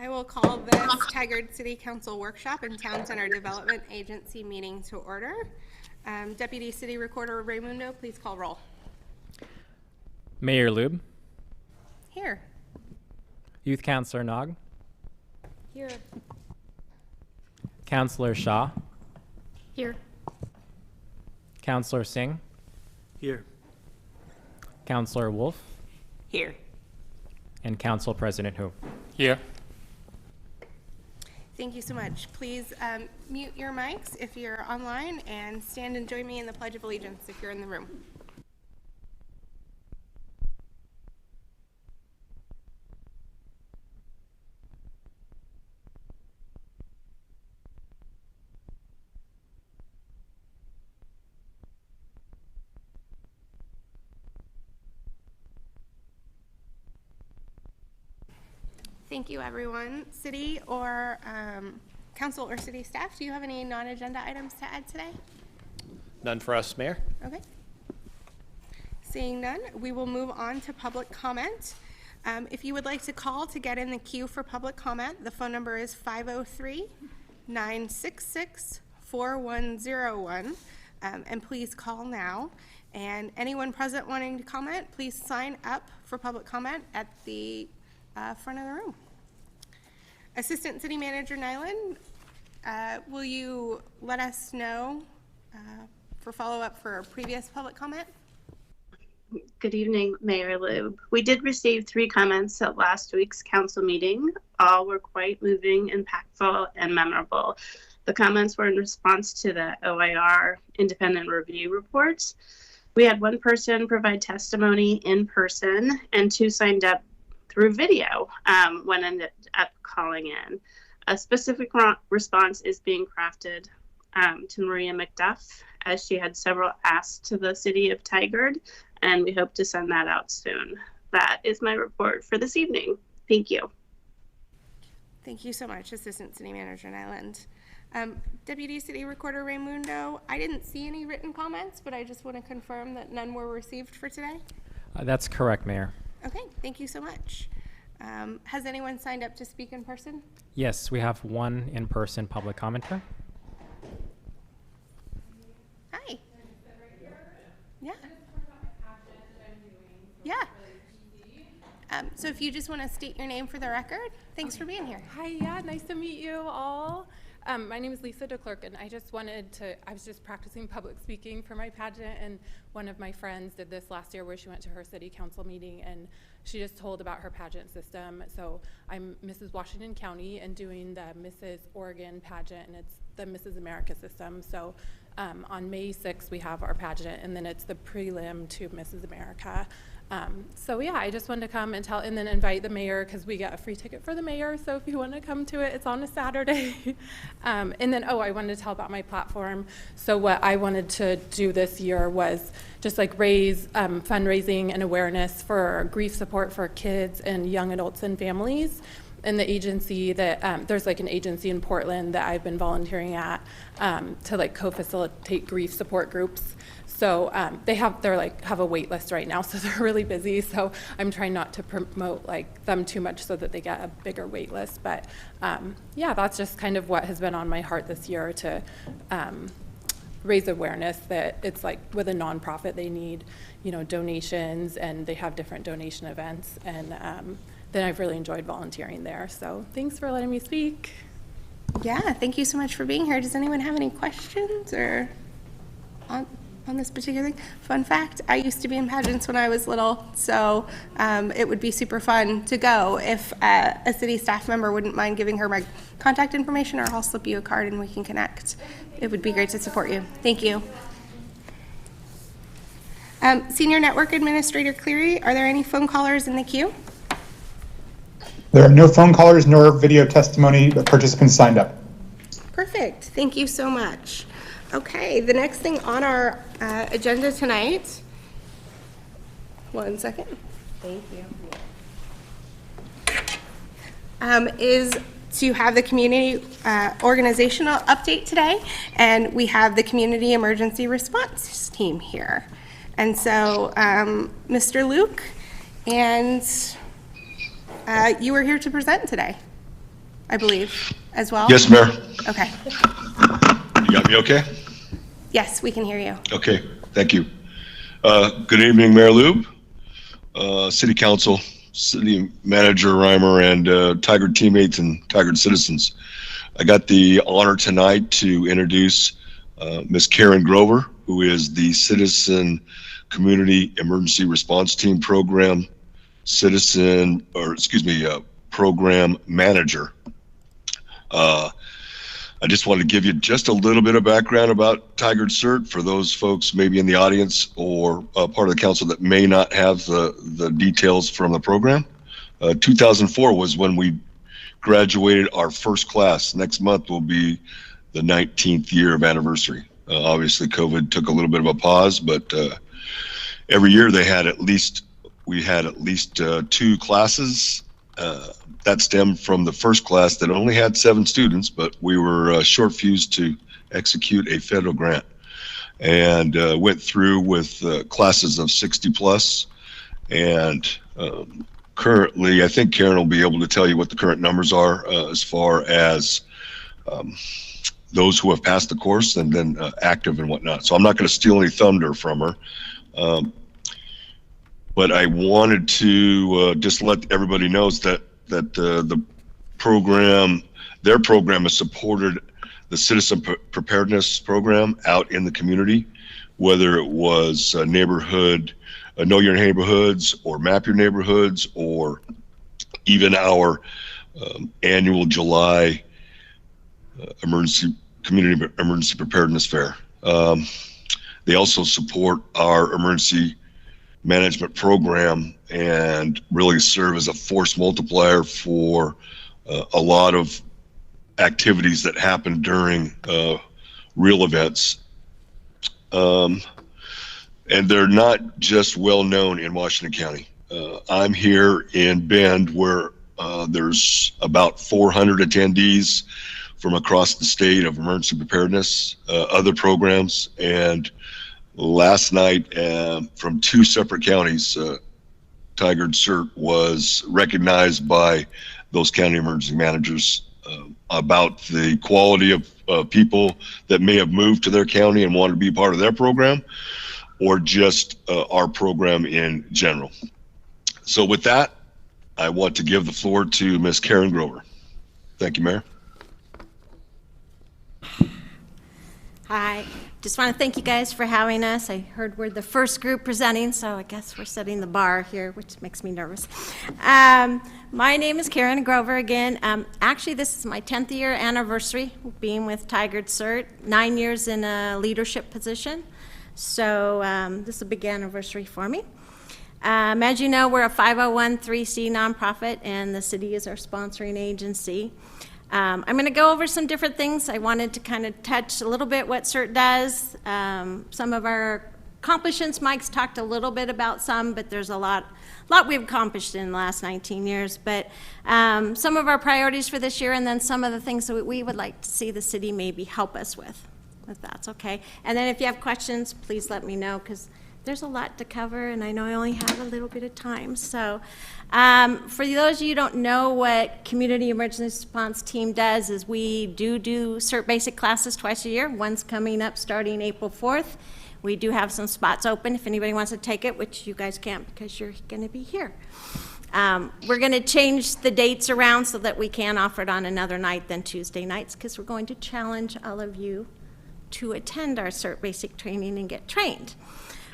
I will call this Tigard City Council Workshop and Town Center Development Agency meeting to order. Deputy City Recorder Raymundo, please call roll. Mayor Lube. Here. Youth Councillor Nog. Here. Councillor Shaw. Here. Councillor Singh. Here. Councillor Wolf. Here. And Council President Hu. Here. Thank you so much. Please mute your mics if you're online and stand and join me in the Pledge of Allegiance if you're in the room. Thank you, everyone. City or council or city staff, do you have any non-agenda items to add today? None for us, Mayor. Okay. Seeing none, we will move on to public comment. If you would like to call to get in the queue for public comment, the phone number is 503-966-4101. And please call now. And anyone present wanting to comment, please sign up for public comment at the front of the room. Assistant City Manager Nyland, will you let us know for follow-up for previous public comment? Good evening, Mayor Lube. We did receive 3 comments at last week's council meeting. All were quite moving, impactful, and memorable. The comments were in response to the OIR independent review reports. We had 1 person provide testimony in person and 2 signed up through video when ended up calling in. A specific response is being crafted to Maria McDuff, as she had several asks to the city of Tigard, and we hope to send that out soon. That is my report for this evening. Thank you. Thank you so much, Assistant City Manager Nyland. Deputy City Recorder Raymundo, I didn't see any written comments, but I just want to confirm that none were received for today. That's correct, Mayor. Okay, thank you so much. Has anyone signed up to speak in person? Yes, we have 1 in-person public commenter. Hi. Yeah. Yeah. So if you just want to state your name for the record, thanks for being here. Hi, yeah, nice to meet you all. My name is Lisa DeClerc, and I was just practicing public speaking for my pageant, and one of my friends did this last year where she went to her city council meeting, and she just told about her pageant system. So I'm Mrs. Washington County and doing the Mrs. Oregon pageant, and it's the Mrs. America system. So on May 6th, we have our pageant, and then it's the prelim to Mrs. America. So yeah, I just wanted to come and then invite the mayor, because we get a free ticket for the mayor. So if you want to come to it, it's on a Saturday. And then, I wanted to tell about my platform. So what I wanted to do this year was just like raise fundraising and awareness for grief support for kids and young adults and families. And the agency that, there's like an agency in Portland that I've been volunteering at to like co-facilitate grief support groups. So they have a wait list right now, so they're really busy. So I'm trying not to promote like them too much so that they get a bigger wait list. But yeah, that's just kind of what has been on my heart this year, to raise awareness that it's like with a nonprofit, they need, donations, and they have different donation events. And then I've really enjoyed volunteering there. So thanks for letting me speak. Yeah, thank you so much for being here. Does anyone have any questions or on this particular thing? Fun fact, I used to be in pageants when I was little, so it would be super fun to go. If a city staff member wouldn't mind giving her my contact information, or I'll slip you a card and we can connect. It would be great to support you. Thank you. Senior Network Administrator Cleary, are there any phone callers in the queue? There are no phone callers nor video testimony participants signed up. Perfect. Thank you so much. Okay, the next thing on our agenda tonight, one second. Thank you. Is to have the community organizational update today, and we have the Community Emergency Response Team here. And so, Mr. Luke, and you are here to present today. I believe, as well? Yes, Mayor. Okay. You got me okay? Yes, we can hear you. Okay, thank you. Good evening, Mayor Lube, City Council, City Manager Reimer, and Tigard teammates and Tigard citizens. I got the honor tonight to introduce Ms. Karen Grover, who is the Citizen Community Emergency Response Team Program Program Manager. I just want to give you just a little bit of background about Tigard CERT for those folks maybe in the audience or part of the council that may not have the details from the program. 2004 was when we graduated our first class. Next month will be the 19th year of anniversary. Obviously, COVID took a little bit of a pause, but every year we had at least 2 classes. That stemmed from the first class that only had 7 students, but we were short-fused to execute a federal grant, and went through with classes of 60 plus. And currently, I think Karen will be able to tell you what the current numbers are as far as those who have passed the course and then active and whatnot. So I'm not going to steal any thunder from her. But I wanted to just let everybody knows that the program, their program has supported the citizen preparedness program out in the community, whether it was neighborhood, know your neighborhoods, or map your neighborhoods, or even our annual July community emergency preparedness fair. They also support our emergency management program and really serve as a force multiplier for a lot of activities that happen during real events. And they're not just well known in Washington County. I'm here in Bend where there's about 400 attendees from across the state of emergency preparedness, other programs, and last night from 2 separate counties, Tigard CERT was recognized by those county emergency managers about the quality of people that may have moved to their county and wanted to be part of their program, or just our program in general. So with that, I want to give the floor to Ms. Karen Grover. Thank you, Mayor. Hi, just want to thank you guys for having us. I heard we're the first group presenting, so I guess we're setting the bar here, which makes me nervous. My name is Karen Grover again. Actually, this is my 10th year anniversary being with Tigard CERT, 9 years in a leadership position. So this is a big anniversary for me. As you know, we're a 501(c)(3) nonprofit, and the city is our sponsoring agency. I'm going to go over some different things. I wanted to kind of touch a little bit what CERT does. Some of our accomplishments, Mike's talked a little bit about some, but there's a lot we've accomplished in the last 19 years. But some of our priorities for this year, and then some of the things that we would like to see the city maybe help us with, if that's okay. And then if you have questions, please let me know, because there's a lot to cover, and I know I only have a little bit of time. So for those of you who don't know what Community Emergency Response Team does, is we do CERT basic classes twice a year. One's coming up starting April 4th. We do have some spots open if anybody wants to take it, which you guys can't because you're going to be here. We're going to change the dates around so that we can offer it on another night than Tuesday nights, because we're going to challenge all of you to attend our CERT basic training and get trained.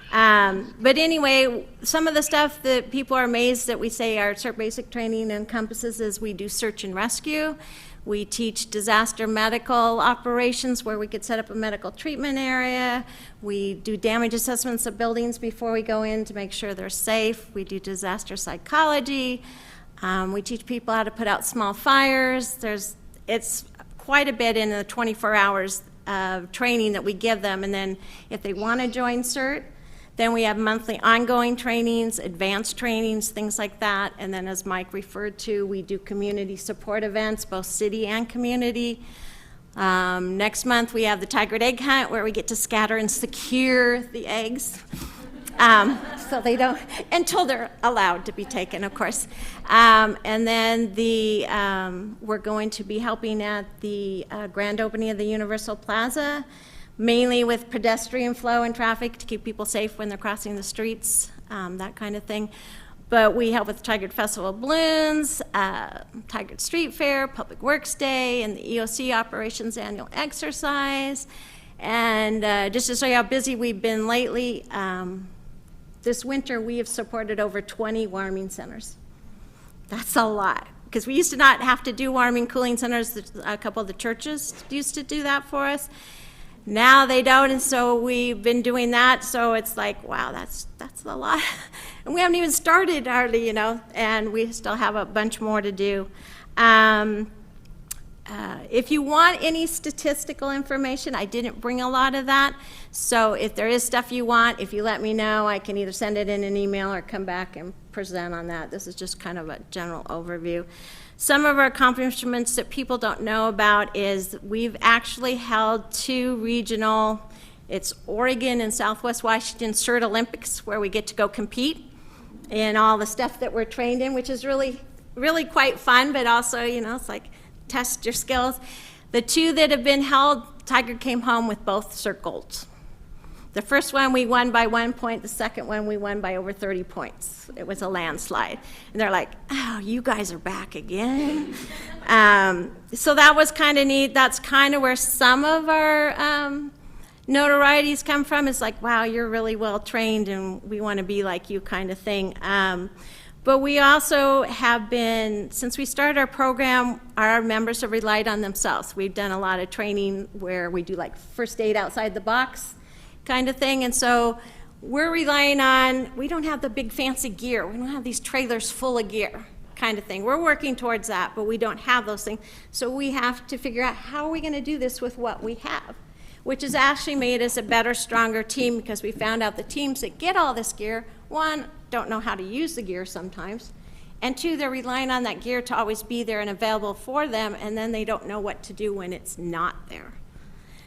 But anyway, some of the stuff that people are amazed that we say our CERT basic training encompasses is we do search and rescue. We teach disaster medical operations where we could set up a medical treatment area. We do damage assessments of buildings before we go in to make sure they're safe. We do disaster psychology. We teach people how to put out small fires. It's quite a bit in the 24 hours of training that we give them. And then if they want to join CERT, then we have monthly ongoing trainings, advanced trainings, things like that. And then as Mike referred to, we do community support events, both city and community. Next month we have the Tigard Egg Hunt, where we get to scatter and secure the eggs. So they don't, until they're allowed to be taken, of course. And then we're going to be helping at the grand opening of the Universal Plaza, mainly with pedestrian flow and traffic to keep people safe when they're crossing the streets, that kind of thing. But we help with the Tigard Festival of Balloons, Tigard Street Fair, Public Works Day, and the EOC Operations Annual Exercise. And just to show you how busy we've been lately, this winter we have supported over 20 warming centers. That's a lot, because we used to not have to do warming cooling centers. A couple of the churches used to do that for us. Now they don't, and so we've been doing that. So it's like, wow, that's a lot. And we haven't even started hardly, and we still have a bunch more to do. If you want any statistical information, I didn't bring a lot of that. So if there is stuff you want, if you let me know, I can either send it in an email or come back and present on that. This is just kind of a general overview. Some of our accomplishments that people don't know about is we've actually held 2 regional, it's Oregon and Southwest Washington CERT Olympics, where we get to go compete in all the stuff that we're trained in, which is really, really quite fun, but also, it's like test your skills. The 2 that have been held, Tigard came home with both CERT golds. The first one we won by 1 point, the second one we won by over 30 points. It was a landslide. And they're like, oh, you guys are back again. So that was kind of neat. That's kind of where some of our notorieties come from. It's like, wow, you're really well trained and we want to be like you kind of thing. But we also have been, since we started our program, our members have relied on themselves. We've done a lot of training where we do like first aid outside the box kind of thing. And so we're relying on, we don't have the big fancy gear. We don't have these trailers full of gear kind of thing. We're working towards that, but we don't have those things. So we have to figure out how are we going to do this with what we have, which has actually made us a better, stronger team, because we found out the teams that get all this gear, 1, don't know how to use the gear sometimes, and 2, they're relying on that gear to always be there and available for them, and then they don't know what to do when it's not there.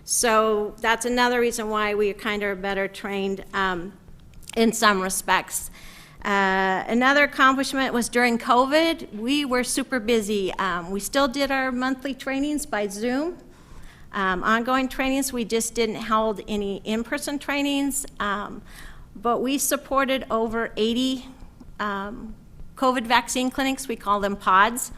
So that's another reason why we kind of are better trained in some respects. Another accomplishment was during COVID, we were super busy. We still did our monthly trainings by Zoom, ongoing trainings. We just didn't hold any in-person trainings, but we supported over 80 COVID vaccine clinics. We call them pods,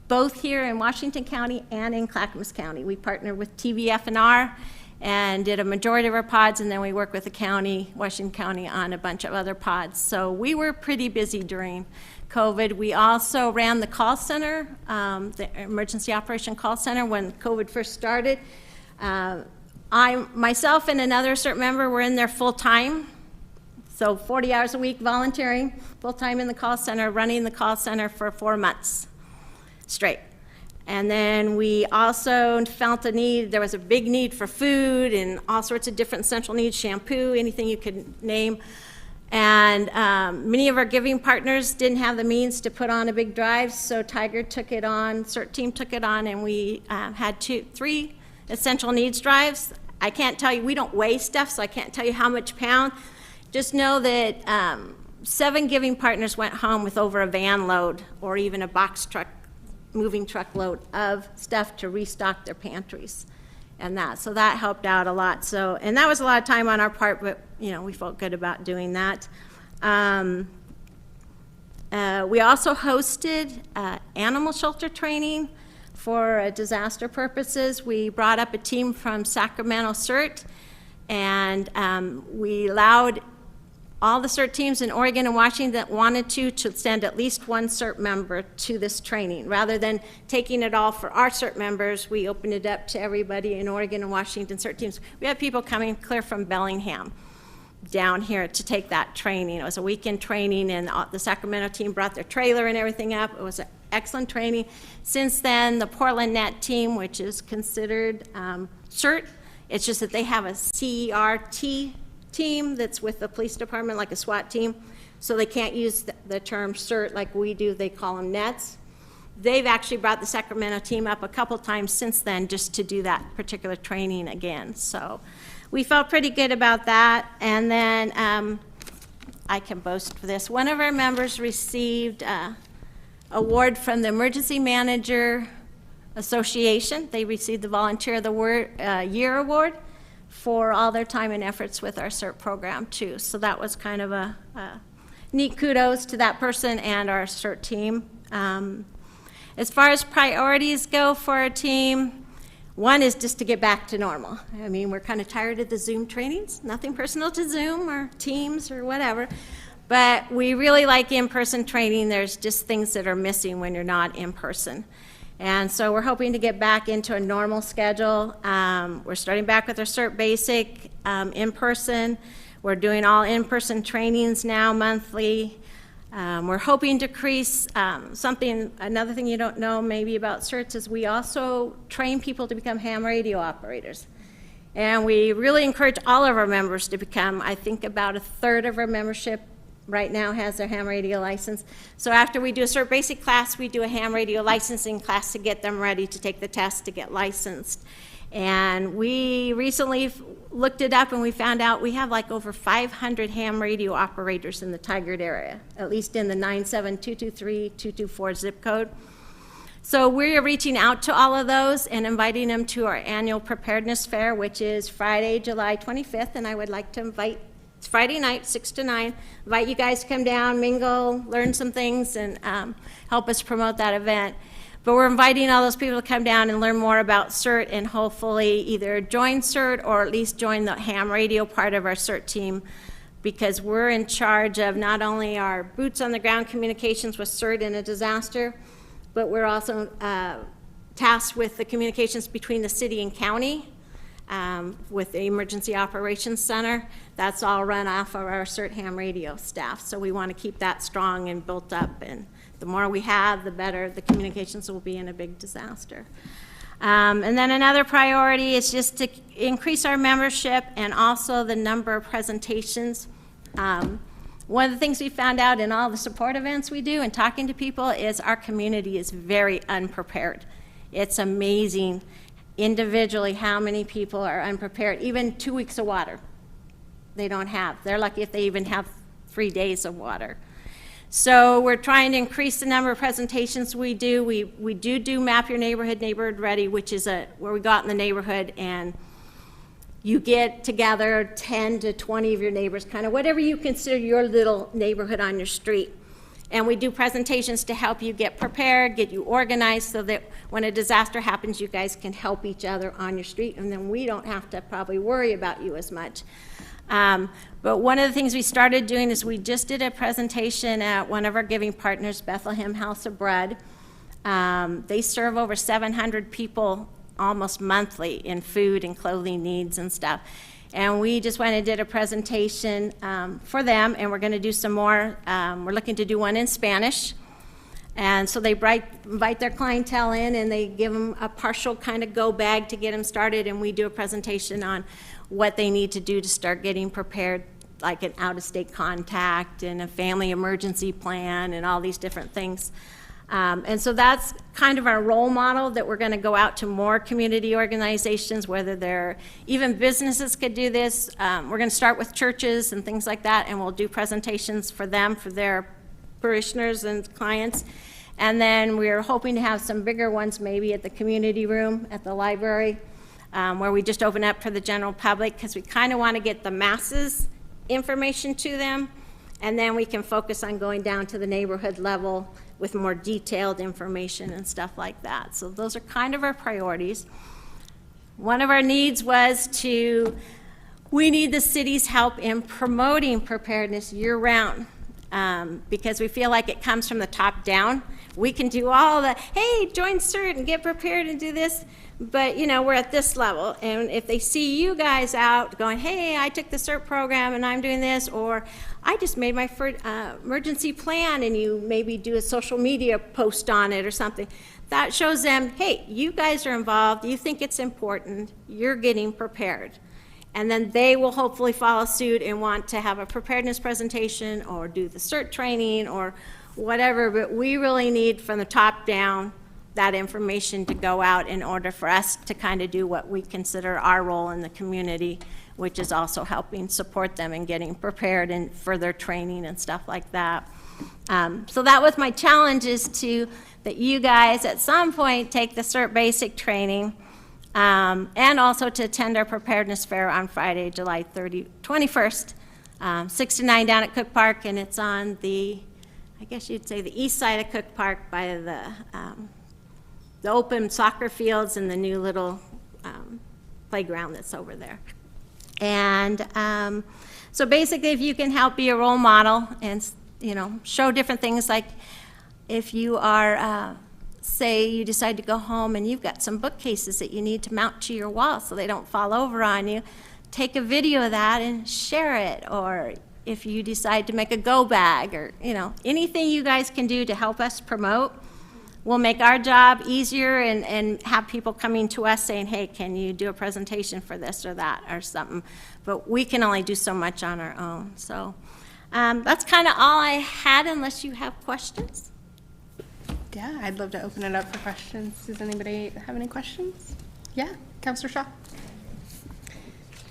both here in Washington County and in Clackamas County. We partnered with TVFNR and did a majority of our pods, and then we work with the county, Washington County, on a bunch of other pods. So we were pretty busy during COVID. We also ran the call center, the emergency operation call center, when COVID first started. Myself and another CERT member were in there full time. So 40 hours a week volunteering, full time in the call center, running the call center for 4 months straight. And then we also felt a need, there was a big need for food and all sorts of different essential needs, shampoo, anything you could name. And many of our giving partners didn't have the means to put on a big drive, so Tigard took it on, CERT team took it on, and we had 3 essential needs drives. I can't tell you, we don't weigh stuff, so I can't tell you how much pound. Just know that 7 giving partners went home with over a van load or even a box truck, moving truck load of stuff to restock their pantries and that. So that helped out a lot. So, and that was a lot of time on our part, but we felt good about doing that. We also hosted animal shelter training for disaster purposes. We brought up a team from Sacramento CERT, and we allowed all the CERT teams in Oregon and Washington that wanted to send at least 1 CERT member to this training. Rather than taking it all for our CERT members, we opened it up to everybody in Oregon and Washington CERT teams. We had people coming clear from Bellingham down here to take that training. It was a weekend training, and the Sacramento team brought their trailer and everything up. It was an excellent training. Since then, the Portland Net team, which is considered CERT, it's just that they have a CERT team that's with the police department, like a SWAT team, so they can't use the term CERT like we do. They call them nets. They've actually brought the Sacramento team up a couple times since then just to do that particular training again. So we felt pretty good about that. And then I can boast for this. One of our members received an award from the Emergency Manager Association. They received the Volunteer of the Year Award for all their time and efforts with our CERT program too. So that was kind of a neat kudos to that person and our CERT team. As far as priorities go for our team, one is just to get back to normal. I mean, we're kind of tired of the Zoom trainings, nothing personal to Zoom or Teams or whatever, but we really like in-person training. There's just things that are missing when you're not in person. And so we're hoping to get back into a normal schedule. We're starting back with our CERT Basic in person. We're doing all in-person trainings now monthly. We're hoping to increase another thing you don't know maybe about CERTs is we also train people to become ham radio operators. And we really encourage all of our members to become, I think about a third of our membership right now has their ham radio license. So after we do a CERT Basic class, we do a ham radio licensing class to get them ready to take the test to get licensed. And we recently looked it up and we found out we have like over 500 ham radio operators in the Tigard area, at least in the 97223-224 zip code. So we're reaching out to all of those and inviting them to our annual preparedness fair, which is Friday, July 25th. And I would like to invite, it's Friday night, 6 to 9, invite you guys to come down, mingle, learn some things, and help us promote that event. But we're inviting all those people to come down and learn more about CERT and hopefully either join CERT or at least join the ham radio part of our CERT team, because we're in charge of not only our boots on the ground communications with CERT in a disaster, but we're also tasked with the communications between the city and county with the Emergency Operations Center. That's all run off of our CERT ham radio staff. So we want to keep that strong and built up, and the more we have, the better the communications will be in a big disaster. And then another priority is just to increase our membership and also the number of presentations. One of the things we found out in all the support events we do and talking to people is our community is very unprepared. It's amazing individually how many people are unprepared. Even 2 weeks of water they don't have. They're lucky if they even have 3 days of water. So we're trying to increase the number of presentations we do. We do Map Your Neighborhood, Neighborhood Ready, which is where we go out in the neighborhood and you get together 10 to 20 of your neighbors, kind of whatever you consider your little neighborhood on your street. And we do presentations to help you get prepared, get you organized so that when a disaster happens, you guys can help each other on your street, and then we don't have to probably worry about you as much. But one of the things we started doing is we just did a presentation at one of our giving partners, Bethlehem House of Bread. They serve over 700 people almost monthly in food and clothing needs and stuff. And we just went and did a presentation for them, and we're going to do some more. We're looking to do one in Spanish. And so they invite their clientele in, and they give them a partial kind of go bag to get them started, and we do a presentation on what they need to do to start getting prepared, like an out-of-state contact and a family emergency plan and all these different things. And so that's kind of our role model that we're going to go out to more community organizations, whether they're, even businesses could do this. We're going to start with churches and things like that, and we'll do presentations for them, for their parishioners and clients. And then we're hoping to have some bigger ones maybe at the community room at the library, where we just open up for the general public, because we kind of want to get the masses information to them, and then we can focus on going down to the neighborhood level with more detailed information and stuff like that. So those are kind of our priorities. One of our needs was we need the city's help in promoting preparedness year-round, because we feel like it comes from the top down. We can do all the, hey, join CERT and get prepared and do this, but we're at this level, and if they see you guys out going, hey, I took the CERT program and I'm doing this, or I just made my emergency plan, and you maybe do a social media post on it or something, that shows them, hey, you guys are involved, you think it's important, you're getting prepared. And then they will hopefully follow suit and want to have a preparedness presentation or do the CERT training or whatever, but we really need from the top down that information to go out in order for us to kind of do what we consider our role in the community, which is also helping support them in getting prepared and further training and stuff like that. So that was my challenge, is that you guys at some point take the CERT basic training, and also to attend our preparedness fair on Friday, July 21st, 6 to 9 down at Cook Park, and it's on the, I guess you'd say, the east side of Cook Park by the open soccer fields and the new little playground that's over there. And so basically, if you can help be a role model and, show different things, like if you are, say you decide to go home and you've got some bookcases that you need to mount to your wall so they don't fall over on you, take a video of that and share it. Or if you decide to make a go bag, or, anything you guys can do to help us promote will make our job easier, and have people coming to us saying, hey, can you do a presentation for this or that or something? But we can only do so much on our own. So that's kind of all I had, unless you have questions. Yeah, I'd love to open it up for questions. Does anybody have any questions? Yeah, Councilor Shaw.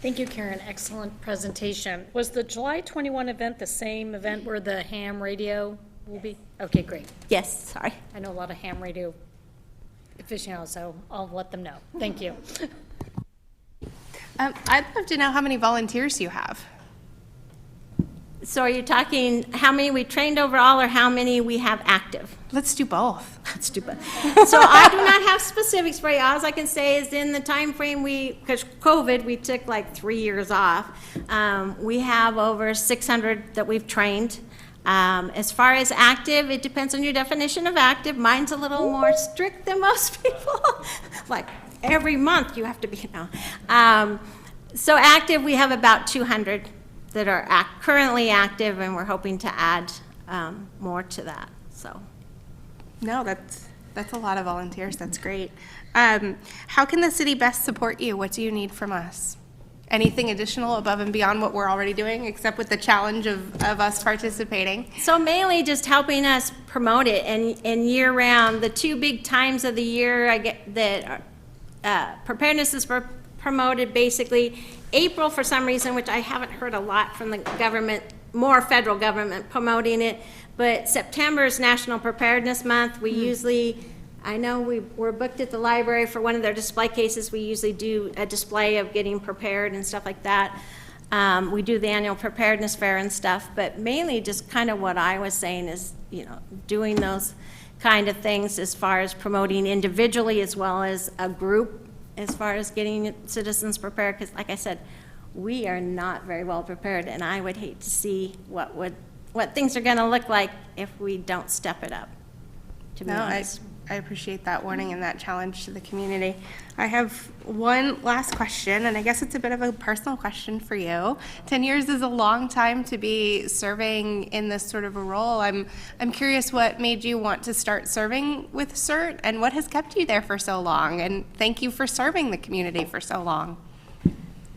Thank you, Karen. Excellent presentation. Was the July 21 event the same event where the ham radio will be? Okay, great. Yes, sorry. I know a lot of ham radio aficionados, so I'll let them know. Thank you. I'd love to know how many volunteers you have. So are you talking how many we trained overall, or how many we have active? Let's do both. That's stupid. So I do not have specifics for you. All I can say is in the time frame because COVID, we took like 3 years off. We have over 600 that we've trained. As far as active, it depends on your definition of active. Mine's a little more strict than most people. Like every month you have to be, so active, we have about 200 that are currently active, and we're hoping to add more to that. So, No, that's a lot of volunteers. That's great. How can the city best support you? What do you need from us? Anything additional above and beyond what we're already doing, except with the challenge of us participating? So mainly just helping us promote it, and year round. The two big times of the year I get that preparedness is promoted, basically April for some reason, which I haven't heard a lot from the government, more federal government promoting it, but September is National Preparedness Month. We usually, I know we're booked at the library for one of their display cases. We usually do a display of getting prepared and stuff like that. We do the annual preparedness fair and stuff, but mainly just kind of what I was saying is, doing those kind of things as far as promoting individually as well as a group, as far as getting citizens prepared, because like I said, we are not very well prepared, and I would hate to see what things are going to look like if we don't step it up, to be honest. I appreciate that warning and that challenge to the community. I have one last question, and I guess it's a bit of a personal question for you. 10 years is a long time to be serving in this sort of a role. I'm curious what made you want to start serving with CERT, and what has kept you there for so long, and thank you for serving the community for so long.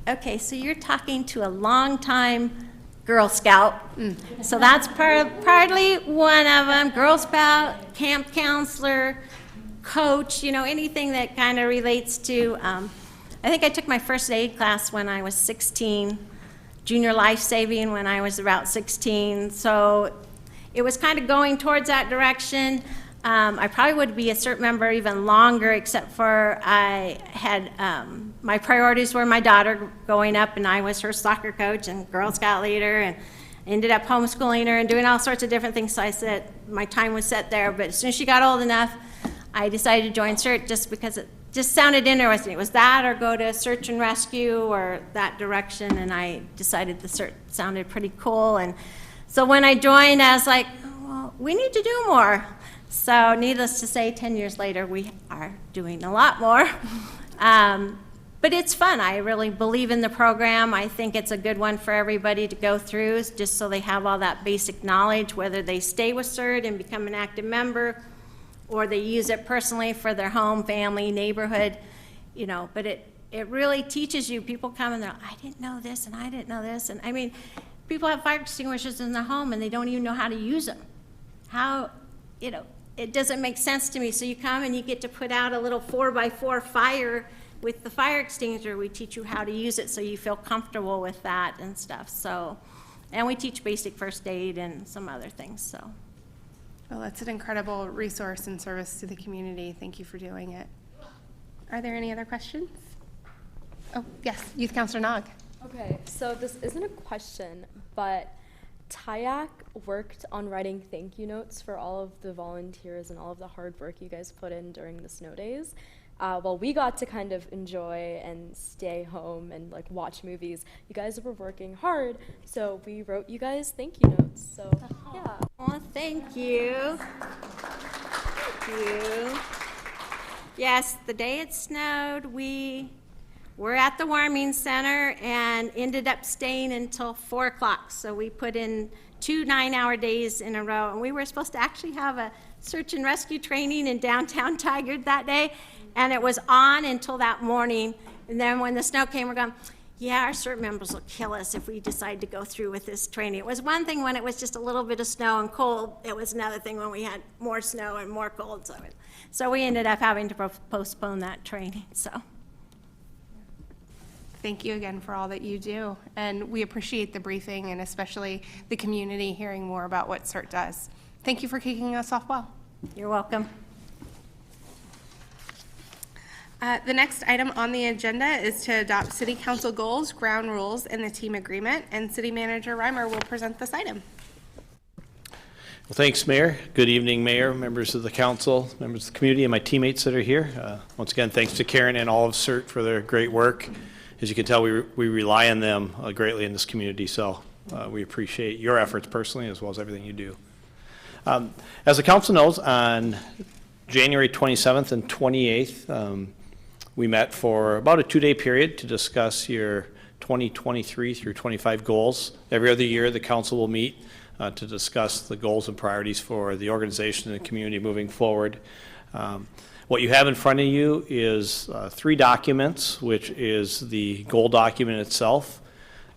Okay, so you're talking to a long-time Girl Scout. So that's partly one of them. Girl Scout, camp counselor, coach, anything that kind of relates to, I think I took my first aid class when I was 16, junior life saving when I was about 16. So it was kind of going towards that direction. I probably would be a CERT member even longer, except for I had, my priorities were my daughter growing up, and I was her soccer coach and Girl Scout leader, and ended up homeschooling her and doing all sorts of different things. So I said my time was set there. But as soon as she got old enough, I decided to join CERT just because it just sounded interesting. It was that or go to search and rescue or that direction, and I decided the CERT sounded pretty cool. And so when I joined, I was like, well, we need to do more. So needless to say, 10 years later, we are doing a lot more. But it's fun. I really believe in the program. I think it's a good one for everybody to go through, just so they have all that basic knowledge, whether they stay with CERT and become an active member, or they use it personally for their home, family, neighborhood, but it really teaches you. People come and they're like, I didn't know this, and I didn't know this. And I mean, people have fire extinguishers in their home, and they don't even know how to use them. it doesn't make sense to me. So you come and you get to put out a little 4x4 fire with the fire extinguisher. We teach you how to use it so you feel comfortable with that and stuff. So, and we teach basic first aid and some other things, so. Well, that's an incredible resource and service to the community. Thank you for doing it. Are there any other questions? Oh, yes, Youth Counselor Nog. Okay, so this isn't a question, but TIAC worked on writing thank you notes for all of the volunteers and all of the hard work you guys put in during the snow days. Well, we got to kind of enjoy and stay home and like watch movies. You guys were working hard, so we wrote you guys thank you notes. So yeah. Oh, thank you. Thank you. Yes, the day it snowed, we were at the warming center and ended up staying until 4 o'clock. So we put in 2 9-hour days in a row, and we were supposed to actually have a search and rescue training in downtown Tigard that day, and it was on until that morning. And then when the snow came, we're going, yeah, our CERT members will kill us if we decide to go through with this training. It was one thing when it was just a little bit of snow and cold. It was another thing when we had more snow and more cold. So we ended up having to postpone that training, so. Thank you again for all that you do. And we appreciate the briefing and especially the community hearing more about what CERT does. Thank you for kicking us off well. You're welcome. The next item on the agenda is to adopt City Council goals, ground rules, and the team agreement. And City Manager Reimer will present this item. Well, thanks, Mayor. Good evening, Mayor, members of the council, members of the community, and my teammates that are here. Once again, thanks to Karen and all of CERT for their great work. As you can tell, we rely on them greatly in this community, so we appreciate your efforts personally as well as everything you do. As the council knows, on January 27th and 28th, we met for about a 2-day period to discuss your 2023 through 25 goals. Every other year, the council will meet to discuss the goals and priorities for the organization and the community moving forward. What you have in front of you is 3 documents, which is the goal document itself,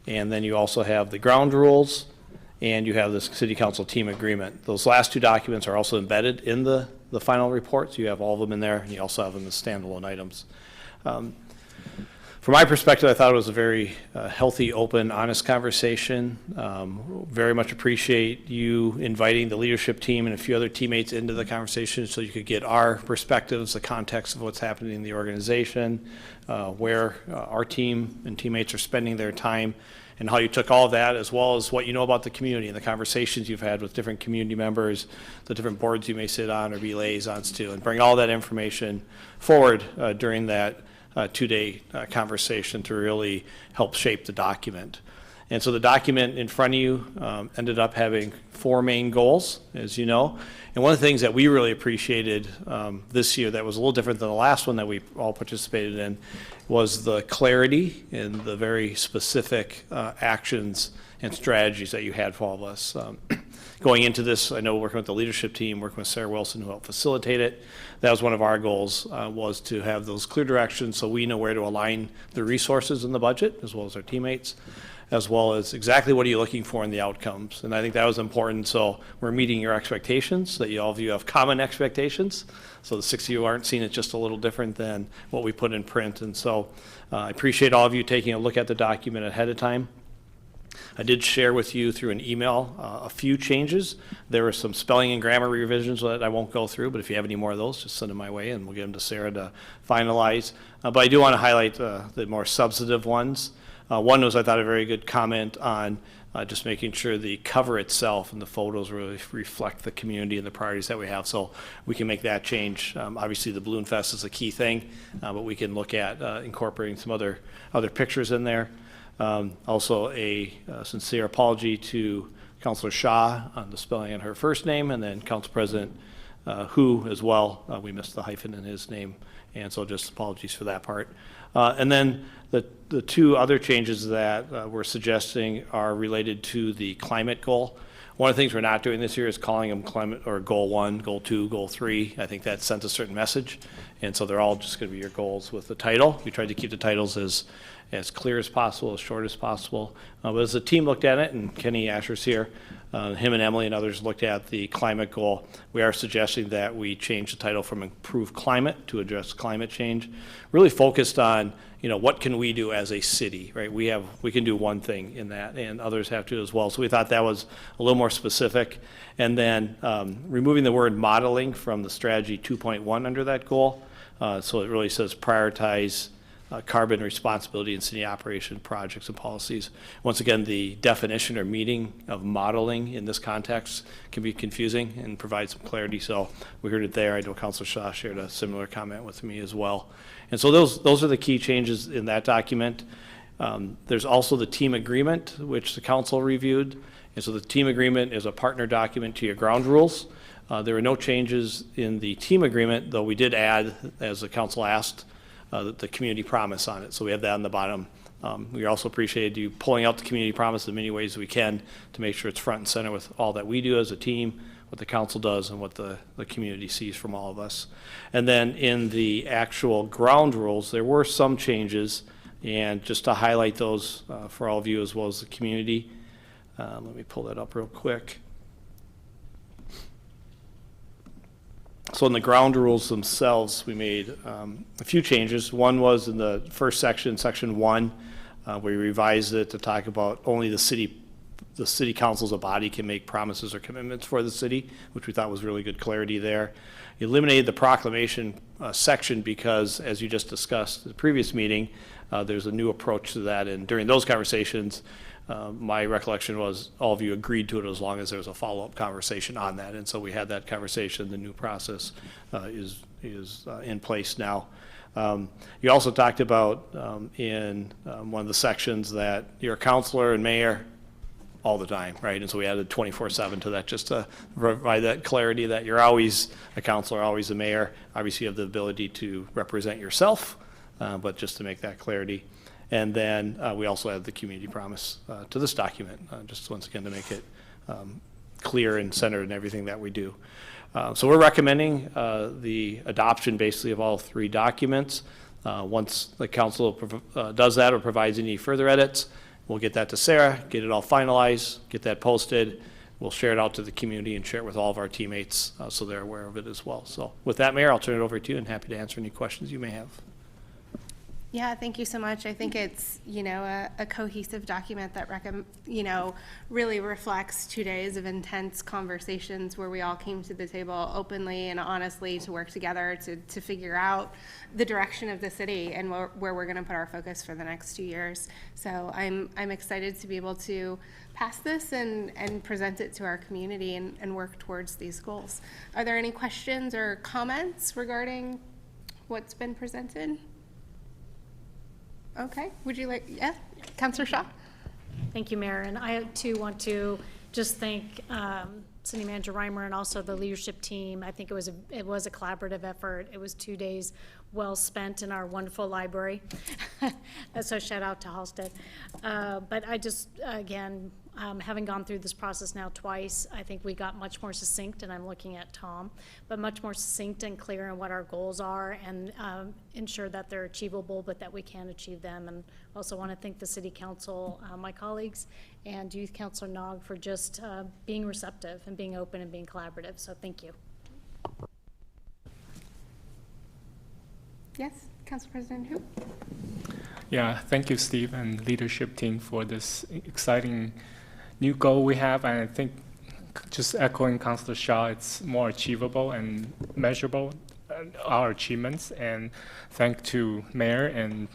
and then you also have the ground rules, and you have the City Council team agreement. Those last 2 documents are also embedded in the final report, so you have all of them in there, and you also have them as standalone items. From my perspective, I thought it was a very healthy, open, honest conversation. Very much appreciate you inviting the leadership team and a few other teammates into the conversation so you could get our perspectives, the context of what's happening in the organization, where our team and teammates are spending their time, and how you took all of that as well as what you know about the community and the conversations you've had with different community members, the different boards you may sit on or be liaisons to, and bring all that information forward during that 2-day conversation to really help shape the document. And so the document in front of you ended up having 4 main goals, as you know. And one of the things that we really appreciated this year that was a little different than the last one that we all participated in was the clarity and the very specific actions and strategies that you had for all of us. Going into this, I know working with the leadership team, working with Sarah Wilson who helped facilitate it, that was one of our goals, was to have those clear directions so we know where to align the resources in the budget as well as our teammates, as well as exactly what are you looking for in the outcomes. And I think that was important, so we're meeting your expectations, that all of you have common expectations, so the 6 of you aren't seeing it just a little different than what we put in print. And so I appreciate all of you taking a look at the document ahead of time. I did share with you through an email a few changes. There were some spelling and grammar revisions that I won't go through, but if you have any more of those, just send them my way and we'll get them to Sarah to finalize. But I do want to highlight the more substantive ones. One was, I thought, a very good comment on just making sure the cover itself and the photos really reflect the community and the priorities that we have, so we can make that change. Obviously, the Balloon Fest is a key thing, but we can look at incorporating some other pictures in there. Also, a sincere apology to Councilor Shaw on the spelling of her first name, and then Council President Hu as well. We missed the hyphen in his name, and so just apologies for that part. And then the 2 other changes that we're suggesting are related to the climate goal. One of the things we're not doing this year is calling them climate or goal 1, goal 2, goal 3. I think that sends a certain message, and so they're all just going to be your goals with the title. We tried to keep the titles as clear as possible, as short as possible. But as the team looked at it, and Kenny Asher's here, him and Emily and others looked at the climate goal. We are suggesting that we change the title from Improve Climate to Address Climate Change, really focused on, what can we do as a city, right? We can do one thing in that, and others have to as well. So we thought that was a little more specific. And then removing the word modeling from the strategy 2.1 under that goal. So it really says prioritize carbon responsibility in city operation projects and policies. Once again, the definition or meaning of modeling in this context can be confusing and provide some clarity. So we heard it there. I know Councilor Shaw shared a similar comment with me as well. And so those are the key changes in that document. There's also the team agreement, which the council reviewed. And so the team agreement is a partner document to your ground rules. There were no changes in the team agreement, though we did add, as the council asked, the community promise on it. So we have that on the bottom. We also appreciated you pulling out the community promise in many ways we can to make sure it's front and center with all that we do as a team, what the council does, and what the community sees from all of us. And then in the actual ground rules, there were some changes, and just to highlight those for all of you as well as the community. Let me pull that up real quick. So in the ground rules themselves, we made a few changes. One was in the first section, section 1, we revised it to talk about only the city council as a body can make promises or commitments for the city, which we thought was really good clarity there. Eliminated the proclamation section because, as you just discussed at the previous meeting, there's a new approach to that. And during those conversations, my recollection was all of you agreed to it as long as there was a follow-up conversation on that. And so we had that conversation. The new process is in place now. You also talked about in one of the sections that you're a counselor and mayor all the time, right? And so we added 24/7 to that just to provide that clarity that you're always a counselor, always a mayor. Obviously, you have the ability to represent yourself, but just to make that clarity. And then we also add the community promise to this document, just once again to make it clear and centered in everything that we do. So we're recommending the adoption basically of all 3 documents. Once the council does that or provides any further edits, we'll get that to Sarah, get it all finalized, get that posted. We'll share it out to the community and share it with all of our teammates so they're aware of it as well. So with that, Mayor, I'll turn it over to you and happy to answer any questions you may have. Yeah, thank you so much. I think it's, a cohesive document that, really reflects 2 days of intense conversations where we all came to the table openly and honestly to work together to figure out the direction of the city and where we're going to put our focus for the next 2 years. So I'm excited to be able to pass this and present it to our community and work towards these goals. Are there any questions or comments regarding what's been presented? Okay, would you like, yeah, Councilor Shaw? Thank you, Mayor. And I too want to just thank City Manager Reimer and also the leadership team. I think it was a collaborative effort. It was 2 days well spent in our wonderful library. So shout out to Halstead. But I just, again, having gone through this process now twice, I think we got much more succinct, and I'm looking at Tom, but much more succinct and clear on what our goals are and ensure that they're achievable, but that we can achieve them. And also want to thank the City Council, my colleagues, and Youth Councilor Nog for just being receptive and being open and being collaborative. So thank you. Yes, Council President Hu? Yeah, thank you, Steve and leadership team for this exciting new goal we have. And I think just echoing Councilor Shaw, it's more achievable and measurable, our achievements. And thank to Mayor and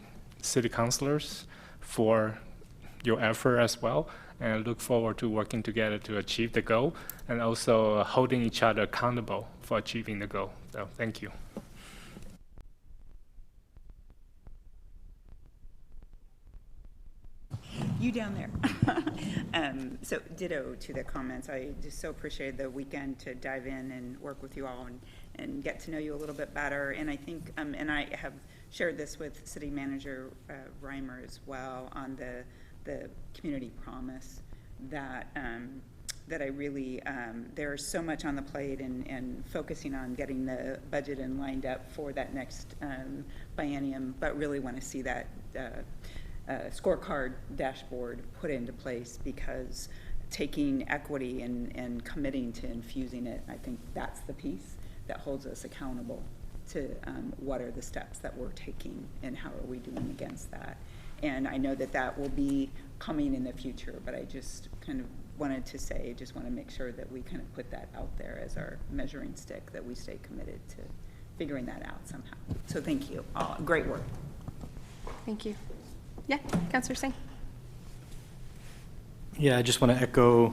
City Councilors for your effort as well. And I look forward to working together to achieve the goal and also holding each other accountable for achieving the goal. So thank you. You down there. So ditto to the comments. I just so appreciated the weekend to dive in and work with you all and get to know you a little bit better. And I think, and I have shared this with City Manager Reimer as well on the community promise that that I really, there's so much on the plate and focusing on getting the budget and lined up for that next biennium, but really want to see that scorecard dashboard put into place because taking equity and committing to infusing it. I think that's the piece that holds us accountable to what are the steps that we're taking and how are we doing against that. And I know that that will be coming in the future, but I just kind of wanted to say, just want to make sure that we kind of put that out there as our measuring stick, that we stay committed to figuring that out somehow. So thank you. Great work. Thank you. Yeah, Councillor Singh. Yeah, I just want to echo,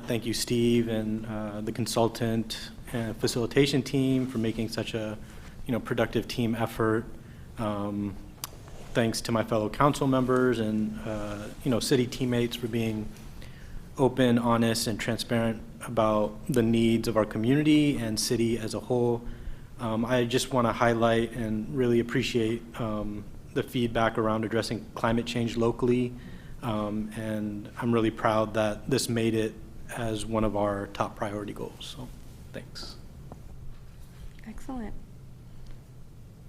thank you, Steve, and the consultant and facilitation team for making such a, productive team effort. Thanks to my fellow council members and, city teammates for being open, honest, and transparent about the needs of our community and city as a whole. I just want to highlight and really appreciate the feedback around addressing climate change locally. And I'm really proud that this made it as one of our top priority goals. So thanks. Excellent.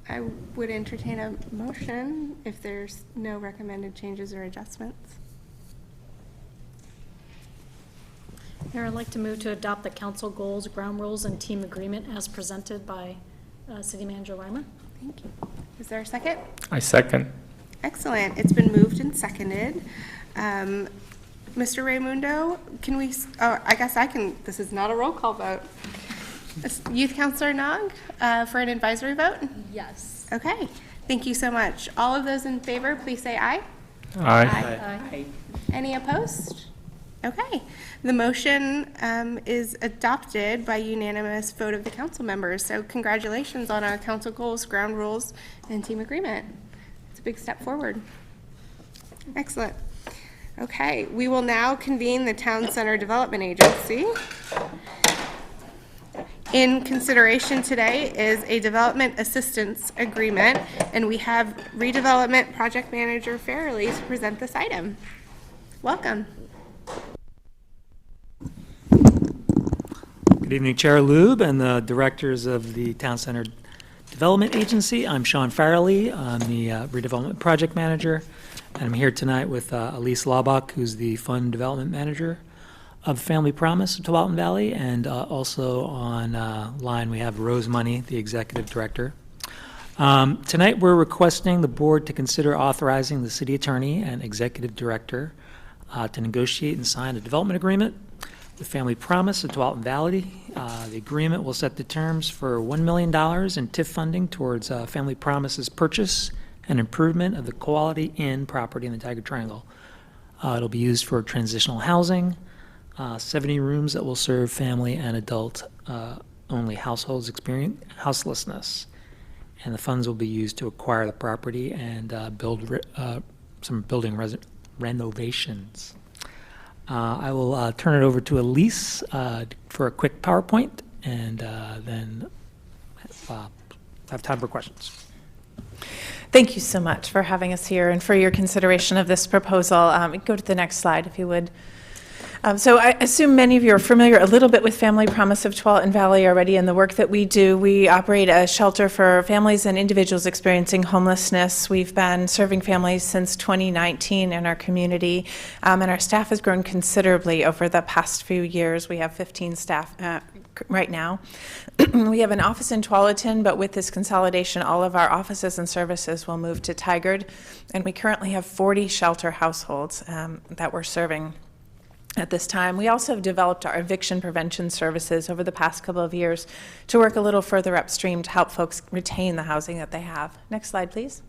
I would entertain a motion if there's no recommended changes or adjustments. Mayor, I'd like to move to adopt the council goals, ground rules, and team agreement as presented by City Manager Reimer. Thank you. Is there a second? I second. Excellent. It's been moved and seconded. Mr. Raimundo, can we, I guess I can, this is not a roll call vote. Youth Councilor Nog for an advisory vote? Yes. Okay. Thank you so much. All of those in favor, please say aye. Aye. Aye. Any opposed? Okay. The motion is adopted by unanimous vote of the council members. So congratulations on our council goals, ground rules, and team agreement. It's a big step forward. Excellent. Okay. We will now convene the Town Center Development Agency. In consideration today is a development assistance agreement, and we have redevelopment project manager Farrelly to present this item. Welcome. Good evening, Chair Lube and the directors of the Town Center Development Agency. I'm Sean Farrelly. I'm the redevelopment project manager, and I'm here tonight with Elise Laubach, who's the fund development manager of Family Promise of Tualatin Valley, and also on line we have Rose Money, the executive director. Tonight we're requesting the board to consider authorizing the city attorney and executive director to negotiate and sign a development agreement with Family Promise of Tualatin Valley. The agreement will set the terms for $1 million in TIF funding towards Family Promise's purchase and improvement of the Quality Inn property in the Tiger Triangle. It'll be used for transitional housing, 70 rooms that will serve family and adult only households experiencing houselessness. And the funds will be used to acquire the property and build some building renovations. I will turn it over to Elise for a quick PowerPoint, and then have time for questions. Thank you so much for having us here and for your consideration of this proposal. Go to the next slide, if you would. So I assume many of you are familiar a little bit with Family Promise of Tualatin Valley already and the work that we do. We operate a shelter for families and individuals experiencing homelessness. We've been serving families since 2019 in our community, and our staff has grown considerably over the past few years. We have 15 staff right now. We have an office in Tualatin, but with this consolidation, all of our offices and services will move to Tigard, and we currently have 40 shelter households that we're serving at this time. We also have developed our eviction prevention services over the past couple of years to work a little further upstream to help folks retain the housing that they have. Next slide, please.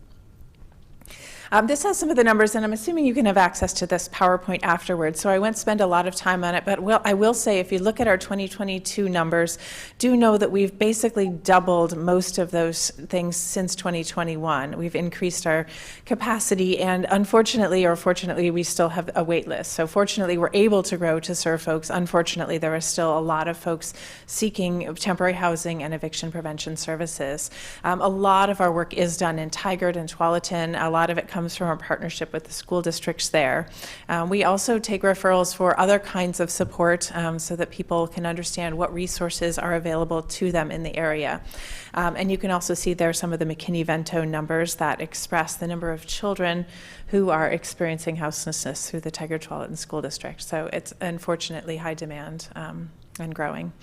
This has some of the numbers, and I'm assuming you can have access to this PowerPoint afterwards, so I won't spend a lot of time on it, but I will say if you look at our 2022 numbers, do know that we've basically doubled most of those things since 2021. We've increased our capacity, and unfortunately, or fortunately, we still have a wait list. So fortunately, we're able to grow to serve folks. Unfortunately, there are still a lot of folks seeking temporary housing and eviction prevention services. A lot of our work is done in Tigard and Tualatin. A lot of it comes from our partnership with the school districts there. We also take referrals for other kinds of support so that people can understand what resources are available to them in the area. And you can also see there some of the McKinney-Vento numbers that express the number of children who are experiencing houselessness through the Tigard-Tualatin School District. So it's unfortunately high demand and growing.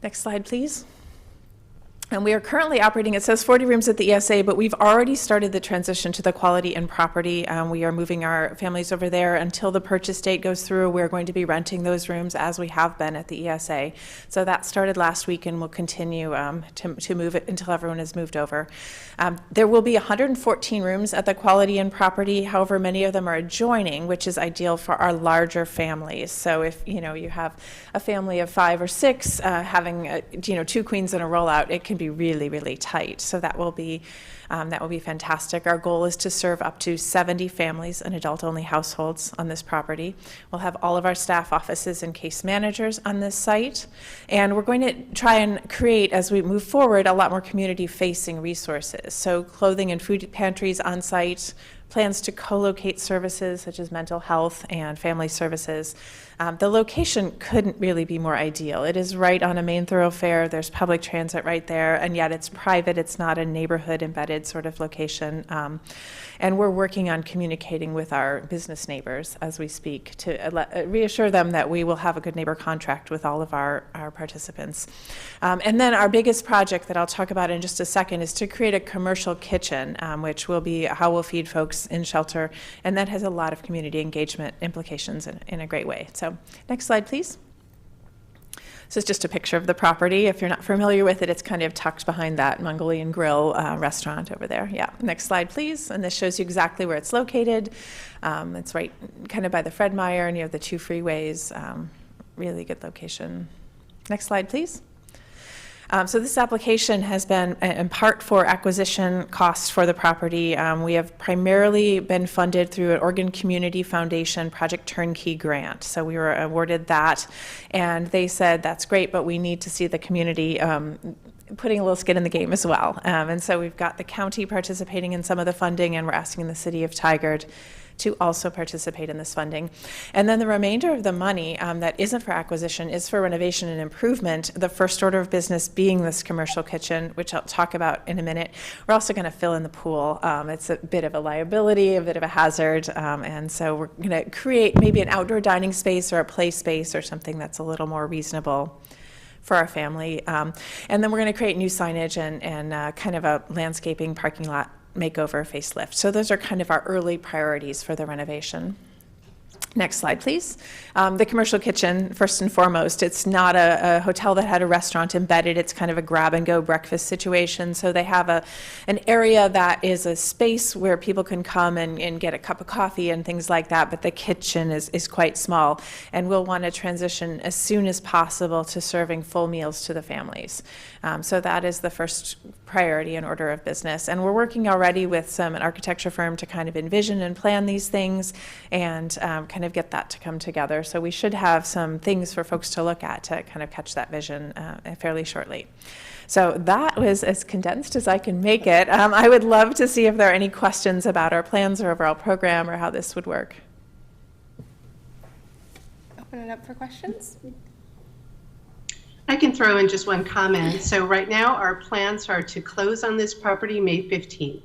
Next slide, please. And we are currently operating, it says 40 rooms at the ESA, but we've already started the transition to the Quality Inn property. We are moving our families over there until the purchase date goes through. We're going to be renting those rooms as we have been at the ESA. So that started last week and will continue to move it until everyone has moved over. There will be 114 rooms at the Quality Inn property. However, many of them are adjoining, which is ideal for our larger families. So if you have a family of 5 or 6 having 2 queens and a rollout, it can be really, really tight. So that will be fantastic. Our goal is to serve up to 70 families and adult-only households on this property. We'll have all of our staff offices and case managers on this site. And we're going to try and create, as we move forward, a lot more community-facing resources. So clothing and food pantries on site, plans to co-locate services such as mental health and family services. The location couldn't really be more ideal. It is right on a main thoroughfare. There's public transit right there, and yet it's private. It's not a neighborhood embedded sort of location. And we're working on communicating with our business neighbors as we speak to reassure them that we will have a good neighbor contract with all of our participants. And then our biggest project that I'll talk about in just a second is to create a commercial kitchen, which will be how we'll feed folks in shelter. And that has a lot of community engagement implications in a great way. So next slide, please. This is just a picture of the property. If you're not familiar with it, it's kind of tucked behind that Mongolian Grill restaurant over there. Yeah, next slide, please. And this shows you exactly where it's located. It's right kind of by the Fred Meyer near the 2 freeways. Really good location. Next slide, please. So this application has been in part for acquisition costs for the property. We have primarily been funded through an Oregon Community Foundation Project Turnkey grant. So we were awarded that, and they said, that's great, but we need to see the community putting a little skin in the game as well. And so we've got the county participating in some of the funding, and we're asking the city of Tigard to also participate in this funding. And then the remainder of the money that isn't for acquisition is for renovation and improvement, the first order of business being this commercial kitchen, which I'll talk about in a minute. We're also going to fill in the pool. It's a bit of a liability, a bit of a hazard, and so we're going to create maybe an outdoor dining space or a play space or something that's a little more reasonable for our family. And then we're going to create new signage and kind of a landscaping parking lot makeover facelift. So those are kind of our early priorities for the renovation. Next slide, please. The commercial kitchen, first and foremost, it's not a hotel that had a restaurant embedded. It's kind of a grab-and-go breakfast situation. So they have an area that is a space where people can come and get a cup of coffee and things like that, but the kitchen is quite small. And we'll want to transition as soon as possible to serving full meals to the families. So that is the first priority in order of business. And we're working already with an architecture firm to kind of envision and plan these things and kind of get that to come together. So we should have some things for folks to look at to kind of catch that vision fairly shortly. So that was as condensed as I can make it. I would love to see if there are any questions about our plans or overall program or how this would work. Open it up for questions. I can throw in just one comment. So right now our plans are to close on this property May 15th.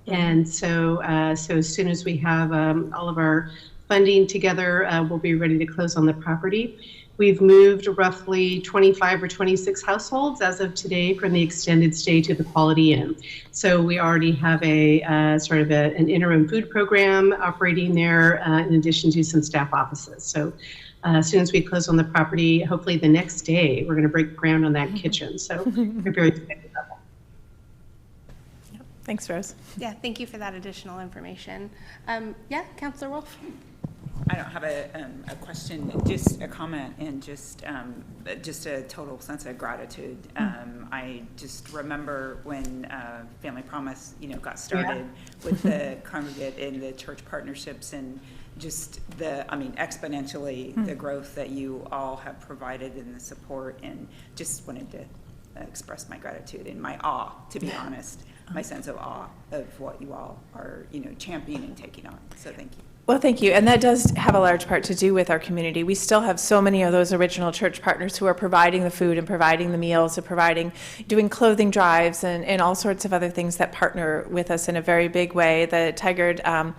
And so as soon as we have all of our funding together, we'll be ready to close on the property. We've moved roughly 25 or 26 households as of today from the extended stay to the Quality Inn. So we already have a sort of an interim food program operating there in addition to some staff offices. So as soon as we close on the property, hopefully the next day, we're going to break ground on that kitchen. So we're very excited about that. Thanks, Rose. Yeah, thank you for that additional information. Yeah, Councilor Wolf. I don't have a question, just a comment, and just a total sense of gratitude. I just remember when Family Promise, got started with the congregate and the church partnerships, and just exponentially the growth that you all have provided and the support, and just wanted to express my gratitude and my awe, to be honest. my sense of awe of what you all are, championing and taking on. So thank you. Well, thank you. And that does have a large part to do with our community. We still have so many of those original church partners who are providing the food and providing the meals and doing clothing drives and all sorts of other things that partner with us in a very big way. The Tigard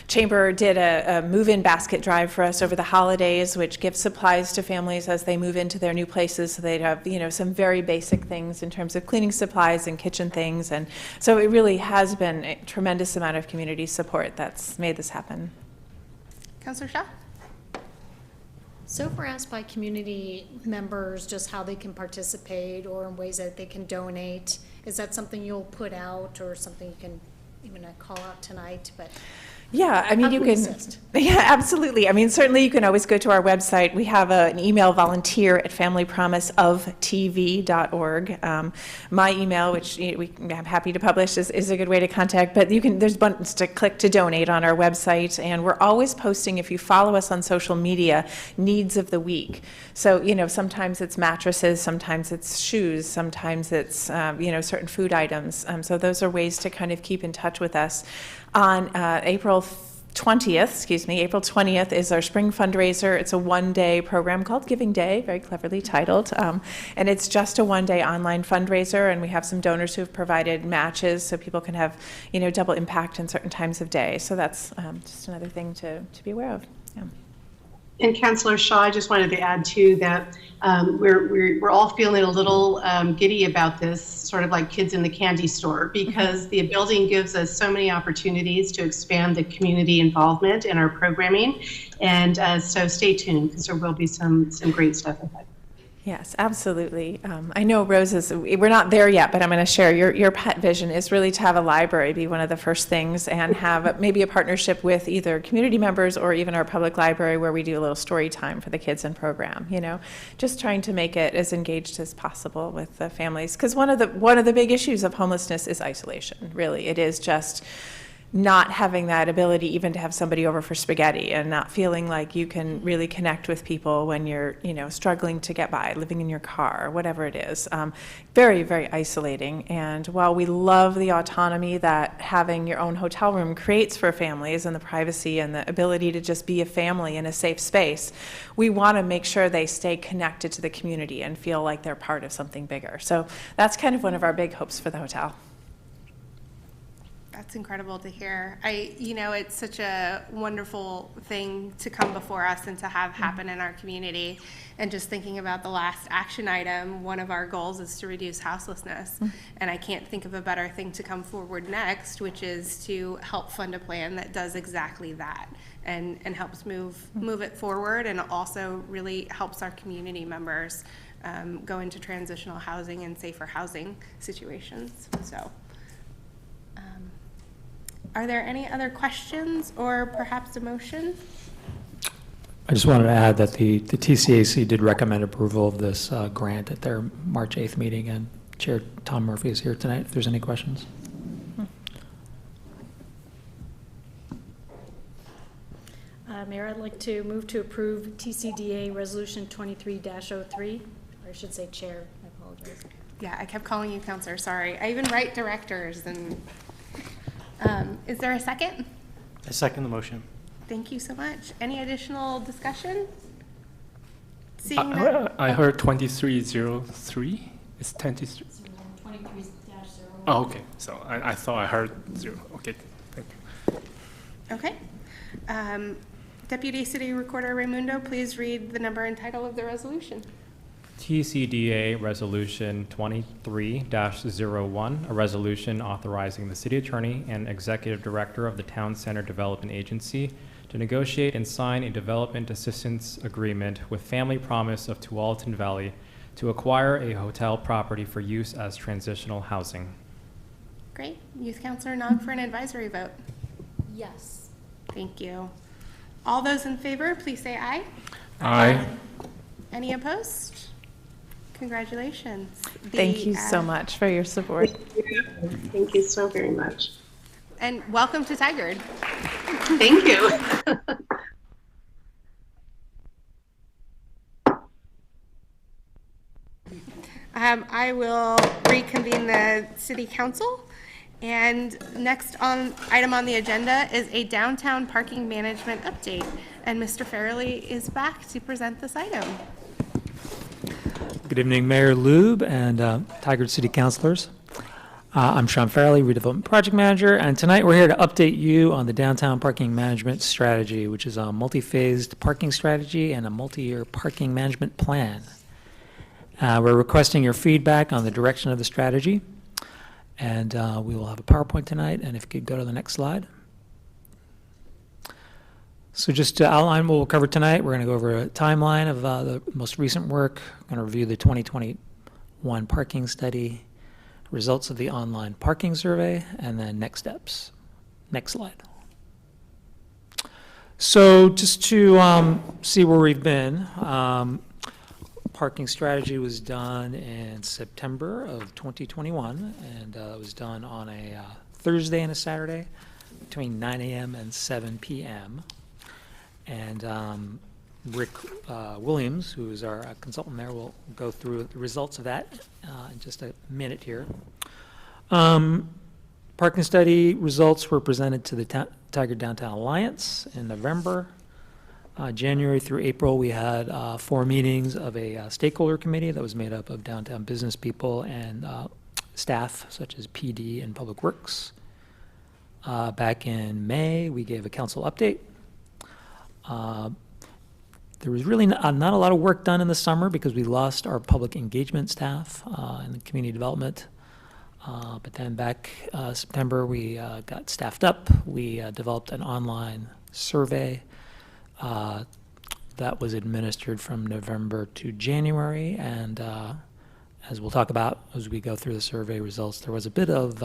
Chamber did a move-in basket drive for us over the holidays, which gives supplies to families as they move into their new places. So they'd have, some very basic things in terms of cleaning supplies and kitchen things. And so it really has been a tremendous amount of community support that's made this happen. Councillor Shaw? So if we're asked by community members just how they can participate or in ways that they can donate, is that something you'll put out or something you can even call out tonight? But yeah, I mean, you can. Assist? Yeah, absolutely. I mean, certainly you can always go to our website. We have an email, volunteer@familypromiseoftv.org. My email, which I'm happy to publish, is a good way to contact. But there's buttons to click to donate on our website, and we're always posting. If you follow us on social media, needs of the week. So sometimes it's mattresses, sometimes it's shoes, sometimes it's certain food items. So those are ways to kind of keep in touch with us. On April 20th is our spring fundraiser. It's a one-day program called Giving Day, very cleverly titled. And it's just a one-day online fundraiser, and we have some donors who have provided matches so people can have, double impact in certain times of day. So that's just another thing to be aware of. Yeah. And Councillor Shaw, I just wanted to add too that we're all feeling a little giddy about this, sort of like kids in the candy store, because the building gives us so many opportunities to expand the community involvement in our programming. And so stay tuned, because there will be some great stuff ahead. Yes, absolutely. I know we're not there yet, but I'm going to share your pet vision is really to have a library be one of the first things, and have maybe a partnership with either community members or even our public library where we do a little story time for the kids in program, just trying to make it as engaged as possible with the families. Because one of the big issues of homelessness is isolation, really. It is just not having that ability even to have somebody over for spaghetti, and not feeling like you can really connect with people when you're, struggling to get by, living in your car, whatever it is. Very, very isolating. And while we love the autonomy that having your own hotel room creates for families, and the privacy and the ability to just be a family in a safe space, we want to make sure they stay connected to the community and feel like they're part of something bigger. So that's kind of one of our big hopes for the hotel. That's incredible to hear. It's such a wonderful thing to come before us and to have happen in our community. And just thinking about the last action item, one of our goals is to reduce houselessness. And I can't think of a better thing to come forward next, which is to help fund a plan that does exactly that and helps move it forward, and also really helps our community members go into transitional housing and safer housing situations. So. Are there any other questions or perhaps a motion? I just wanted to add that the TCAC did recommend approval of this grant at their March 8th meeting, and Chair Tom Murphy is here tonight if there's any questions. Mayor, I'd like to move to approve TCDA Resolution 23-03, or I should say Chair, I apologize. Yeah, I kept calling you Counselor, sorry. I even write directors. And is there a second? I second the motion. Thank you so much. Any additional discussion? Seeing none. I heard 2303. It's 23. 23-01. Oh, okay. So I thought I heard 0. Okay, thank you. Okay. Deputy City Recorder Raimundo, please read the number and title of the resolution. TCDA Resolution 23-01, a resolution authorizing the City Attorney and Executive Director of the Town Center Development Agency to negotiate and sign a development assistance agreement with Family Promise of Tualatin Valley to acquire a hotel property for use as transitional housing. Great. Youth Councilor Nog for an advisory vote. Yes. Thank you. All those in favor, please say aye. Aye. Any opposed? Congratulations. Thank you so much for your support. Thank you so very much. And welcome to Tigard. Thank you. I will reconvene the City Council. And next item on the agenda is a downtown parking management update. And Mr. Farrelly is back to present this item. Good evening, Mayor Lube and Tigard City Councilors. I'm Sean Farrelly, Redevelopment Project Manager, and tonight we're here to update you on the downtown parking management strategy, which is a multi-phased parking strategy and a multi-year parking management plan. We're requesting your feedback on the direction of the strategy, and we will have a PowerPoint tonight, and if you could go to the next slide. So just to outline what we'll cover tonight, we're going to go over a timeline of the most recent work. We're going to review the 2021 parking study, results of the online parking survey, and then next steps. Next slide. So just to see where we've been, parking strategy was done in September of 2021, and it was done on a Thursday and a Saturday between 9 a.m. and 7 p.m. And Rick Williams, who is our consultant there, will go through the results of that in just a minute here. Parking study results were presented to the Tigard Downtown Alliance in November. January through April, we had 4 meetings of a stakeholder committee that was made up of downtown business people and staff such as PD and Public Works. Back in May, we gave a council update. There was really not a lot of work done in the summer because we lost our public engagement staff and community development. But then back September, we got staffed up. We developed an online survey that was administered from November to January. And as we'll talk about as we go through the survey results, there was a bit of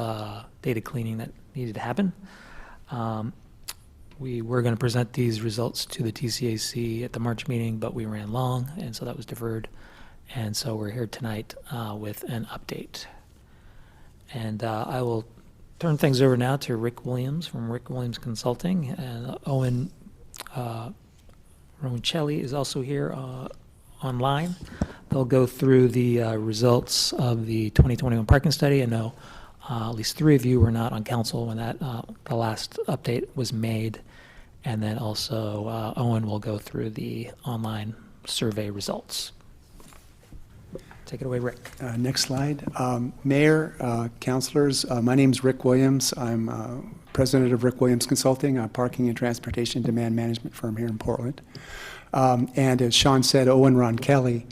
data cleaning that needed to happen. We were going to present these results to the TCAC at the March meeting, but we ran long, and so that was deferred. And so we're here tonight with an update. And I will turn things over now to Rick Williams from Rick Williams Consulting, and Owen Romancelli is also here online. They'll go through the results of the 2021 parking study. I know at least 3 of you were not on council when that the last update was made. And then also Owen will go through the online survey results. Take it away, Rick. Next slide. Mayor, councilors, my name is Rick Williams. I'm president of Rick Williams Consulting, a parking and transportation demand management firm here in Portland. And as Sean said, Owen Romancelli,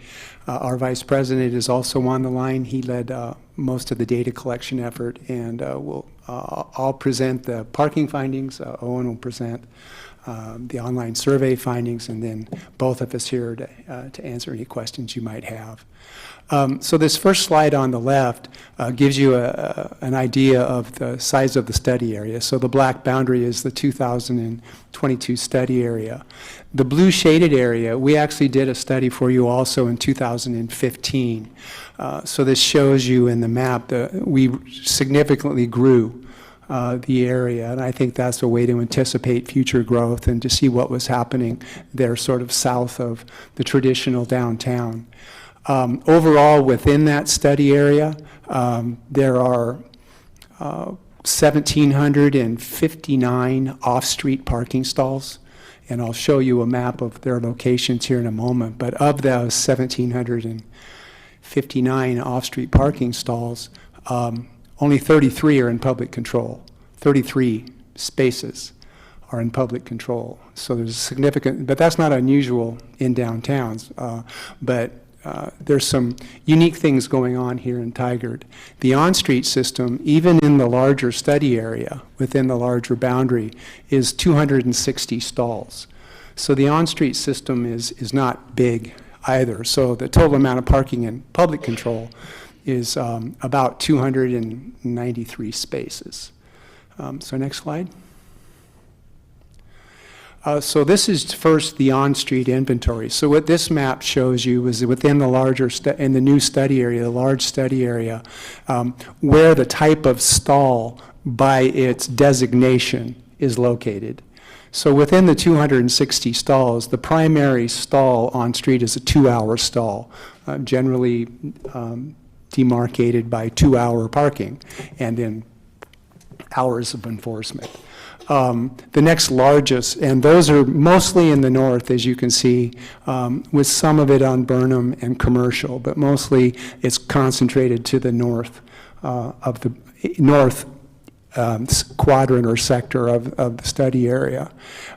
our vice president, is also on the line. He led most of the data collection effort, and I'll present the parking findings. Owen will present the online survey findings, and then both of us here to answer any questions you might have. So this first slide on the left gives you an idea of the size of the study area. So the black boundary is the 2022 study area. The blue shaded area, we actually did a study for you also in 2015. So this shows you in the map that we significantly grew the area, and I think that's a way to anticipate future growth and to see what was happening there sort of south of the traditional downtown. Overall, within that study area, there are 1,759 off-street parking stalls, and I'll show you a map of their locations here in a moment. But of those 1,759 off-street parking stalls, only 33 are in public control. 33 spaces are in public control. So there's a significant, but that's not unusual in downtowns. There's some unique things going on here in Tigard. The on-street system, even in the larger study area, within the larger boundary, is 260 stalls. So the on-street system is not big either. So the total amount of parking in public control is about 293 spaces. So next slide. So this is first the on-street inventory. So what this map shows you is within the larger, in the new study area, the large study area, where the type of stall by its designation is located. So within the 260 stalls, the primary stall on street is a 2-hour stall, generally demarcated by 2-hour parking. And then hours of enforcement. The next largest, and those are mostly in the north, as you can see, with some of it on Burnham and Commercial, but mostly it's concentrated to the north of the north quadrant or sector of the study area.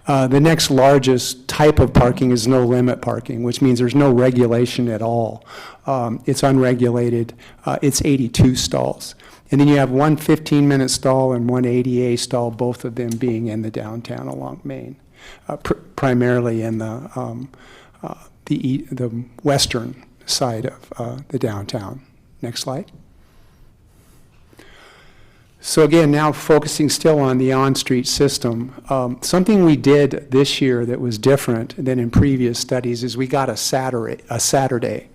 The next largest type of parking is no limit parking, which means there's no regulation at all. It's unregulated. It's 82 stalls. And then you have one 15-minute stall and one ADA stall, both of them being in the downtown along Main, primarily in the western side of the downtown. Next slide. So again, now focusing still on the on-street system, something we did this year that was different than in previous studies is we got a Saturday.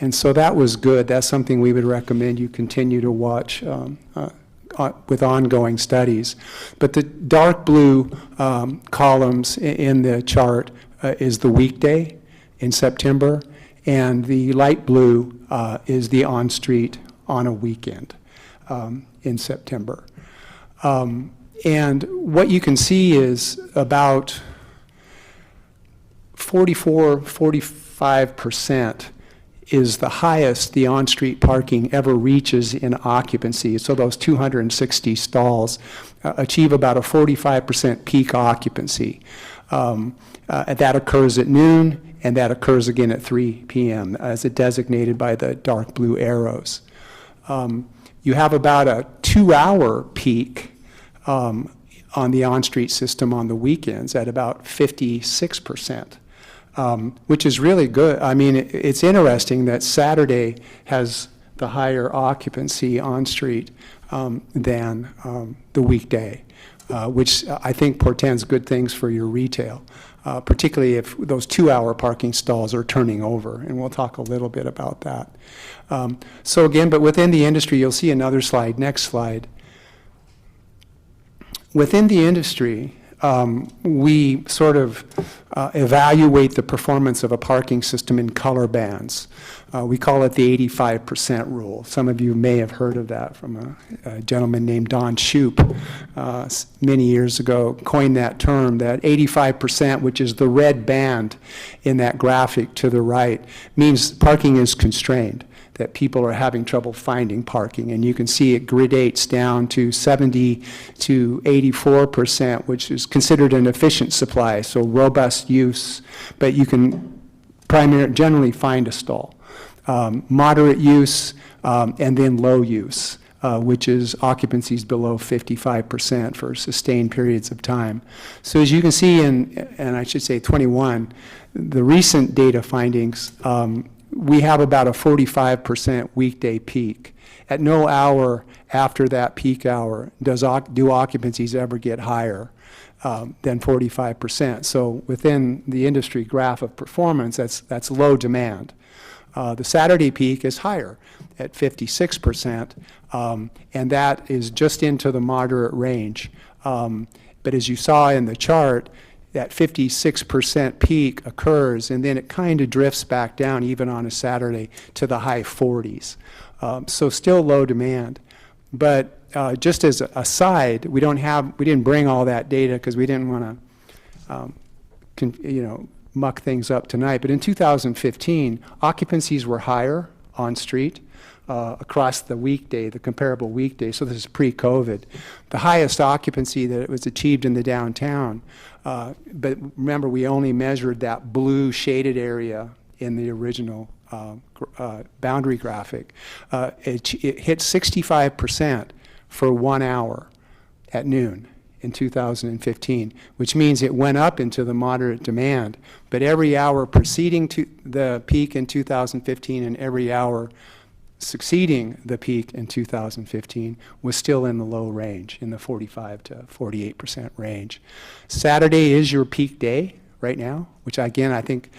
And so that was good. That's something we would recommend you continue to watch with ongoing studies. But the dark blue columns in the chart is the weekday in September, and the light blue is the on-street on a weekend in September. And what you can see is about 45% is the highest the on-street parking ever reaches in occupancy. So those 260 stalls achieve about a 45% peak occupancy. That occurs at noon, and that occurs again at 3 p.m. as it designated by the dark blue arrows. You have about a 2-hour peak on the on-street system on the weekends at about 56%. Which is really good. I mean, it's interesting that Saturday has the higher occupancy on street than the weekday, which I think portends good things for your retail, particularly if those 2-hour parking stalls are turning over, and we'll talk a little bit about that. So again, but within the industry, you'll see another slide, next slide. Within the industry, we sort of evaluate the performance of a parking system in color bands. We call it the 85% rule. Some of you may have heard of that from a gentleman named Don Shoup many years ago, coined that term, that 85%, which is the red band in that graphic to the right, means parking is constrained, that people are having trouble finding parking. And you can see it gradates down to 70 to 84%, which is considered an efficient supply, so robust use, but you can generally find a stall. Moderate use, and then low use, which is occupancies below 55% for sustained periods of time. So as you can see and I should say 21, the recent data findings, we have about a 45% weekday peak. At no hour after that peak hour do occupancies ever get higher than 45%. So within the industry graph of performance, that's low demand. The Saturday peak is higher at 56%, and that is just into the moderate range. But as you saw in the chart, that 56% peak occurs, and then it kind of drifts back down even on a Saturday to the high 40s. So still low demand. But just as a side, we didn't bring all that data because we didn't want to, muck things up tonight. But in 2015, occupancies were higher on street across the weekday, the comparable weekday. So this is pre-COVID. The highest occupancy that was achieved in the downtown. But remember, we only measured that blue shaded area in the original boundary graphic. It hit 65% for 1 hour at noon in 2015, which means it went up into the moderate demand. But every hour preceding to the peak in 2015 and every hour succeeding the peak in 2015 was still in the low range, in the 45 to 48% range. Saturday is your peak day right now, which again, I think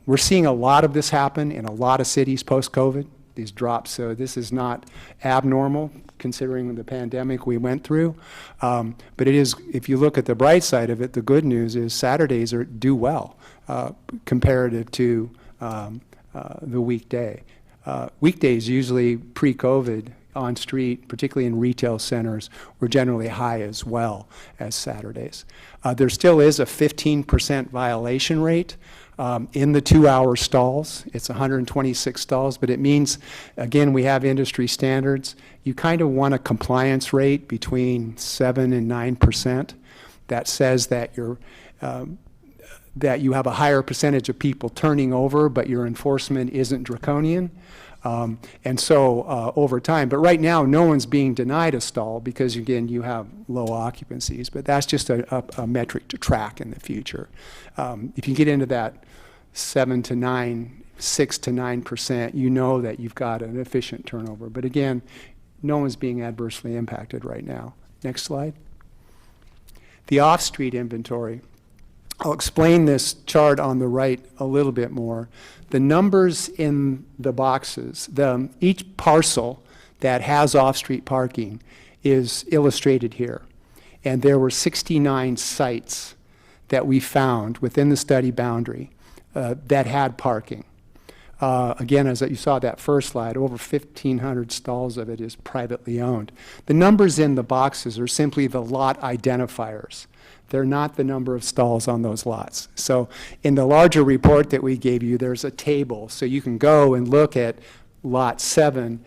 we're seeing a lot of this happen in a lot of cities post-COVID, these drops. So this is not abnormal considering the pandemic we went through. But it is, if you look at the bright side of it, the good news is Saturdays do well comparative to the weekday. Weekdays usually pre-COVID on street, particularly in retail centers, were generally high as well as Saturdays. There still is a 15% violation rate in the 2-hour stalls. It's 126 stalls, but it means, again, we have industry standards. You kind of want a compliance rate between 7 and 9%. That says that that you have a higher percentage of people turning over, but your enforcement isn't draconian. And so over time, but right now no one's being denied a stall because, again, you have low occupancies, but that's just a metric to track in the future. If you get into that 6 to 9%, you know that you've got an efficient turnover. But again, no one's being adversely impacted right now. Next slide. The off-street inventory. I'll explain this chart on the right a little bit more. The numbers in the boxes, each parcel that has off-street parking is illustrated here. And there were 69 sites that we found within the study boundary that had parking. Again, as you saw that first slide, over 1,500 stalls of it is privately owned. The numbers in the boxes are simply the lot identifiers. They're not the number of stalls on those lots. So in the larger report that we gave you, there's a table. So you can go and look at lot 7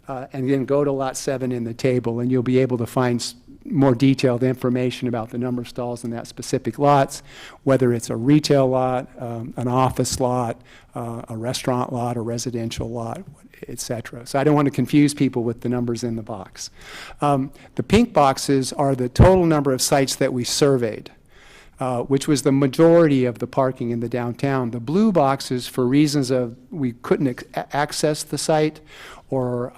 and then go to lot 7 in the table, and you'll be able to find more detailed information about the number of stalls in that specific lots, whether it's a retail lot, an office lot, a restaurant lot, a residential lot, et cetera. So I don't want to confuse people with the numbers in the box. The pink boxes are the total number of sites that we surveyed, which was the majority of the parking in the downtown. The blue boxes, for reasons of we couldn't access the site, or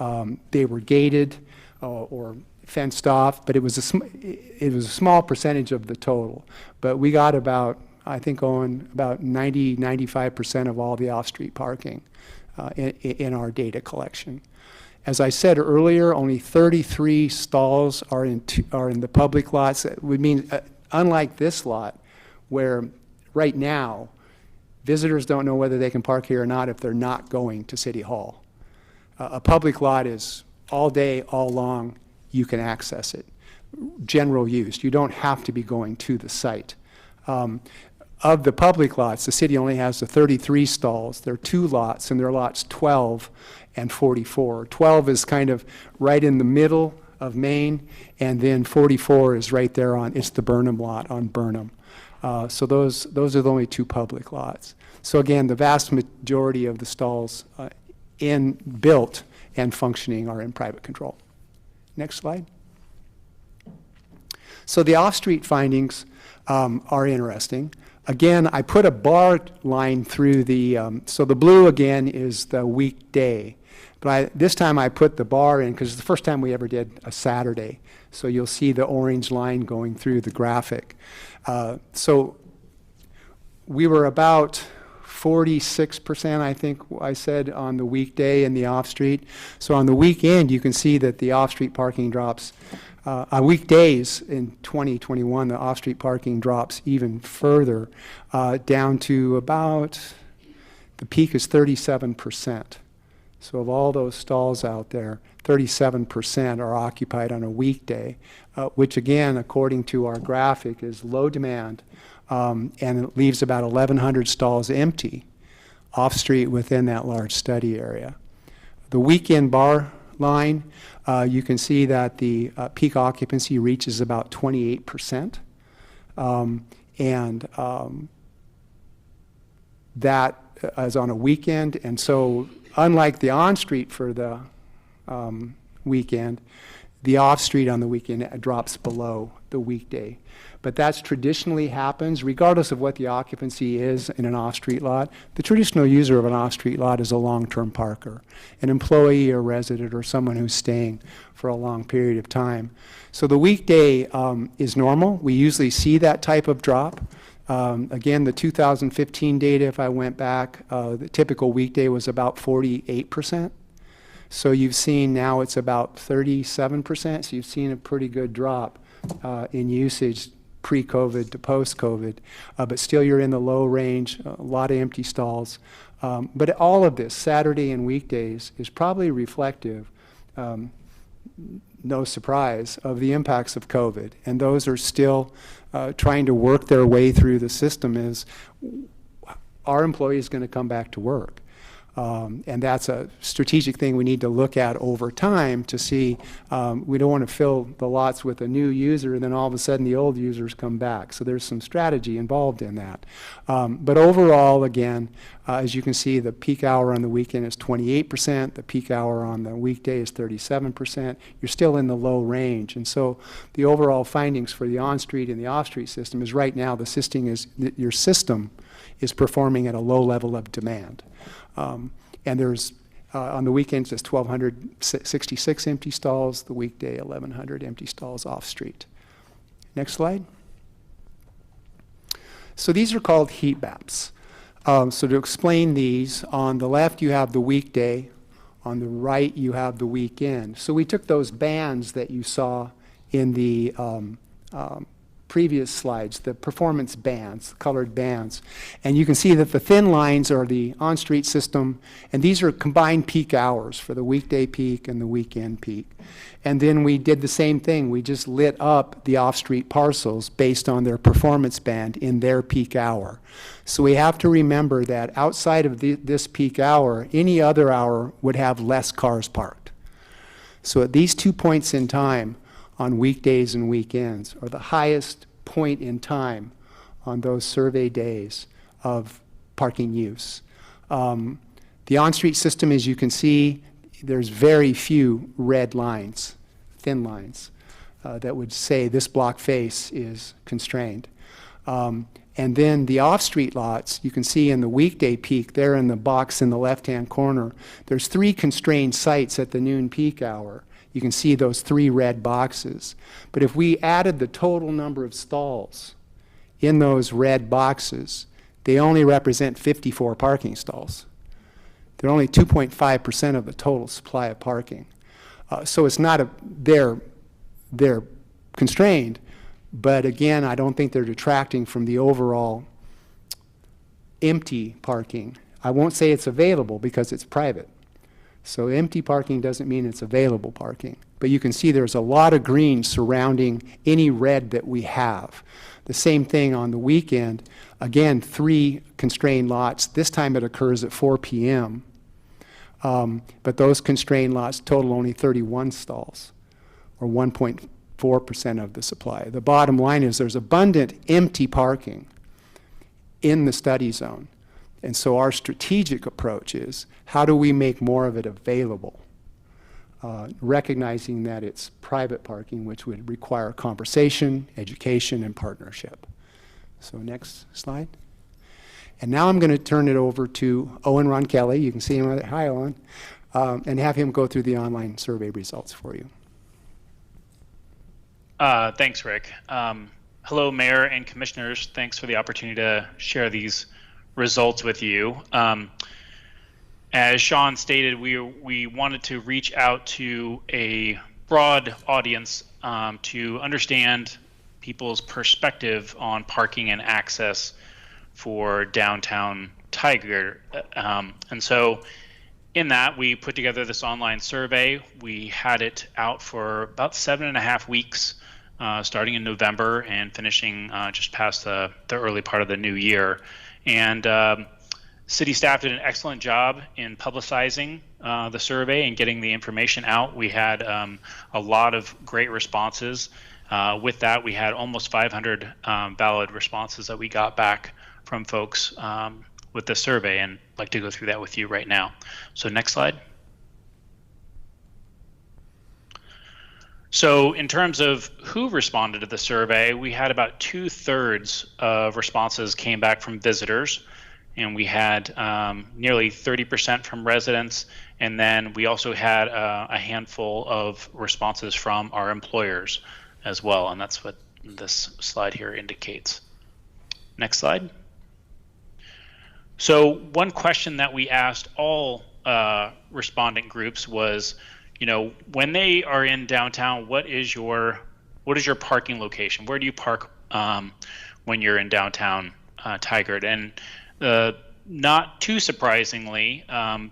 they were gated or fenced off, but it was a small percentage of the total. But we got about, I think, Owen, about 95% of all the off-street parking in our data collection. As I said earlier, only 33 stalls are in the public lots. That would mean, unlike this lot, where right now visitors don't know whether they can park here or not if they're not going to City Hall. A public lot is all day, all long. You can access it. General use. You don't have to be going to the site. Of the public lots, the city only has the 33 stalls. There are 2 lots, and they're lots 12 and 44. 12 is kind of right in the middle of Main, and then 44 is right there it's the Burnham lot on Burnham. So those are the only 2 public lots. So again, the vast majority of the stalls built and functioning are in private control. Next slide. So the off-street findings are interesting. Again, I put a bar line through so the blue again is the weekday. But this time I put the bar in because it's the first time we ever did a Saturday. So you'll see the orange line going through the graphic. So we were about 46%, I think I said, on the weekday in the off-street. So on the weekend, you can see that the off-street parking drops. On weekdays in 2021, the off-street parking drops even further, down to about, the peak is 37%. So of all those stalls out there, 37% are occupied on a weekday, which again, according to our graphic, is low demand. And it leaves about 1,100 stalls empty off-street within that large study area. The weekend bar line, you can see that the peak occupancy reaches about 28%. That is on a weekend. And so unlike the on-street for the weekend, the off-street on the weekend drops below the weekday. But that's traditionally happens, regardless of what the occupancy is in an off-street lot. The traditional user of an off-street lot is a long-term parker, an employee or resident or someone who's staying for a long period of time. So the weekday is normal. We usually see that type of drop. Again, the 2015 data, if I went back, the typical weekday was about 48%. So you've seen now it's about 37%. So you've seen a pretty good drop in usage pre-COVID to post-COVID, but still you're in the low range, a lot of empty stalls. But all of this, Saturday and weekdays, is probably reflective no surprise, of the impacts of COVID. And those are still trying to work their way through the system. Is our employees going to come back to work? And that's a strategic thing we need to look at over time to see. We don't want to fill the lots with a new user and then all of a sudden the old users come back. So there's some strategy involved in that. But overall, again, as you can see, the peak hour on the weekend is 28%. The peak hour on the weekday is 37%. You're still in the low range. And so the overall findings for the on-street and the off-street system is right now your system is performing at a low level of demand. And there's, on the weekends, there's 1,266 empty stalls, the weekday 1,100 empty stalls off-street. Next slide. So these are called heat maps. So to explain these, on the left you have the weekday, on the right you have the weekend. So we took those bands that you saw in the previous slides, the performance bands, colored bands. And you can see that the thin lines are the on-street system, and these are combined peak hours for the weekday peak and the weekend peak. And then we did the same thing. We just lit up the off-street parcels based on their performance band in their peak hour. So we have to remember that outside of this peak hour, any other hour would have less cars parked. So at these 2 points in time, on weekdays and weekends, or the highest point in time on those survey days of parking use. The on-street system, as you can see, there's very few red lines, thin lines, that would say this block face is constrained. And then the off-street lots, you can see in the weekday peak, there in the box in the left-hand corner, there's 3 constrained sites at the noon peak hour. You can see those 3 red boxes. But if we added the total number of stalls in those red boxes, they only represent 54 parking stalls. They're only 2.5% of the total supply of parking. So it's not they're constrained, but again, I don't think they're detracting from the overall empty parking. I won't say it's available because it's private. So empty parking doesn't mean it's available parking. But you can see there's a lot of green surrounding any red that we have. The same thing on the weekend. Again, 3 constrained lots. This time it occurs at 4 p.m. But those constrained lots total only 31 stalls, or 1.4% of the supply. The bottom line is there's abundant empty parking in the study zone. And so our strategic approach is, how do we make more of it available? Recognizing that it's private parking, which would require conversation, education, and partnership. So next slide. And now I'm going to turn it over to Owen Ronkelli. You can see him right there. Hi, Owen. And have him go through the online survey results for you. Thanks, Rick. Hello, Mayor and Commissioners. Thanks for the opportunity to share these results with you. As Sean stated, we wanted to reach out to a broad audience to understand people's perspective on parking and access for downtown Tigard. And so in that, we put together this online survey. We had it out for about 7.5 weeks, starting in November and finishing just past the early part of the new year. And city staff did an excellent job in publicizing the survey and getting the information out. We had a lot of great responses. With that, we had almost 500 valid responses that we got back from folks with the survey, and I'd like to go through that with you right now. So next slide. So in terms of who responded to the survey, we had about 2/3 of responses came back from visitors, and we had nearly 30% from residents, and then we also had a handful of responses from our employers as well, and that's what this slide here indicates. Next slide. So one question that we asked all respondent groups was, you know, when they are in downtown, what is your parking location? Where do you park when you're in downtown Tigard? And not too surprisingly,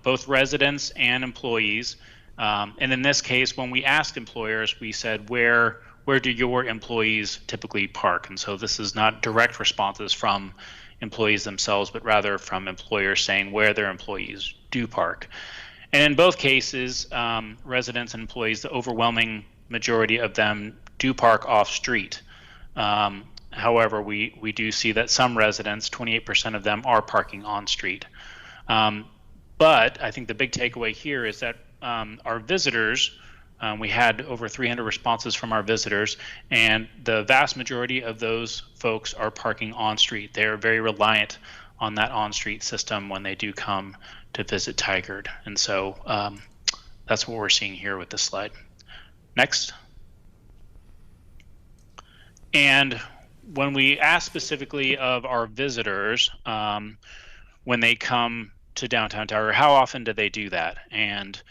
both residents and employees And in this case, when we asked employers, we said, where do your employees typically park? And so this is not direct responses from employees themselves, but rather from employers saying where their employees do park. And in both cases, residents and employees, the overwhelming majority of them do park off-street. However, we do see that some residents, 28% of them, are parking on-street. But I think the big takeaway here is that our visitors, we had over 300 responses from our visitors, and the vast majority of those folks are parking on-street. They are very reliant on that on-street system when they do come to visit Tigard. And so that's what we're seeing here with this slide. Next. And when we ask specifically of our visitors, when they come to downtown Tigard, how often do they do that? And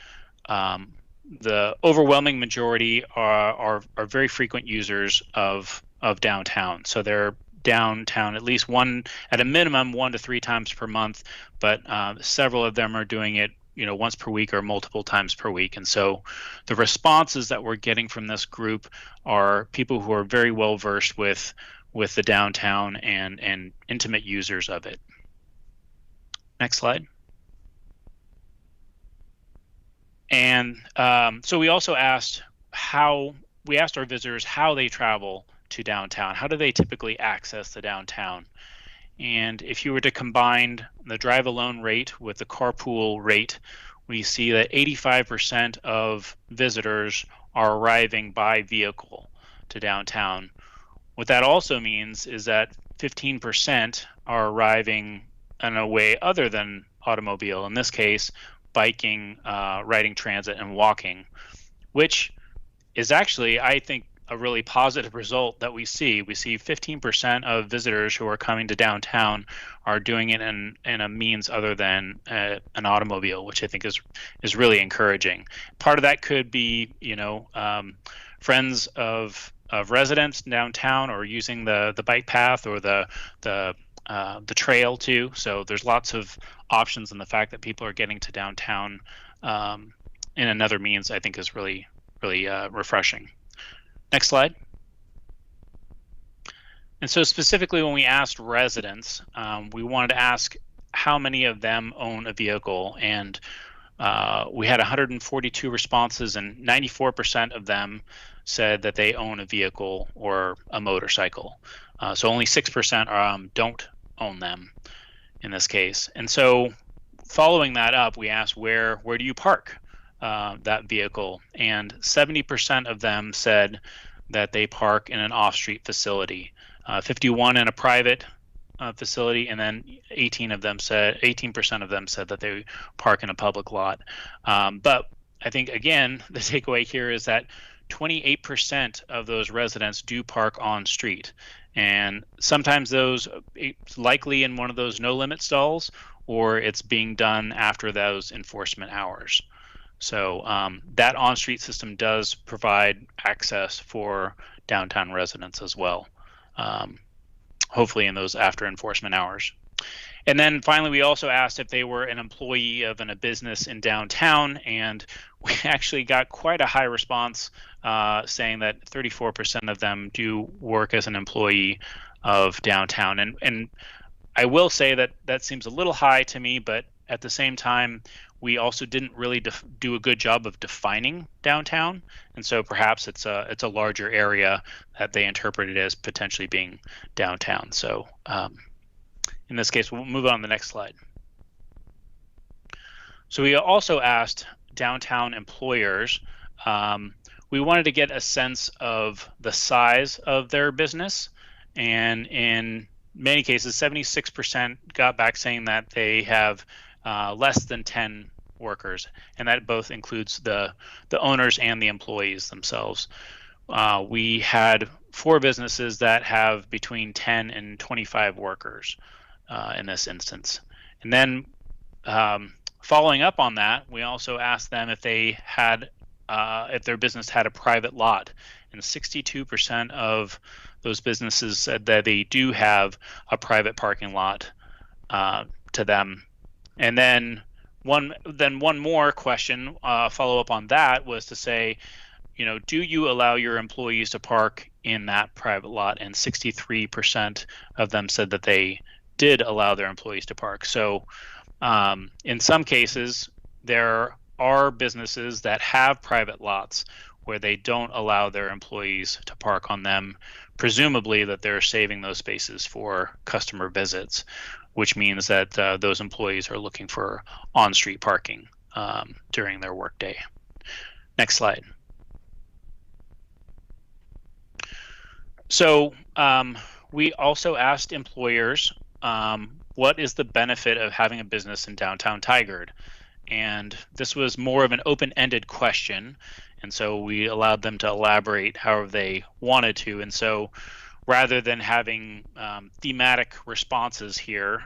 the overwhelming majority are very frequent users of downtown. So they're downtown at least at a minimum 1 to 3 times per month, but several of them are doing it once per week or multiple times per week. And so the responses that we're getting from this group are people who are very well versed with the downtown and intimate users of it. Next slide. And so we also asked our visitors how they travel to downtown. How do they typically access the downtown? And if you were to combine the drive alone rate with the carpool rate, we see that 85% of visitors are arriving by vehicle to downtown. What that also means is that 15% are arriving in a way other than automobile, in this case, biking, riding transit, and walking, which is actually, I think, a really positive result that we see. We see 15% of visitors who are coming to downtown are doing it in a means other than an automobile, which I think is really encouraging. Part of that could be, friends of residents downtown, or using the bike path or the trail too. So there's lots of options, and the fact that people are getting to downtown in another means, I think, is really refreshing. Next slide. And so specifically when we asked residents, we wanted to ask how many of them own a vehicle, and we had 142 responses, and 94% of them said that they own a vehicle or a motorcycle. So only 6% don't own them in this case. And so following that up, we asked where do you park that vehicle, and 70% of them said that they park in an off-street facility, 51 in a private facility, and then 18% of them said that they park in a public lot. But I think, again, the takeaway here is that 28% of those residents do park on street, and sometimes it's likely in one of those no limit stalls, or it's being done after those enforcement hours. So that on-street system does provide access for downtown residents as well, hopefully in those after enforcement hours. And then finally, we also asked if they were an employee of a business in downtown, and we actually got quite a high response saying that 34% of them do work as an employee of downtown. And I will say that seems a little high to me, but at the same time, we also didn't really do a good job of defining downtown, and so perhaps it's a larger area that they interpreted as potentially being downtown. So in this case, we'll move on to the next slide. So we also asked downtown employers. We wanted to get a sense of the size of their business, and in many cases, 76% got back saying that they have less than 10 workers, and that both includes the owners and the employees themselves. We had 4 businesses that have between 10 and 25 workers in this instance. And then following up on that, we also asked them if they had if their business had a private lot, and 62% of those businesses said that they do have a private parking lot to them. And then One more question, follow up on that was to say, do you allow your employees to park in that private lot? And 63% of them said that they did allow their employees to park. So in some cases, there are businesses that have private lots where they don't allow their employees to park on them, presumably that they're saving those spaces for customer visits, which means that those employees are looking for on-street parking during their workday. Next slide. So we also asked employers, what is the benefit of having a business in downtown Tigard? And this was more of an open-ended question, and so we allowed them to elaborate however they wanted to. And so rather than having thematic responses here,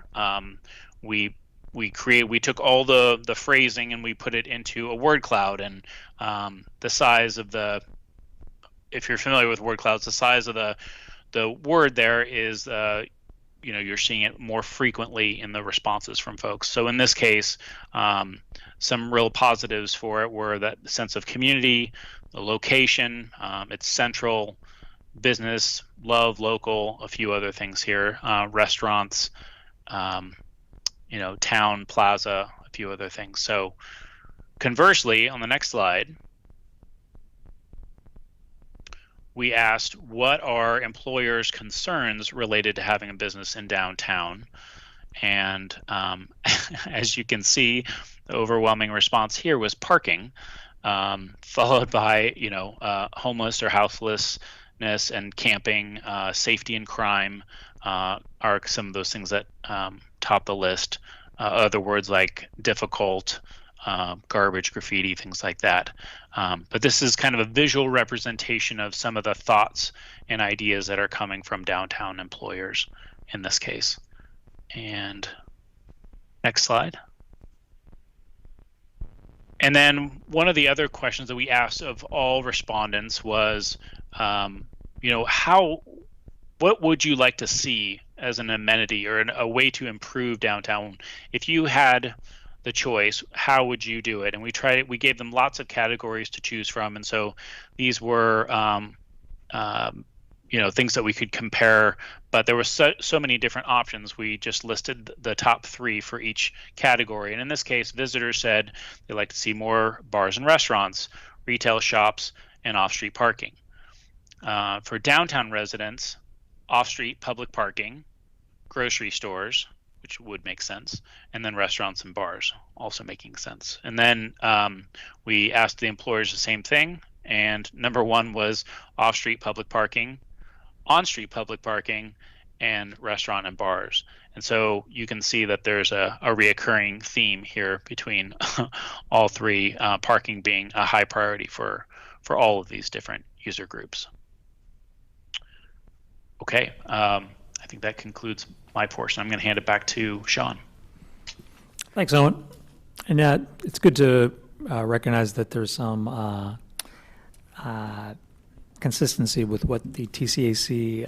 we took all the phrasing and we put it into a word cloud, and the size of the, if you're familiar with word clouds, the size of the word there is you're seeing it more frequently in the responses from folks. So in this case, some real positives for it were that sense of community, the location, it's central, business, love, local, a few other things here, restaurants, town, plaza, a few other things. So conversely, on the next slide, we asked what are employers' concerns related to having a business in downtown, and as you can see, the overwhelming response here was parking, followed by homeless or houselessness and camping, safety and crime are some of those things that top the list. Other words like difficult, garbage, graffiti, things like that. But this is kind of a visual representation of some of the thoughts and ideas that are coming from downtown employers in this case. And next slide. And then one of the other questions that we asked of all respondents was, what would you like to see as an amenity or a way to improve downtown? If you had the choice, how would you do it? And we gave them lots of categories to choose from, and so these were things that we could compare, but there were so many different options. We just listed the top 3 for each category, and in this case, visitors said they like to see more bars and restaurants, retail shops, and off-street parking. For downtown residents, off-street public parking, grocery stores, which would make sense, and then restaurants and bars, also making sense. And then we asked the employers the same thing, and number 1 was off-street public parking, on-street public parking, and restaurant and bars. And so you can see that there's a reoccurring theme here between all 3, parking being a high priority for all of these different user groups. Okay, I think that concludes my portion. I'm going to hand it back to Sean. Thanks, Owen. And it's good to recognize that there's some consistency with what the TCAC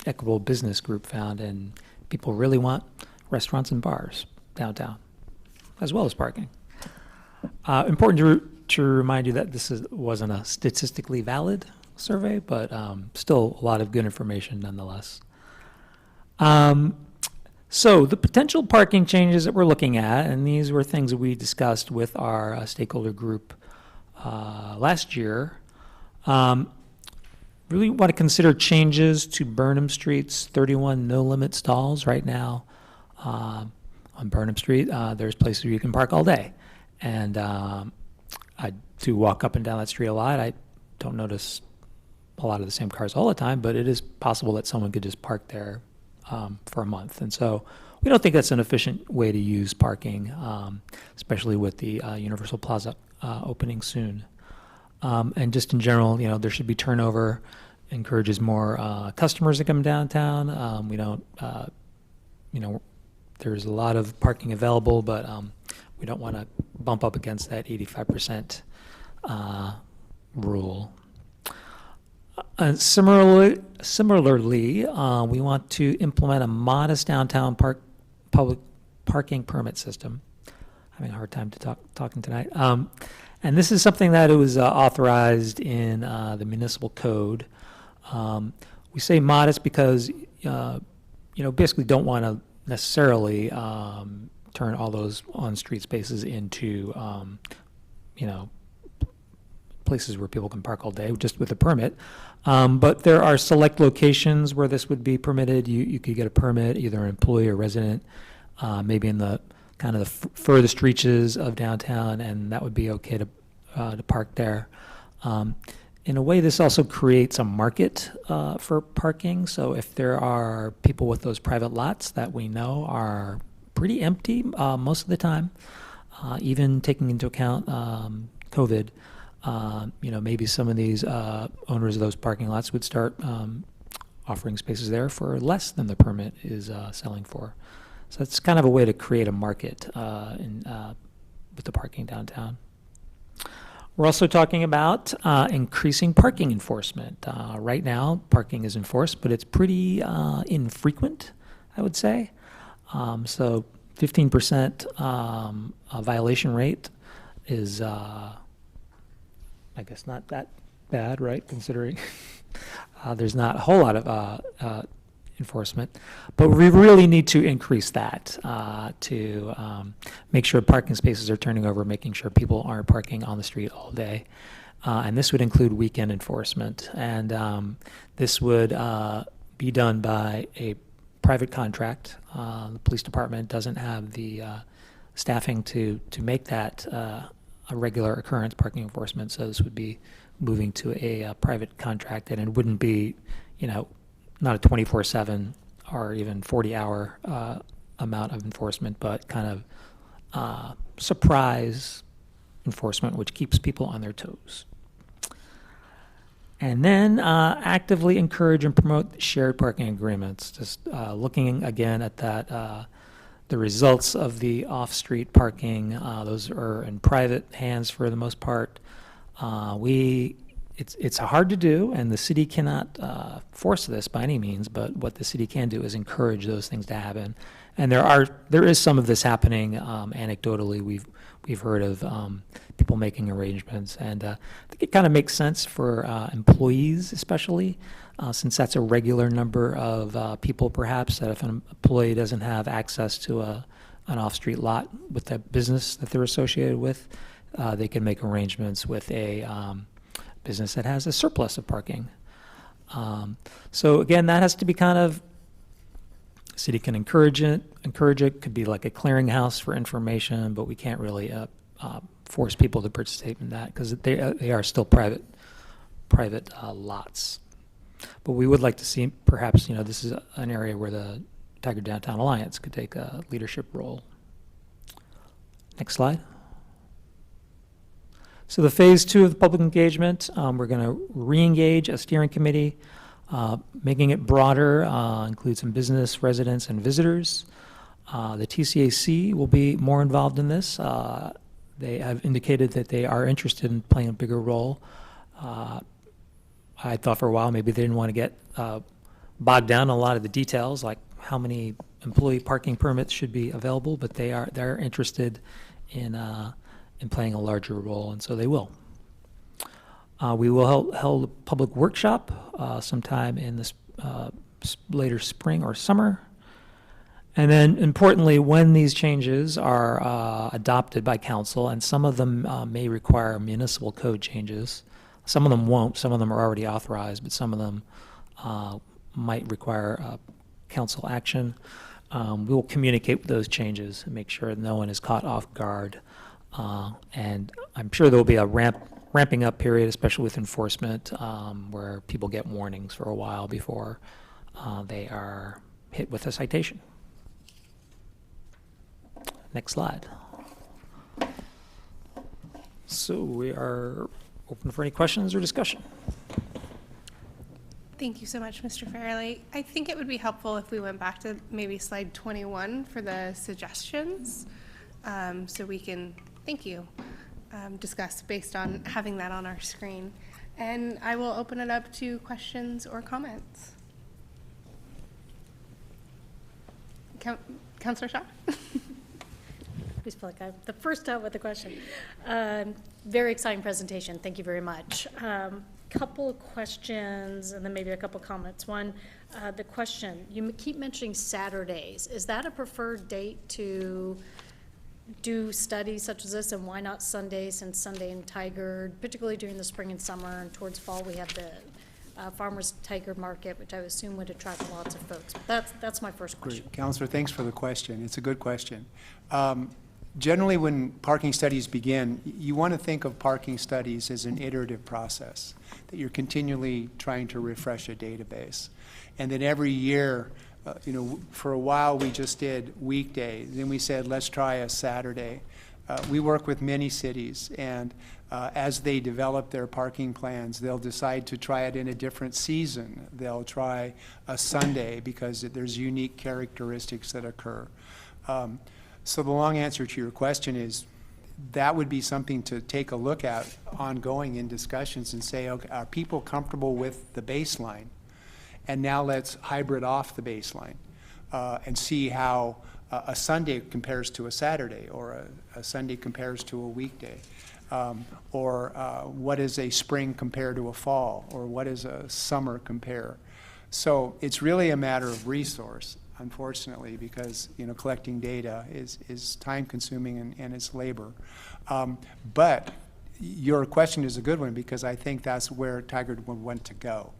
Equitable Business Group found, and people really want restaurants and bars downtown, as well as parking. Important to remind you that this wasn't a statistically valid survey, but still a lot of good information nonetheless. So the potential parking changes that we're looking at, and these were things that we discussed with our stakeholder group last year, really want to consider changes to Burnham Street's 31 no-limit stalls. Right now on Burnham Street, there's places where you can park all day. And I do walk up and down that street a lot. I don't notice a lot of the same cars all the time, but it is possible that someone could just park there for a month. And so we don't think that's an efficient way to use parking, especially with the Universal Plaza opening soon. And just in general, there should be turnover, encourages more customers to come downtown. We don't, there's a lot of parking available, but we don't want to bump up against that 85% rule. Similarly, we want to implement a modest downtown public parking permit system. having a hard time talking tonight. And this is something that it was authorized in the municipal code. We say modest because, basically don't want to necessarily turn all those on-street spaces into, places where people can park all day just with a permit. But there are select locations where this would be permitted. You could get a permit, either an employee or resident, maybe in the kind of the furthest reaches of downtown, and that would be okay to park there. In a way, this also creates a market for parking. So if there are people with those private lots that we know are pretty empty most of the time, even taking into account COVID, maybe some of these owners of those parking lots would start offering spaces there for less than the permit is selling for. So it's kind of a way to create a market with the parking downtown. We're also talking about increasing parking enforcement. Right now, parking is enforced, but it's pretty infrequent, I would say. So 15% violation rate is, I guess, not that bad, right, considering there's not a whole lot of enforcement. But we really need to increase that to make sure parking spaces are turning over, making sure people aren't parking on the street all day. And this would include weekend enforcement. And this would be done by a private contract. The police department doesn't have the staffing to make that a regular occurrence, parking enforcement. So this would be moving to a private contract, and it wouldn't be, not a 24/7 or even 40-hour amount of enforcement, but kind of surprise enforcement, which keeps people on their toes. And then actively encourage and promote shared parking agreements. Just looking again at that, the results of the off-street parking, those are in private hands for the most part. It's hard to do, and the city cannot force this by any means, but what the city can do is encourage those things to happen. And there is some of this happening anecdotally. We've heard of people making arrangements, and I think it kind of makes sense for employees, especially since that's a regular number of people, perhaps, that if an employee doesn't have access to an off-street lot with the business that they're associated with, they can make arrangements with a business that has a surplus of parking. So again, that has to be kind of, city can encourage it, could be like a clearinghouse for information, but we can't really force people to participate in that because they are still private lots. But we would like to see, perhaps, this is an area where the Tiger Downtown Alliance could take a leadership role. Next slide. So the phase 2 of the public engagement, we're going to re-engage a steering committee, making it broader, include some business, residents, and visitors. The TCAC will be more involved in this. They have indicated that they are interested in playing a bigger role. I thought for a while maybe they didn't want to get bogged down in a lot of the details, like how many employee parking permits should be available, but they're interested in playing a larger role, and so they will. We will hold a public workshop sometime in this later spring or summer. And then importantly, when these changes are adopted by council, and some of them may require municipal code changes, some of them won't, some of them are already authorized, but some of them might require council action. We will communicate with those changes and make sure no one is caught off guard. And I'm sure there will be a ramping up period, especially with enforcement, where people get warnings for a while before they are hit with a citation. Next slide. So we are open for any questions or discussion. Thank you so much, Mr. Farrelly. I think it would be helpful if we went back to maybe slide 21 for the suggestions, so we can, thank you, discuss based on having that on our screen. And I will open it up to questions or comments. Councilor Shaw? always feel like I'm the first out with the question. Very exciting presentation. Thank you very much. Couple of questions and then maybe a couple comments. One, the question, you keep mentioning Saturdays. Is that a preferred date to do studies such as this, and why not Sundays, since Sunday in Tigard, particularly during the spring and summer, and towards fall we have the Farmers Tigard Market, which I would assume would attract lots of folks. But that's my first question. Great. Counselor, thanks for the question. It's a good question. Generally, when parking studies begin, you want to think of parking studies as an iterative process, that you're continually trying to refresh a database. And then every year, for a while we just did weekdays. Then we said, let's try a Saturday. We work with many cities, and as they develop their parking plans, they'll decide to try it in a different season. They'll try a Sunday because there's unique characteristics that occur. So the long answer to your question is that would be something to take a look at ongoing in discussions and say, okay, are people comfortable with the baseline? And now let's hybrid off the baseline and see how a Sunday compares to a Saturday, or a Sunday compares to a weekday, or what is a spring compared to a fall, or what is a summer compare. So it's really a matter of resource, unfortunately, because collecting data is time consuming and it's labor. But your question is a good one, because I think that's where Tigard would want to go.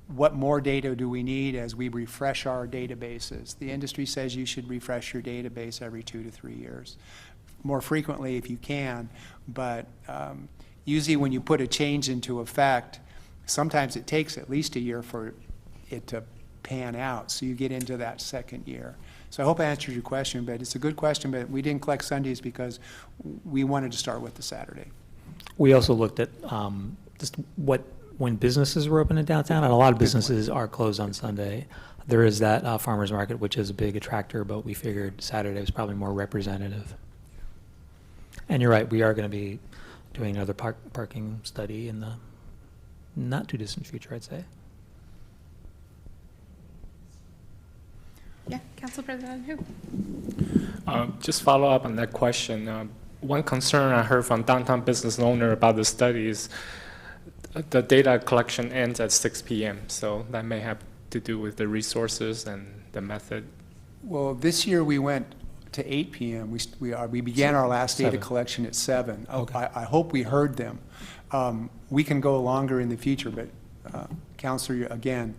What more data do we need as we refresh our databases? The industry says you should refresh your database every 2 to 3 years. More frequently if you can, but usually when you put a change into effect, sometimes it takes at least a year for it to pan out, so you get into that second year. So I hope I answered your question, but it's a good question, but we didn't collect Sundays because we wanted to start with the Saturday. We also looked at just when businesses were open in downtown, and a lot of businesses are closed on Sunday. There is that farmers market, which is a big attractor, but we figured Saturday was probably more representative. And you're right, we are going to be doing another parking study in the not too distant future, I'd say. Yeah, Council President Hu. Just follow up on that question. One concern I heard from downtown business owner about the study is the data collection ends at 6 p.m., so that may have to do with the resources and the method. Well, this year we went to 8 p.m. We began our last data collection at 7. Okay. I hope we heard them. We can go longer in the future, but Counselor, again,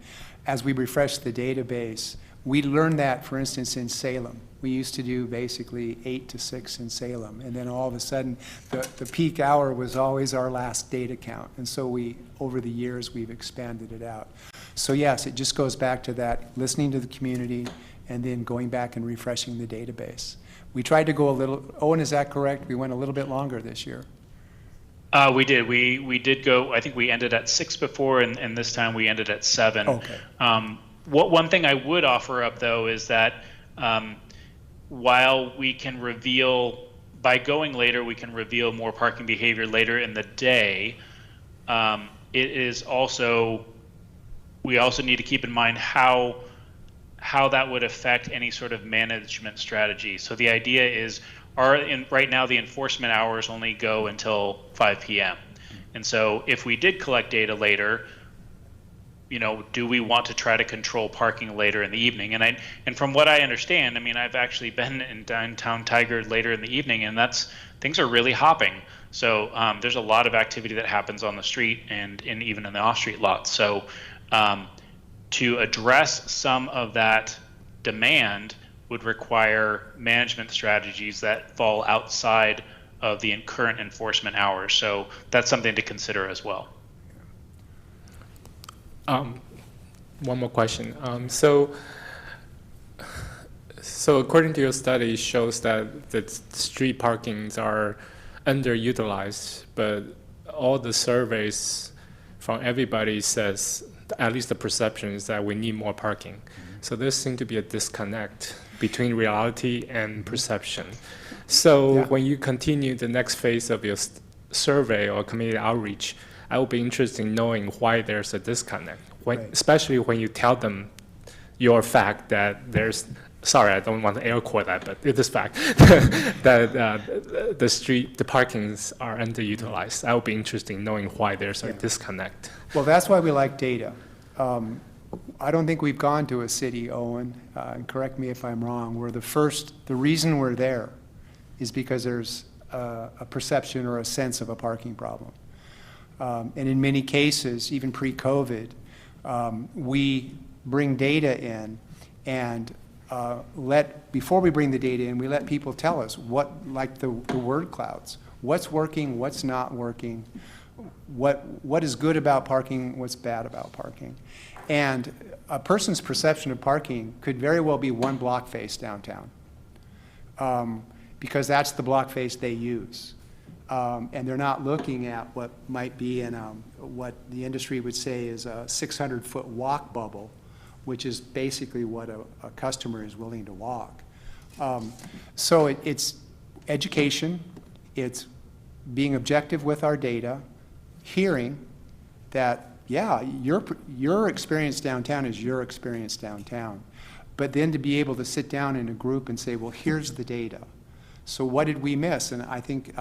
as we refresh the database, we learned that, for instance, in Salem. We used to do basically 8 to 6 in Salem, and then all of a sudden, the peak hour was always our last data count, and so over the years, we've expanded it out. So yes, it just goes back to that, listening to the community, and then going back and refreshing the database. We tried to go a little, Owen, is that correct? We went a little bit longer this year. We did. We did go, I think we ended at 6 before, and this time we ended at 7. Okay. One thing I would offer up, though, is that while we can reveal, by going later, we can reveal more parking behavior later in the day, it is also, we also need to keep in mind how that would affect any sort of management strategy. So the idea is, right now the enforcement hours only go until 5 p.m. And so if we did collect data later, do we want to try to control parking later in the evening? And from what I understand, I mean, I've actually been in downtown Tigard later in the evening, and things are really hopping. So there's a lot of activity that happens on the street and even in the off-street lots. So to address some of that demand would require management strategies that fall outside of the current enforcement hours. So that's something to consider as well. One more question. So according to your study, it shows that the street parkings are underutilized, but all the surveys from everybody says, at least the perception is that we need more parking. Mm-hmm. So there seems to be a disconnect between reality and perception. So when you continue the next phase of your survey or community outreach, I will be interested in knowing why there's a disconnect, especially when you tell them your fact that there's sorry, I don't want to air quote that, but it is fact that the parkings are underutilized. That would be interesting knowing why there's a disconnect. Well, that's why we like data. I don't think we've gone to a city, Owen, and correct me if I'm wrong, where the reason we're there is because there's a perception or a sense of a parking problem. And in many cases, even pre-COVID, we bring data in and before we bring the data in, we let people tell us like the word clouds, what's working, what's not working, what is good about parking, what's bad about parking. And a person's perception of parking could very well be one block face downtown, because that's the block face they use. And they're not looking at what might be in what the industry would say is a 600-foot walk bubble, which is basically what a customer is willing to walk. So it's education, it's being objective with our data, hearing that, yeah, your experience downtown is your experience downtown, but then to be able to sit down in a group and say, well, here's the data. So what did we miss? And I think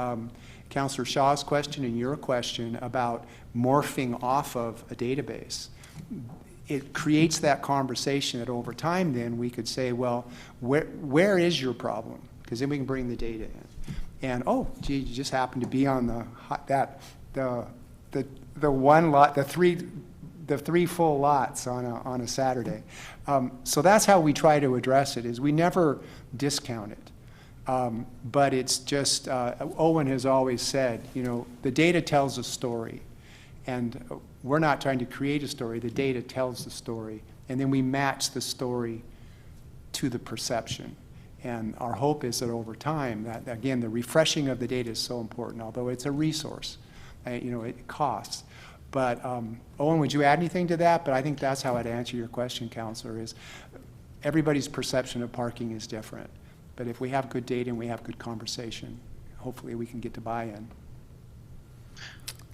Councillor Shaw's question and your question about morphing off of a database, it creates that conversation that over time then we could say, well, where is your problem? Because then we can bring the data in. And, oh, gee, you just happen to be on the one lot, the three full lots on a Saturday. So that's how we try to address it, is we never discount it. But it's just, Owen has always said, you know, the data tells a story. And we're not trying to create a story, the data tells the story. And then we match the story to the perception. And our hope is that over time, that again, the refreshing of the data is so important, although it's a resource, you know, it costs. But Owen, would you add anything to that? But I think that's how I'd answer your question, Councillor, is everybody's perception of parking is different. But if we have good data and we have good conversation, hopefully we can get to buy-in.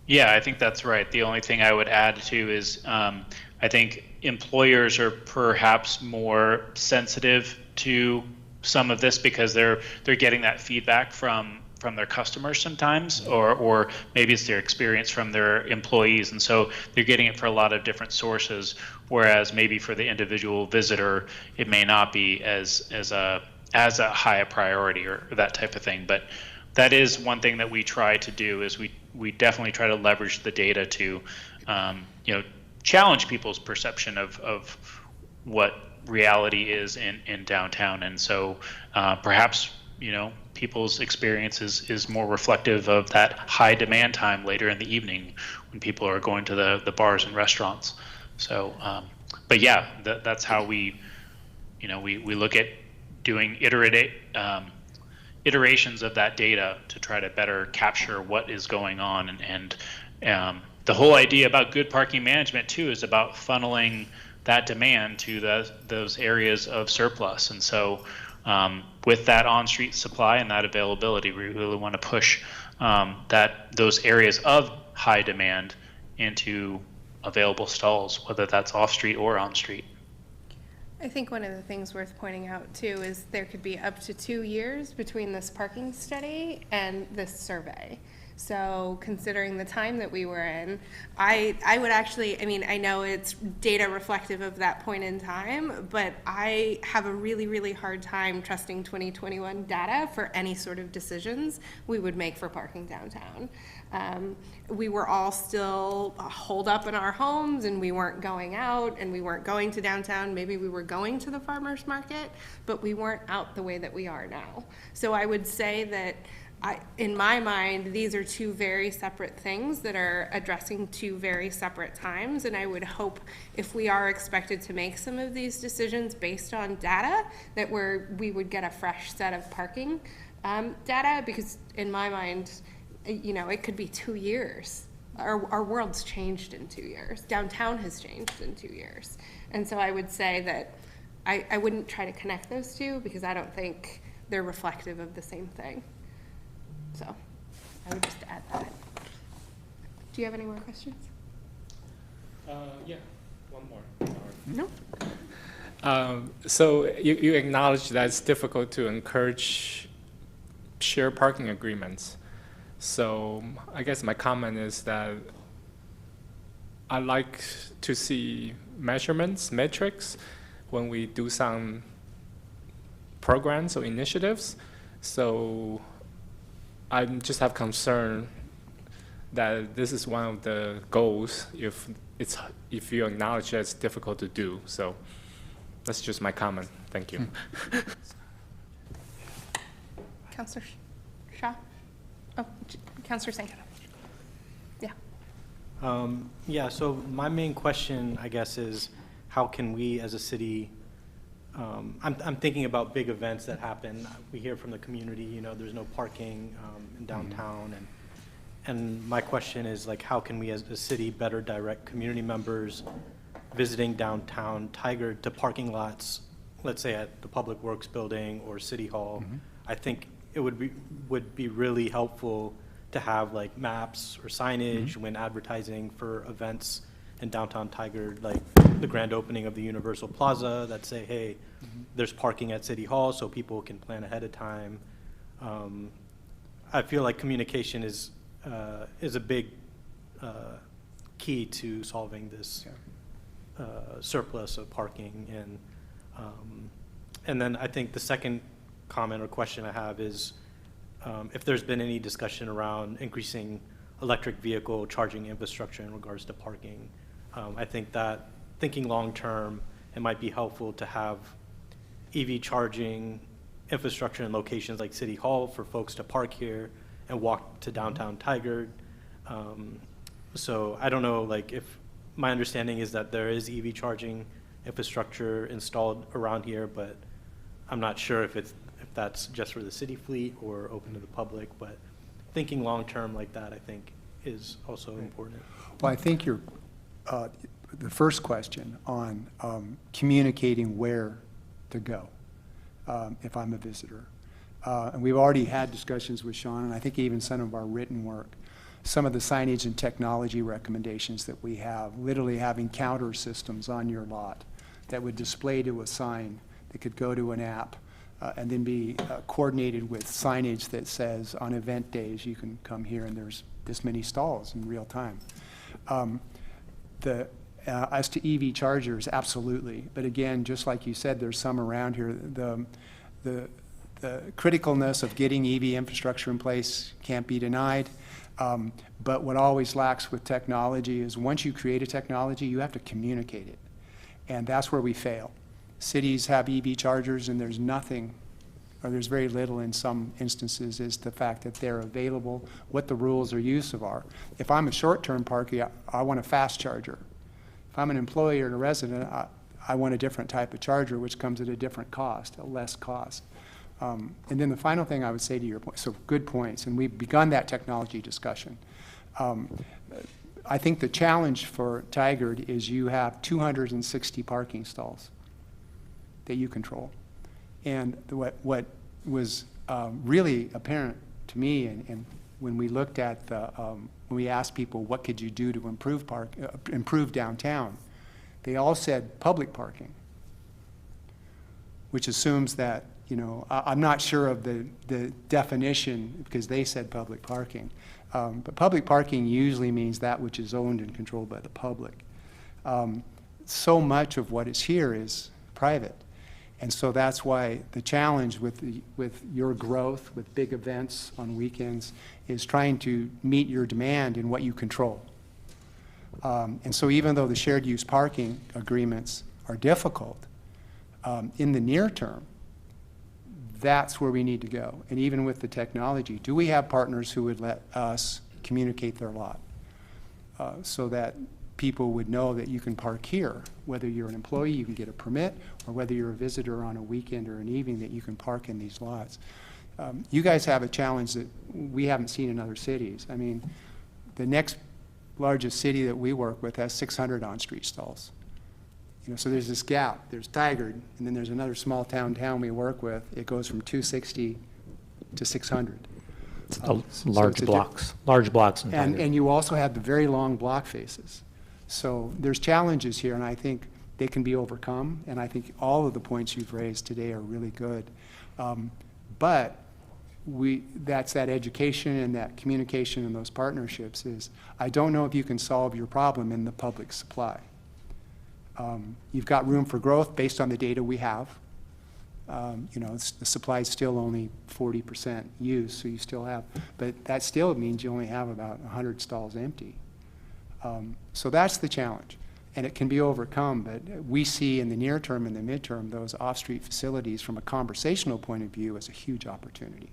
Yeah, I think that's right. The only thing I would add to is I think employers are perhaps more sensitive to some of this because they're getting that feedback from their customers sometimes, or maybe it's their experience from their employees, and so they're getting it for a lot of different sources, whereas maybe for the individual visitor it may not be as a high a priority or that type of thing. But that is one thing that we try to do, is we definitely try to leverage the data to challenge people's perception of what reality is in downtown. And so perhaps people's experience is more reflective of that high demand time later in the evening when people are going to the bars and restaurants. So but yeah, that's how we look at doing iterations of that data to try to better capture what is going on. And the whole idea about good parking management too is about funneling that demand to those areas of surplus. And so with that on-street supply and that availability, we really want to push those areas of high demand into available stalls, whether that's off-street or on-street. I think one of the things worth pointing out too is there could be up to 2 years between this parking study and this survey. So considering the time that we were in, I would actually, I know it's data reflective of that point in time, but I have a really, really hard time trusting 2021 data for any sort of decisions we would make for parking downtown. We were all still holed up in our homes, and we weren't going out, and we weren't going to downtown. Maybe we were going to the farmers market, but we weren't out the way that we are now. So I would say that in my mind, these are two very separate things that are addressing two very separate times, and I would hope if we are expected to make some of these decisions based on data, that we would get a fresh set of parking data, because in my mind, it could be 2 years. Our world's changed in 2 years. Downtown has changed in 2 years. And so I would say that I wouldn't try to connect those two, because I don't think they're reflective of the same thing. So I would just add that. Do you have any more questions? Yeah, one more. No. So you acknowledge that it's difficult to encourage shared parking agreements. So I guess my comment is that I like to see metrics, when we do some programs or initiatives. So I just have concern that this is one of the goals if you acknowledge that it's difficult to do. So that's just my comment. Thank you. Councillor Shaw? Oh, Councillor Sankara. Yeah. Yeah, so my main question, I guess, is how can we as a city, I'm thinking about big events that happen. We hear from the community, there's no parking in downtown. And my question is, like, how can we as a city better direct community members visiting downtown Tigard to parking lots, let's say at the Public Works Building or City Hall? I think it would be really helpful to have like maps or signage when advertising for events in downtown Tigard, like the grand opening of the Universal Plaza, that say, hey, there's parking at City Hall, so people can plan ahead of time. I feel like communication is a big key to solving this surplus of parking. And then I think the second comment or question I have is if there's been any discussion around increasing electric vehicle charging infrastructure in regards to parking. I think that thinking long-term, it might be helpful to have EV charging infrastructure in locations like City Hall for folks to park here and walk to downtown Tigard. So I don't know, like, if my understanding is that there is EV charging infrastructure installed around here, but I'm not sure if that's just for the city fleet or open to the public. But thinking long-term like that, I think, is also important. Well, I think the first question on communicating where to go if I'm a visitor. And we've already had discussions with Sean, and I think even some of our written work, some of the signage and technology recommendations that we have, literally having counter systems on your lot that would display to a sign that could go to an app and then be coordinated with signage that says on event days you can come here and there's this many stalls in real time. As to EV chargers, absolutely. But again, just like you said, there's some around here. The criticalness of getting EV infrastructure in place can't be denied. But what always lacks with technology is once you create a technology, you have to communicate it. And that's where we fail. Cities have EV chargers and there's nothing, or there's very little in some instances, is the fact that they're available, what the rules or use of are. If I'm a short-term parking, I want a fast charger. If I'm an employee or a resident, I want a different type of charger, which comes at a different cost, a less cost. And then the final thing I would say to your point, so good points, and we've begun that technology discussion. I think the challenge for Tigard is you have 260 parking stalls that you control. And what was really apparent to me, and when we looked at when we asked people what could you do to improve downtown, they all said public parking, which assumes that, I'm not sure of the definition because they said public parking. But public parking usually means that which is owned and controlled by the public. So much of what is here is private. And so that's why the challenge with your growth, with big events on weekends, is trying to meet your demand in what you control. And so even though the shared use parking agreements are difficult, in the near term, that's where we need to go. And even with the technology, do we have partners who would let us communicate their lot so that people would know that you can park here, whether you're an employee, you can get a permit, or whether you're a visitor on a weekend or an evening, that you can park in these lots. You guys have a challenge that we haven't seen in other cities. I mean, the next largest city that we work with has 600 on-street stalls. So there's this gap. There's Tigard, and then there's another small town we work with. It goes from 260 to 600. Large blocks in Tigard. And you also have the very long block faces. So there's challenges here, and I think they can be overcome, and I think all of the points you've raised today are really good. But that's that education and that communication and those partnerships is, I don't know if you can solve your problem in the public supply. You've got room for growth based on the data we have. The supply is still only 40% used, so you still have, but that still means you only have about 100 stalls empty. So that's the challenge, and it can be overcome, but we see in the near term and the midterm those off-street facilities from a conversational point of view as a huge opportunity.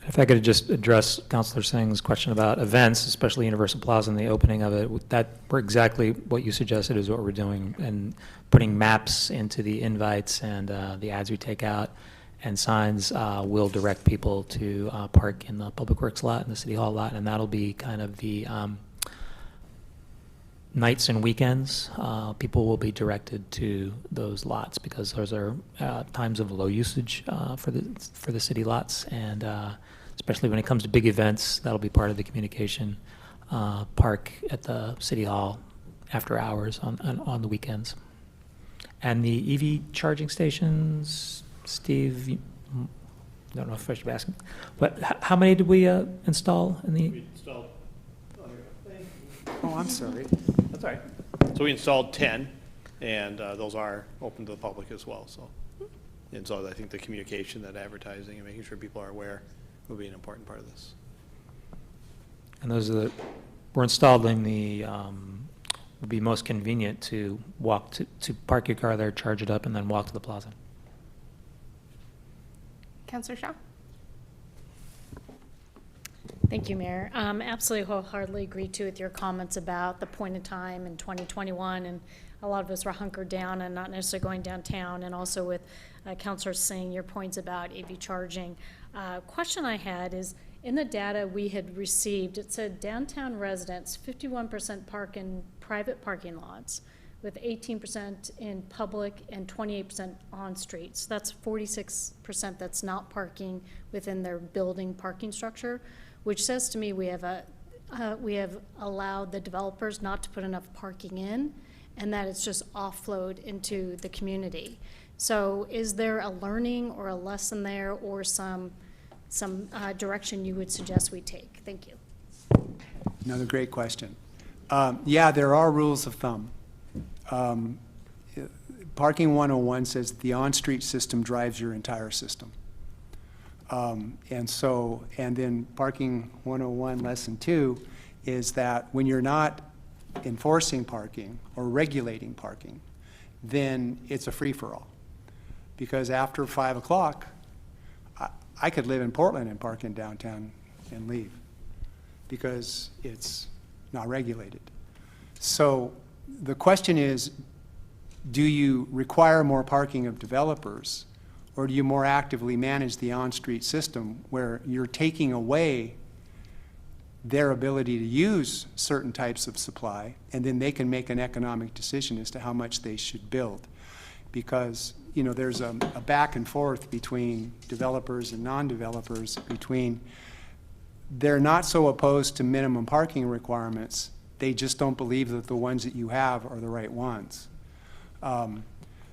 If I could just address Councilor Singh's question about events, especially Universal Plaza and the opening of it, that we're exactly what you suggested is what we're doing, and putting maps into the invites and the ads we take out, and signs will direct people to park in the Public Works lot and the City Hall lot, and that'll be kind of the nights and weekends. People will be directed to those lots because those are times of low usage for the city lots, and especially when it comes to big events, that'll be part of the communication. Park at the City Hall after hours on the weekends. And the EV charging stations, Steve, I don't know if I should be asking, but how many did we install in the? We installed. Oh, I'm sorry. That's all right. So we installed 10, and those are open to the public as well. So, and so I think the communication, that advertising, and making sure people are aware will be an important part of this. And those are we're installing the, would be most convenient to walk to park your car there, charge it up, and then walk to the plaza. Councillor Shaw? Thank you, Mayor. Absolutely wholeheartedly agree too with your comments about the point in time in 2021, and a lot of us were hunkered down and not necessarily going downtown, and also with Councillor Singh, your points about EV charging. Question I had is, in the data we had received, it said downtown residents, 51% park in private parking lots, with 18% in public and 28% on streets. That's 46% that's not parking within their building parking structure, which says to me we have allowed the developers not to put enough parking in, and that it's just offload into the community. So is there a learning or a lesson there, or some direction you would suggest we take? Thank you. Another great question. Yeah, there are rules of thumb. Parking 101 says the on-street system drives your entire system. And then Parking 101 Lesson 2 is that when you're not enforcing parking or regulating parking, then it's a free-for-all. Because after 5 o'clock, I could live in Portland and park in downtown and leave because it's not regulated. So the question is, do you require more parking of developers, or do you more actively manage the on-street system where you're taking away their ability to use certain types of supply, and then they can make an economic decision as to how much they should build? Because there's a back and forth between developers and non-developers, they're not so opposed to minimum parking requirements, they just don't believe that the ones that you have are the right ones.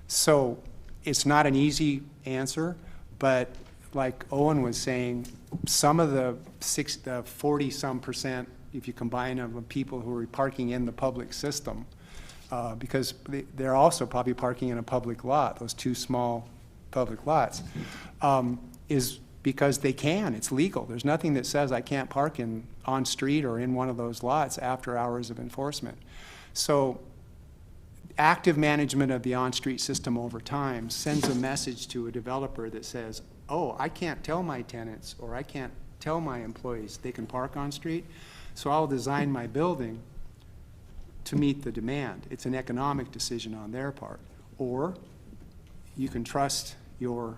So it's not an easy answer, but like Owen was saying, some of the 40-some%, if you combine them, of people who are parking in the public system, because they're also probably parking in a public lot, those two small public lots, is because they can. It's legal. There's nothing that says I can't park on street or in one of those lots after hours of enforcement. So active management of the on-street system over time sends a message to a developer that says, oh, I can't tell my tenants or I can't tell my employees they can park on street, so I'll design my building to meet the demand. It's an economic decision on their part. Or you can trust your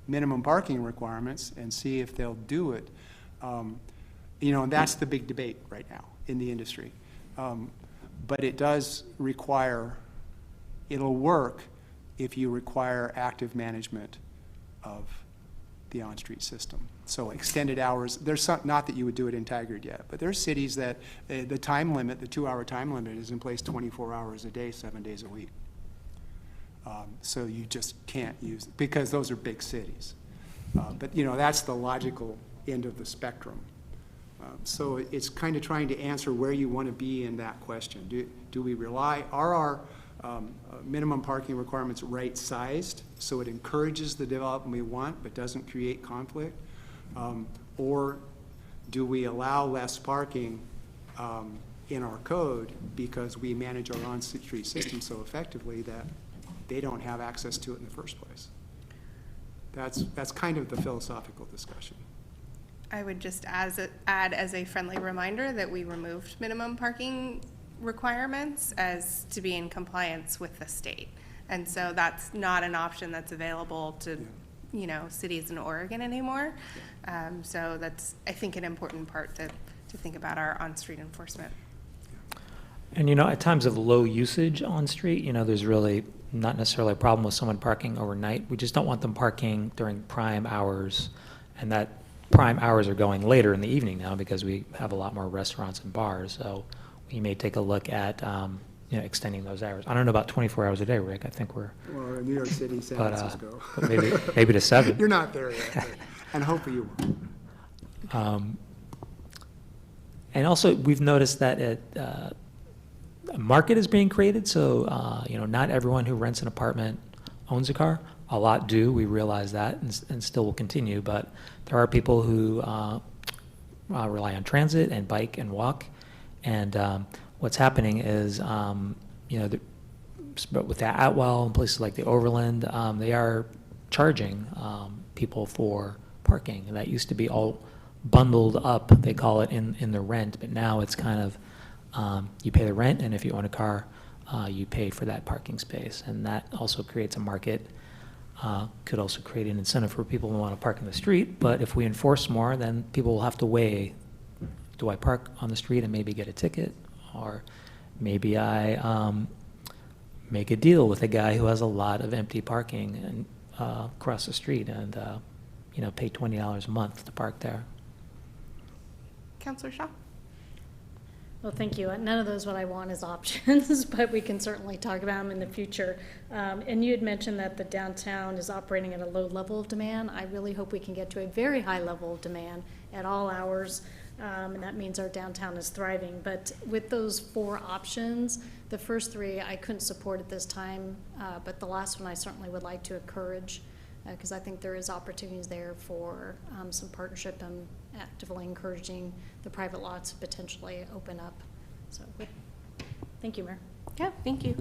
minimum parking requirements and see if they'll do it. And that's the big debate right now in the industry. But it does require, it'll work if you require active management of the on-street system. So extended hours, there's some, not that you would do it in Tigard yet, but there's cities that the time limit, the 2-hour time limit is in place 24 hours a day, 7 days a week. So you just can't use, because those are big cities. But you know, that's the logical end of the spectrum. So it's kind of trying to answer where you want to be in that question. Do we rely, are our minimum parking requirements right-sized so it encourages the development we want but doesn't create conflict? Or do we allow less parking in our code because we manage our on-street system so effectively that they don't have access to it in the first place? That's kind of the philosophical discussion. I would just add as a friendly reminder that we removed minimum parking requirements as to be in compliance with the state. And so that's not an option that's available to, you know, cities in Oregon anymore. So that's, I think, an important part to think about our on-street enforcement. And, you know, at times of low usage on street, you know, there's really not necessarily a problem with someone parking overnight. We just don't want them parking during prime hours, and that prime hours are going later in the evening now because we have a lot more restaurants and bars. So we may take a look at, you know, extending those hours. I don't know about 24 hours a day, Rick. I think we're. Well, in New York City, San Francisco. But maybe to 7. You're not there yet, and hopefully you won't. And also, we've noticed that a market is being created. So, you know, not everyone who rents an apartment owns a car. A lot do. We realize that, and still will continue. But there are people who rely on transit and bike and walk. And what's happening is, you know, with the Atwell and places like the Overland, they are charging people for parking. And that used to be all bundled up, they call it, in the rent. But now it's kind of, you pay the rent, and if you own a car, you pay for that parking space. And that also creates a market. Could also create an incentive for people who want to park in the street. But if we enforce more, then people will have to weigh, do I park on the street and maybe get a ticket? Or maybe I make a deal with a guy who has a lot of empty parking and across the street and, you know, pay $20 a month to park there. Councilor Shaw? Well, thank you. None of those what I want is options, but we can certainly talk about them in the future. And you had mentioned that the downtown is operating at a low level of demand. I really hope we can get to a very high level of demand at all hours, and that means our downtown is thriving. But with those 4 options, the first 3 I couldn't support at this time, but the last one I certainly would like to encourage, because I think there is opportunities there for some partnership and actively encouraging the private lots to potentially open up. So, thank you, Mayor. Yeah, thank you.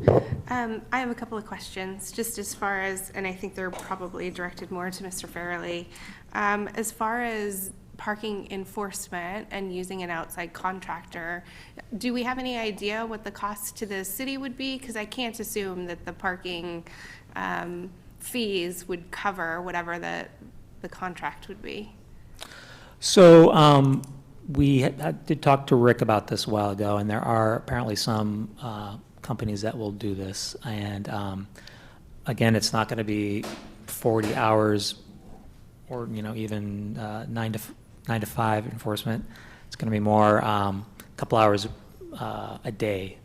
I have a couple of questions, just as far as, and I think they're probably directed more to Mr. Farrelly. As far as parking enforcement and using an outside contractor, do we have any idea what the cost to the city would be? Because I can't assume that the parking fees would cover whatever the contract would be. So we did talk to Rick about this a while ago, and there are apparently some companies that will do this. And again, it's not going to be 40 hours or, you know, even 9 to 5 enforcement. It's going to be more a couple hours a day.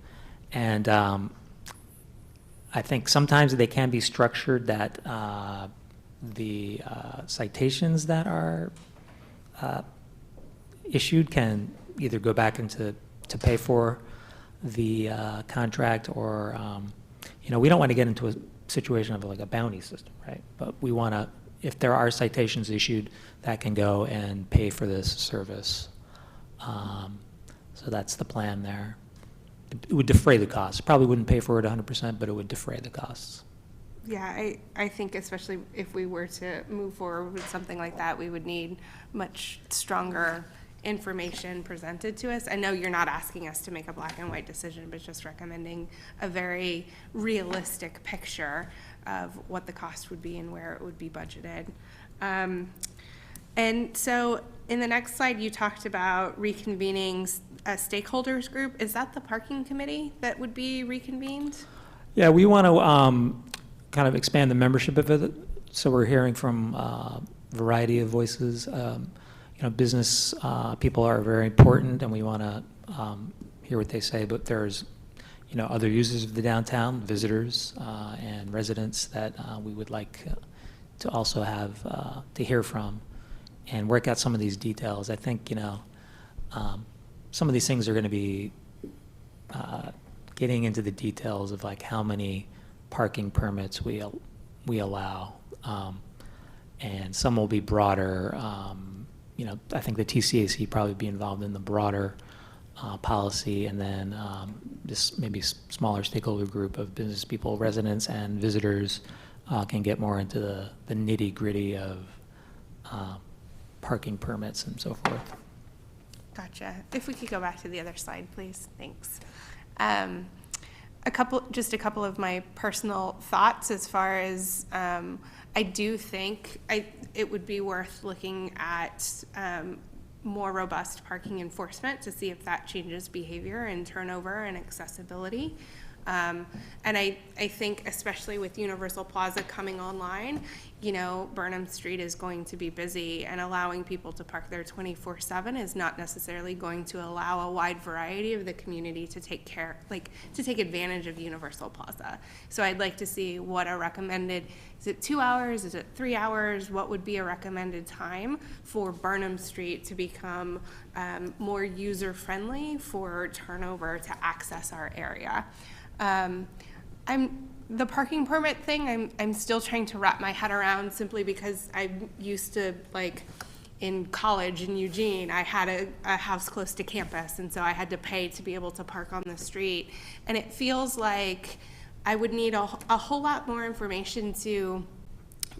And I think sometimes they can be structured that the citations that are issued can either go back into to pay for the contract, or you know, we don't want to get into a situation of like a bounty system, right? But we want to, if there are citations issued, that can go and pay for this service. So that's the plan there. It would defray the costs. Probably wouldn't pay for it 100%, but it would defray the costs. Yeah, I think especially if we were to move forward with something like that, we would need much stronger information presented to us. I know you're not asking us to make a black and white decision, but just recommending a very realistic picture of what the cost would be and where it would be budgeted. And so in the next slide, you talked about reconvening a stakeholders group. Is that the parking committee that would be reconvened? Yeah, we want to kind of expand the membership of it. So we're hearing from variety of voices. Business people are very important, and we want to hear what they say, but there's other users of the downtown, visitors and residents that we would like to also have to hear from and work out some of these details. I think, some of these things are going to be getting into the details of like how many parking permits we allow, and some will be broader. I think the TCAC probably be involved in the broader policy, and then just maybe smaller stakeholder group of business people, residents, and visitors can get more into the nitty-gritty of parking permits and so forth. Gotcha. If we could go back to the other slide, please. Thanks. Just a couple of my personal thoughts as far as I do think it would be worth looking at more robust parking enforcement to see if that changes behavior and turnover and accessibility. And I think especially with Universal Plaza coming online, Burnham Street is going to be busy, and allowing people to park there 24/7 is not necessarily going to allow a wide variety of the community to take advantage of Universal Plaza. So I'd like to see what a recommended, is it 2 hours? Is it 3 hours? What would be a recommended time for Burnham Street to become more user-friendly for turnover to access our area? The parking permit thing, I'm still trying to wrap my head around, simply because I'm used to, in college in Eugene, I had a house close to campus, and so I had to pay to be able to park on the street. And it feels like I would need a whole lot more information to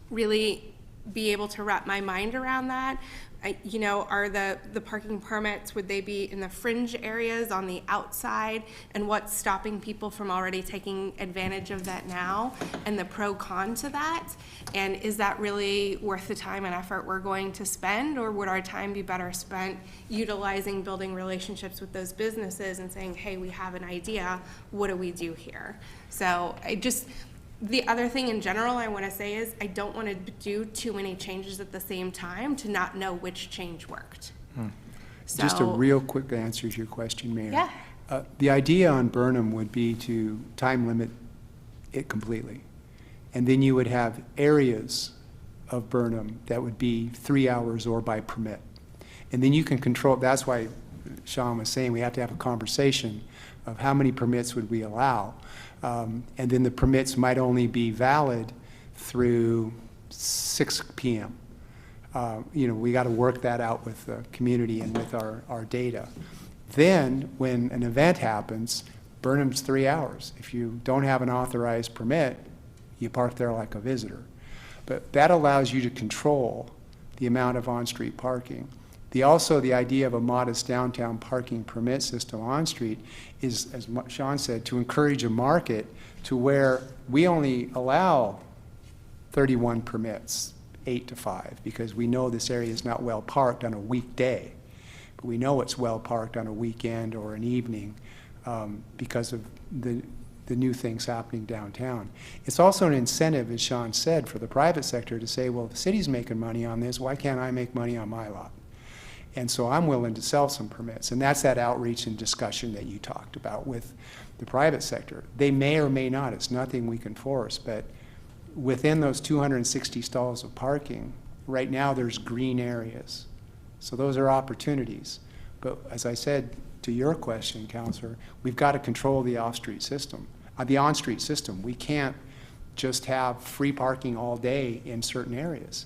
really be able to wrap my mind around that. Are the parking permits, would they be in the fringe areas on the outside, and what's stopping people from already taking advantage of that now, and the pro-con to that? And is that really worth the time and effort we're going to spend, or would our time be better spent utilizing building relationships with those businesses and saying, hey, we have an idea, what do we do here? So the other thing in general I want to say is I don't want to do too many changes at the same time to not know which change worked. So, just a real quick answer to your question, Mayor. Yeah. The idea on Burnham would be to time limit it completely. And then you would have areas of Burnham that would be 3 hours or by permit. And then you can control, that's why Sean was saying we have to have a conversation of how many permits would we allow. And then the permits might only be valid through 6 p.m. We got to work that out with the community and with our data. Then, when an event happens, Burnham's 3 hours. If you don't have an authorized permit, you park there like a visitor. But that allows you to control the amount of on-street parking. Also, the idea of a modest downtown parking permit system on street is, as Sean said, to encourage a market to where we only allow 31 permits, 8 to 5, because we know this area is not well parked on a weekday. But we know it's well parked on a weekend or an evening because of the new things happening downtown. It's also an incentive, as Sean said, for the private sector to say, well, if the city's making money on this, why can't I make money on my lot? And so I'm willing to sell some permits. And that's that outreach and discussion that you talked about with the private sector. They may or may not, it's nothing we can force, but within those 260 stalls of parking, right now there's green areas. So those are opportunities. But as I said to your question, Councilor, we've got to control the off-street system, the on-street system. We can't just have free parking all day in certain areas.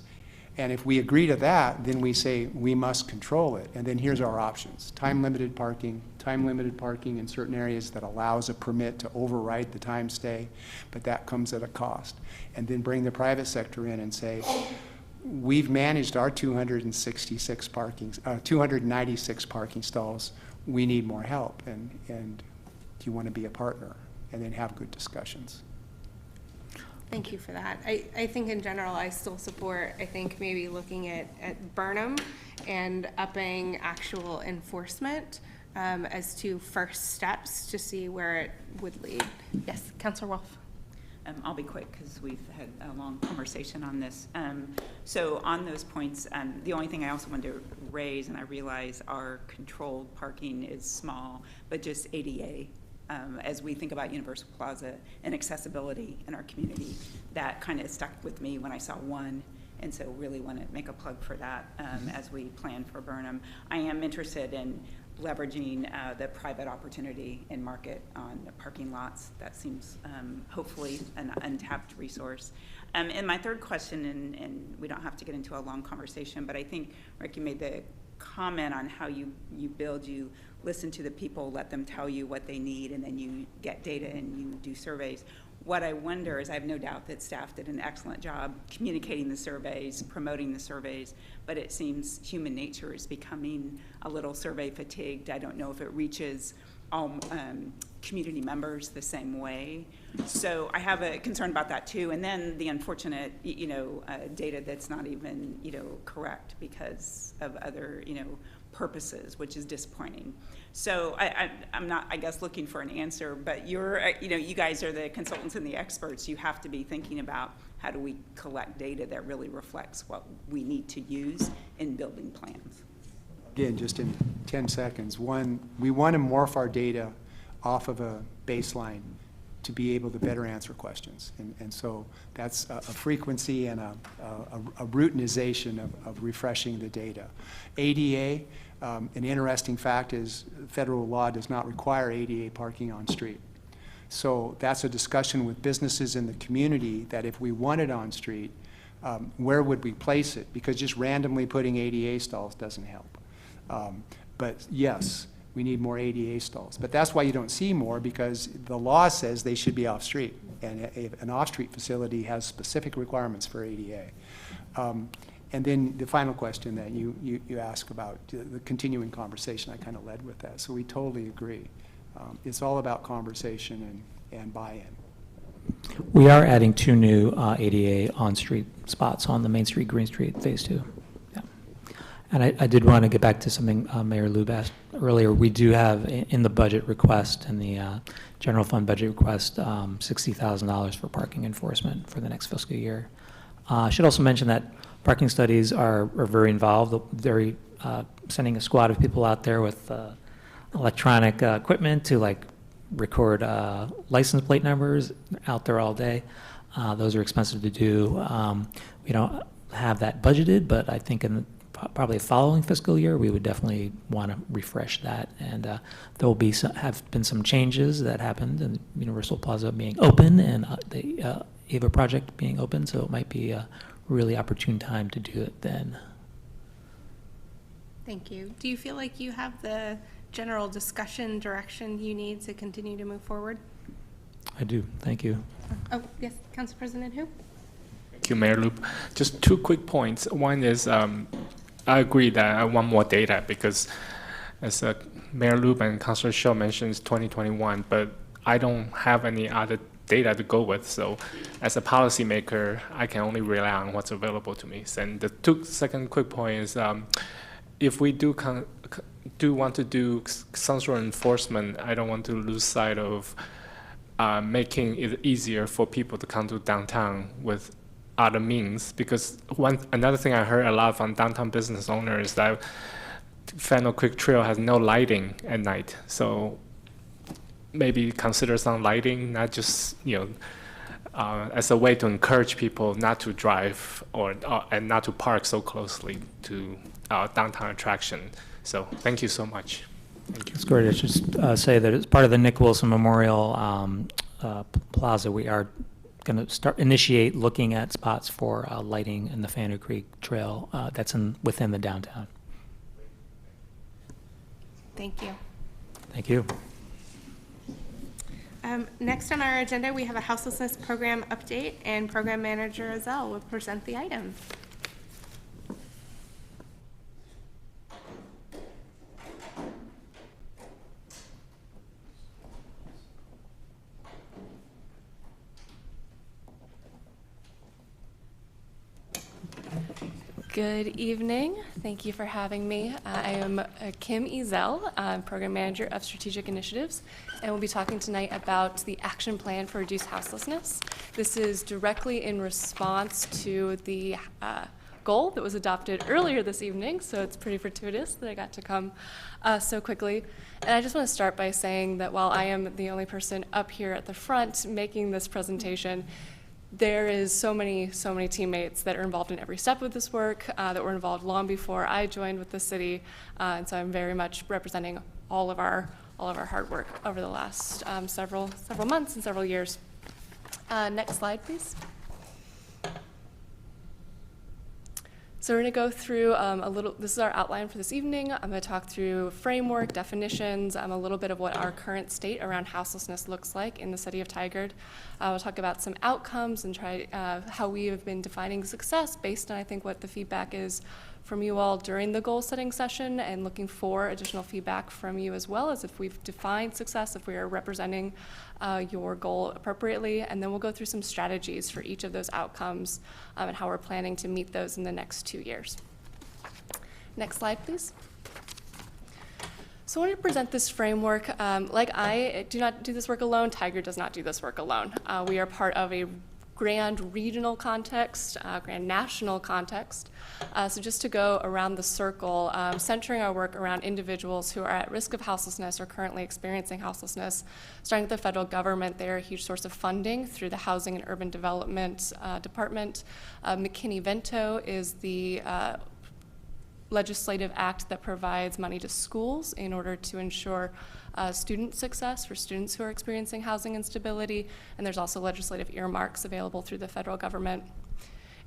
And if we agree to that, then we say we must control it. And then here's our options. Time-limited parking in certain areas that allows a permit to override the time stay, but that comes at a cost. And then bring the private sector in and say, we've managed our 296 parking stalls. We need more help, and do you want to be a partner? And then have good discussions. Thank you for that. I think in general I still support, I think maybe looking at Burnham and upping actual enforcement as to first steps to see where it would lead. Yes, Councilor Wolf. I'll be quick because we've had a long conversation on this. So on those points, the only thing I also wanted to raise, and I realize our controlled parking is small, but just ADA. As we think about Universal Plaza and accessibility in our community, that kind of stuck with me when I saw one. And so really want to make a plug for that as we plan for Burnham. I am interested in leveraging the private opportunity in market on parking lots. That seems hopefully an untapped resource. And my third question, and we don't have to get into a long conversation, but I think, Rick, you made the comment on how you build, you listen to the people, let them tell you what they need, and then you get data and you do surveys. What I wonder is, I have no doubt that staff did an excellent job communicating the surveys, promoting the surveys, but it seems human nature is becoming a little survey fatigued. I don't know if it reaches all community members the same way. So I have a concern about that too. And then the unfortunate, data that's not even, correct because of other, purposes, which is disappointing. So I'm not, I guess, looking for an answer, but you guys are the consultants and the experts. You have to be thinking about how do we collect data that really reflects what we need to use in building plans. Again, just in 10 seconds. One, we want to morph our data off of a baseline to be able to better answer questions. And so that's a frequency and a routinization of refreshing the data. ADA, an interesting fact is federal law does not require ADA parking on street. So that's a discussion with businesses in the community that if we want it on street, where would we place it? Because just randomly putting ADA stalls doesn't help. But yes, we need more ADA stalls. But that's why you don't see more, because the law says they should be off-street. And if an off-street facility has specific requirements for ADA. And then the final question that you ask about, the continuing conversation, I kind of led with that. So we totally agree. It's all about conversation and buy-in. We are adding 2 new ADA on-street spots on the Main Street, Green Street, Phase 2. Yeah. And I did want to get back to something Mayor Lube asked earlier. We do have in the budget request, in the general fund budget request, $60,000 for parking enforcement for the next fiscal year. I should also mention that parking studies are very involved. They're sending a squad of people out there with electronic equipment to record license plate numbers out there all day. Those are expensive to do. We don't have that budgeted, but I think in probably the following fiscal year, we would definitely want to refresh that. And there will be have been some changes that happened in Universal Plaza being open and the AVA project being open, so it might be a really opportune time to do it then. Thank you. Do you feel like you have the general discussion direction you need to continue to move forward? I do. Thank you. Oh, yes, Council President Hu? Thank you, Mayor Loop. Just 2 quick points. One is I agree that I want more data because as Mayor Loop and Councilor Shaw mentioned, it's 2021, but I don't have any other data to go with. So as a policymaker, I can only rely on what's available to me. And the second quick point is if we do want to do some sort of enforcement, I don't want to lose sight of making it easier for people to come to downtown with other means. Because another thing I heard a lot from downtown business owners is that Fennel Creek Trail has no lighting at night. So maybe consider some lighting, not just as a way to encourage people not to drive and not to park so closely to our downtown attraction. So thank you so much. Thank you. It's great. I just say that as part of the Nick Wilson Memorial Plaza, we are going to initiate looking at spots for lighting in the Fennel Creek Trail that's within the downtown. Thank you. Thank you. Next on our agenda, we have a houselessness program update, and Program Manager Azell will present the item. Good evening. Thank you for having me. I am Kim Ezel, I'm Program Manager of Strategic Initiatives, and we'll be talking tonight about the Action Plan for Reduced Houselessness. This is directly in response to the goal that was adopted earlier this evening, so it's pretty fortuitous that I got to come so quickly. And I just want to start by saying that while I am the only person up here at the front making this presentation, there is so many teammates that are involved in every step of this work that were involved long before I joined with the city, and so I'm very much representing all of our hard work over the last several months and several years. Next slide, please. So we're going to go through this is our outline for this evening. I'm going to talk through framework, definitions, a little bit of what our current state around houselessness looks like in the city of Tigard. We'll talk about some outcomes and try how we have been defining success based on, I think, what the feedback is from you all during the goal setting session, and looking for additional feedback from you as well as if we've defined success, if we are representing your goal appropriately. And then we'll go through some strategies for each of those outcomes and how we're planning to meet those in the next 2 years. Next slide, please. So I wanted to present this framework. Like I do not do this work alone, Tigard does not do this work alone. We are part of a grand regional context, grand national context. So just to go around the circle, centering our work around individuals who are at risk of houselessness or currently experiencing houselessness. Starting with the federal government, they're a huge source of funding through the Housing and Urban Development Department. McKinney-Vento is the legislative act that provides money to schools in order to ensure student success for students who are experiencing housing instability, and there's also legislative earmarks available through the federal government.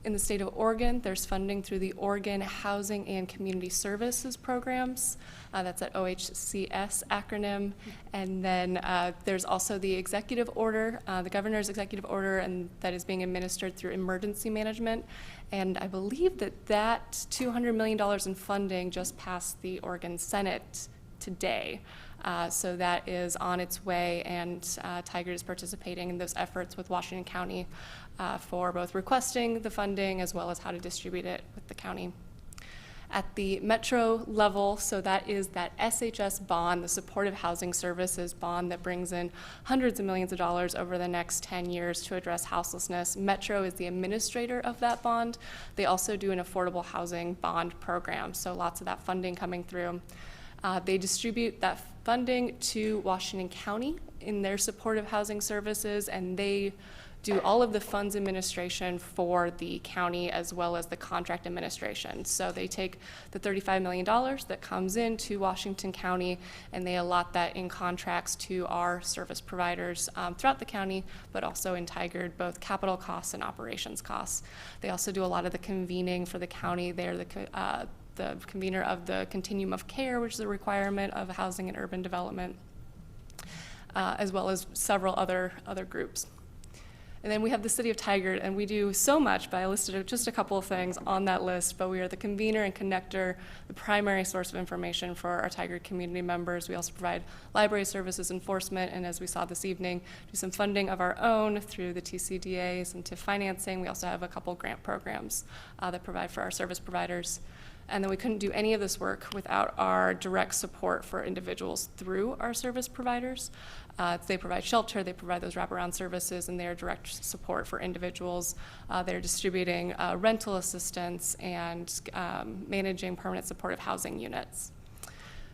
In the state of Oregon, there's funding through the Oregon Housing and Community Services programs. That's at OHCS acronym. And then there's also the executive order, the governor's executive order, and that is being administered through emergency management. And I believe that $200 million in funding just passed the Oregon Senate today. So that is on its way, and Tigard is participating in those efforts with Washington County for both requesting the funding as well as how to distribute it with the county. At the metro level, so that is that SHS bond, the Supportive Housing Services bond that brings in hundreds of millions of dollars over the next 10 years to address houselessness. Metro is the administrator of that bond. They also do an affordable housing bond program, so lots of that funding coming through. They distribute that funding to Washington County in their supportive housing services, and they do all of the funds administration for the county as well as the contract administration. So they take the $35 million that comes into Washington County, and they allot that in contracts to our service providers throughout the county, but also in Tigard, both capital costs and operations costs. They also do a lot of the convening for the county. They're the convener of the Continuum of Care, which is a requirement of housing and urban development, as well as several other groups. And then we have the City of Tigard, and we do so much, but I listed just a couple of things on that list, but we are the convener and connector, the primary source of information for our Tigard community members. We also provide library services enforcement, and as we saw this evening, do some funding of our own through the TCDAs and TIF financing. We also have a couple grant programs that provide for our service providers. And then we couldn't do any of this work without our direct support for individuals through our service providers. They provide shelter, they provide those wraparound services, and they are direct support for individuals. They're distributing rental assistance and managing permanent supportive housing units.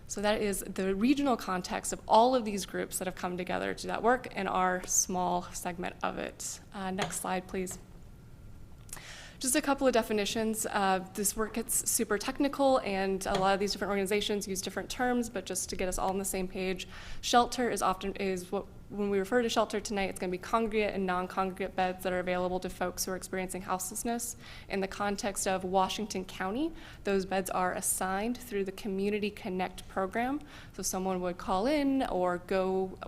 So that is the regional context of all of these groups that have come together to do that work and our small segment of it. Next slide, please. Just a couple of definitions. This work gets super technical, and a lot of these different organizations use different terms, but just to get us all on the same page, shelter is what, when we refer to shelter tonight, it's going to be congregate and non-congregate beds that are available to folks who are experiencing houselessness. In the context of Washington County, those beds are assigned through the Community Connect program. So someone would call in or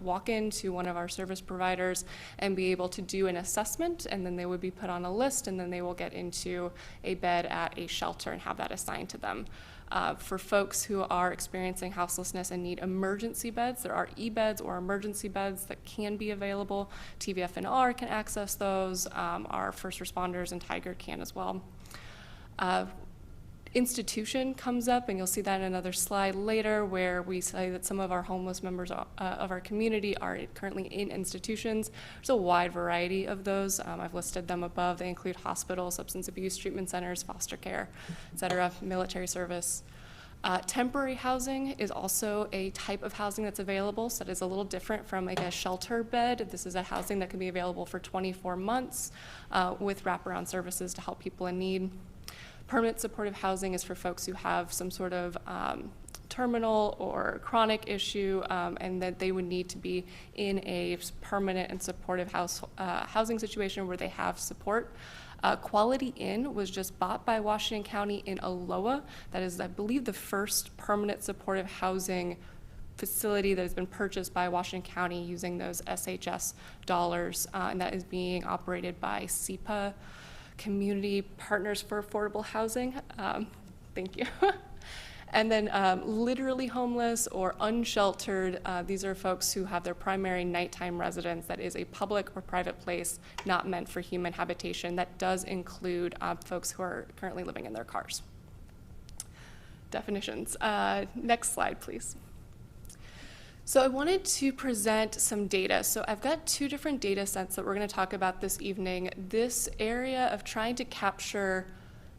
walk into one of our service providers and be able to do an assessment, and then they would be put on a list, and then they will get into a bed at a shelter and have that assigned to them. For folks who are experiencing houselessness and need emergency beds, there are e-beds or emergency beds that can be available. TVFNR can access those. Our first responders in Tigard can as well. Institution comes up, and you'll see that in another slide later, where we say that some of our homeless members of our community are currently in institutions. There's a wide variety of those. I've listed them above. They include hospitals, substance abuse treatment centers, foster care, et cetera, military service. Temporary housing is also a type of housing that's available, so that is a little different from like a shelter bed. This is a housing that can be available for 24 months with wraparound services to help people in need. Permanent supportive housing is for folks who have some sort of terminal or chronic issue, and that they would need to be in a permanent and supportive housing situation where they have support. Quality Inn was just bought by Washington County in Aloha. That is, I believe, the first permanent supportive housing facility that has been purchased by Washington County using those SHS dollars, and that is being operated by SEPA, Community Partners for Affordable Housing. Thank you. And then literally homeless or unsheltered, these are folks who have their primary nighttime residence that is a public or private place not meant for human habitation. That does include folks who are currently living in their cars. Definitions. Next slide, please. So I wanted to present some data. So I've got two different data sets that we're going to talk about this evening. This area of trying to capture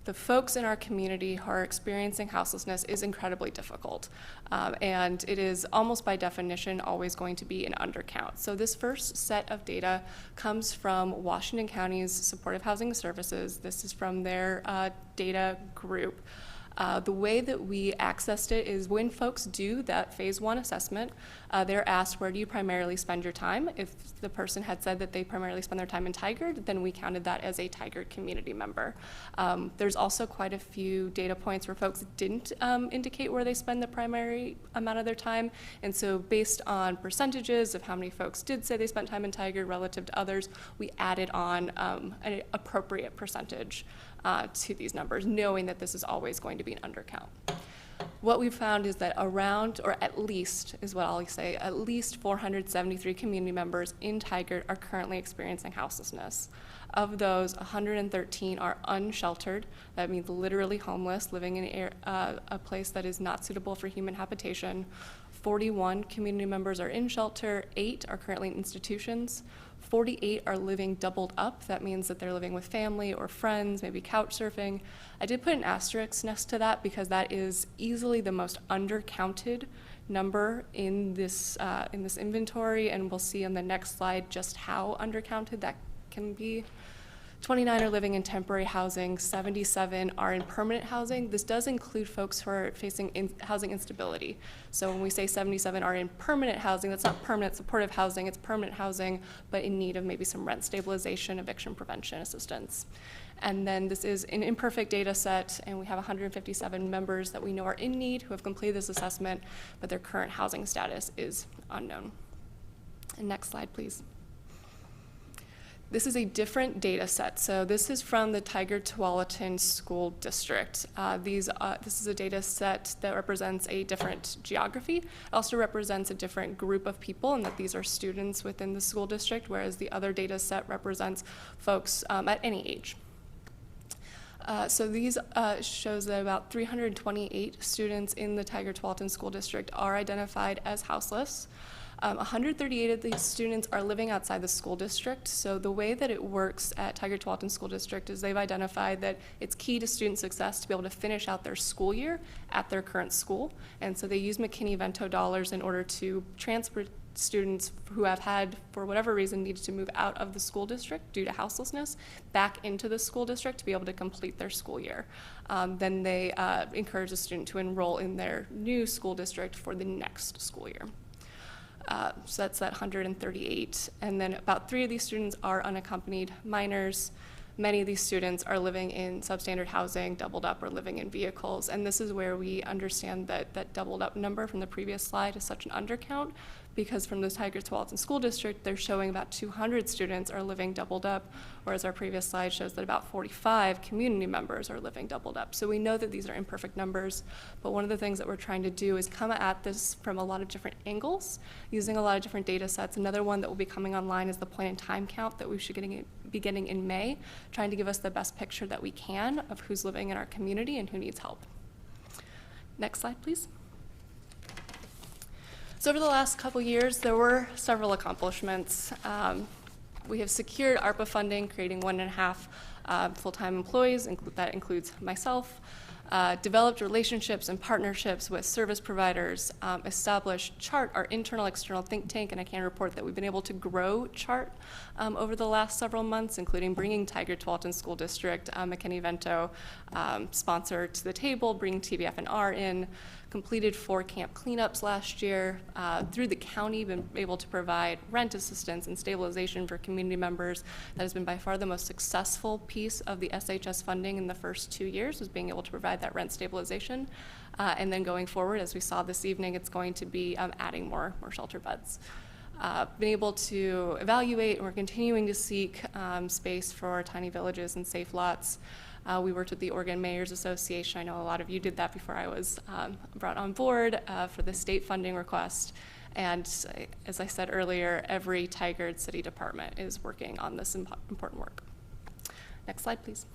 the folks in our community who are experiencing houselessness is incredibly difficult. And it is almost by definition always going to be an undercount. So this first set of data comes from Washington County's Supportive Housing Services. This is from their data group. The way that we accessed it is when folks do that phase 1 assessment, they're asked, where do you primarily spend your time? If the person had said that they primarily spend their time in Tigard, then we counted that as a Tigard community member. There's also quite a few data points where folks didn't indicate where they spend the primary amount of their time. And so based on percentages of how many folks did say they spent time in Tigard relative to others, we added on an appropriate percentage to these numbers, knowing that this is always going to be an undercount. What we've found is that around, or at least, is what I'll say, at least 473 community members in Tigard are currently experiencing houselessness. Of those, 113 are unsheltered. That means literally homeless, living in a place that is not suitable for human habitation. 41 community members are in shelter, 8 are currently in institutions. 48 are living doubled up. That means that they're living with family or friends, maybe couch surfing. I did put an asterisk next to that because that is easily the most undercounted number in this inventory, and we'll see on the next slide just how undercounted that can be. 29 are living in temporary housing, 77 are in permanent housing. This does include folks who are facing housing instability. So when we say 77 are in permanent housing, that's not permanent supportive housing, it's permanent housing, but in need of maybe some rent stabilization, eviction prevention assistance. And then this is an imperfect data set, and we have 157 members that we know are in need who have completed this assessment, but their current housing status is unknown. And next slide, please. This is a different data set. So this is from the Tigard-Tualatin School District. This is a data set that represents a different geography. It also represents a different group of people, and that these are students within the school district, whereas the other data set represents folks at any age. So these shows that about 328 students in the Tigard-Tualatin School District are identified as houseless. 138 of these students are living outside the school district. So the way that it works at Tigard-Tualatin School District is they've identified that it's key to student success to be able to finish out their school year at their current school. And so they use McKinney-Vento dollars in order to transfer students who have had, for whatever reason, needed to move out of the school district due to houselessness back into the school district to be able to complete their school year. Then they encourage the student to enroll in their new school district for the next school year. So that's that 138. And then about 3 of these students are unaccompanied minors. Many of these students are living in substandard housing, doubled up, or living in vehicles. And this is where we understand that that doubled up number from the previous slide is such an undercount, because from the Tigard-Tualatin School District, they're showing about 200 students are living doubled up, whereas our previous slide shows that about 45 community members are living doubled up. So we know that these are imperfect numbers, but one of the things that we're trying to do is come at this from a lot of different angles, using a lot of different data sets. Another one that will be coming online is the point in time count that we should be getting in May, trying to give us the best picture that we can of who's living in our community and who needs help. Next slide, please. So over the last couple years, there were several accomplishments. We have secured ARPA funding, creating 1.5 full-time employees, that includes myself, developed relationships and partnerships with service providers, established CHART, our internal external think tank, and I can report that we've been able to grow CHART over the last several months, including bringing Tigard-Tualatin School District, McKinney-Vento sponsor to the table, bringing TBF&R in, completed 4 camp cleanups last year. Through the county, been able to provide rent assistance and stabilization for community members. That has been by far the most successful piece of the SHS funding in the first 2 years, was being able to provide that rent stabilization. And then going forward, as we saw this evening, it's going to be adding more shelter beds. Been able to evaluate, and we're continuing to seek space for tiny villages and safe lots. We worked with the Oregon Mayors Association. I know a lot of you did that before I was brought on board for the state funding request. And as I said earlier, every Tigard City Department is working on this important work. Next slide, please.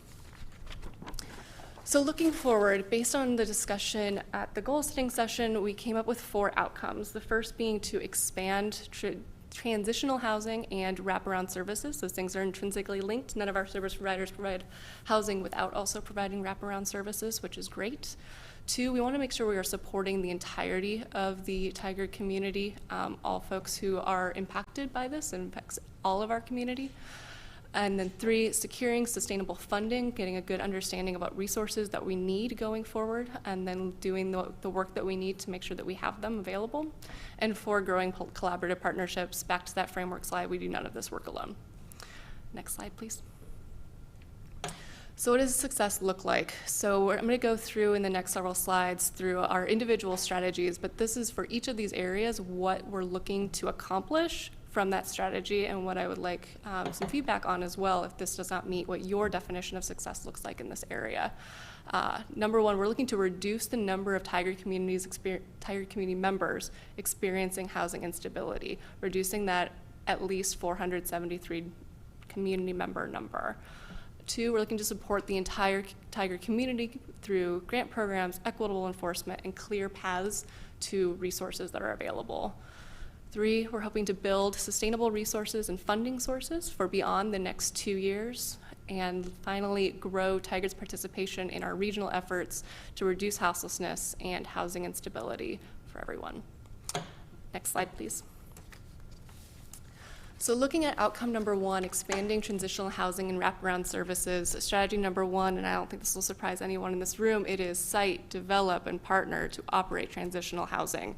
So looking forward, based on the discussion at the goal setting session, we came up with 4 outcomes. The first being to expand transitional housing and wraparound services. Those things are intrinsically linked. None of our service providers provide housing without also providing wraparound services, which is great. 2, we want to make sure we are supporting the entirety of the Tigard community, all folks who are impacted by this, and impacts all of our community. And then 3, securing sustainable funding, getting a good understanding about resources that we need going forward, and then doing the work that we need to make sure that we have them available. And 4, growing collaborative partnerships. Back to that framework slide, we do none of this work alone. Next slide, please. So what does success look like? So I'm going to go through in the next several slides through our individual strategies, but this is for each of these areas what we're looking to accomplish from that strategy, and what I would like some feedback on as well if this does not meet what your definition of success looks like in this area. Number 1, we're looking to reduce the number of Tigard community members experiencing housing instability, reducing that at least 473 community member number. 2, we're looking to support the entire Tigard community through grant programs, equitable enforcement, and clear paths to resources that are available. 3, we're hoping to build sustainable resources and funding sources for beyond the next 2 years. And finally, grow Tigard's participation in our regional efforts to reduce houselessness and housing instability for everyone. Next slide, please. So looking at outcome number 1, expanding transitional housing and wraparound services, strategy number 1, and I don't think this will surprise anyone in this room, it is site, develop, and partner to operate transitional housing.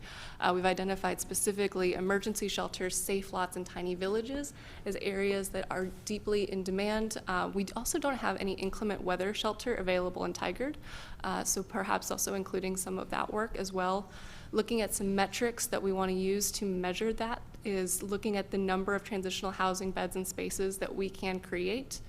We've identified specifically emergency shelters, safe lots, and tiny villages as areas that are deeply in demand. We also don't have any inclement weather shelter available in Tigard, so perhaps also including some of that work as well. Looking at some metrics that we want to use to measure that is looking at the number of transitional housing beds and spaces that we can create,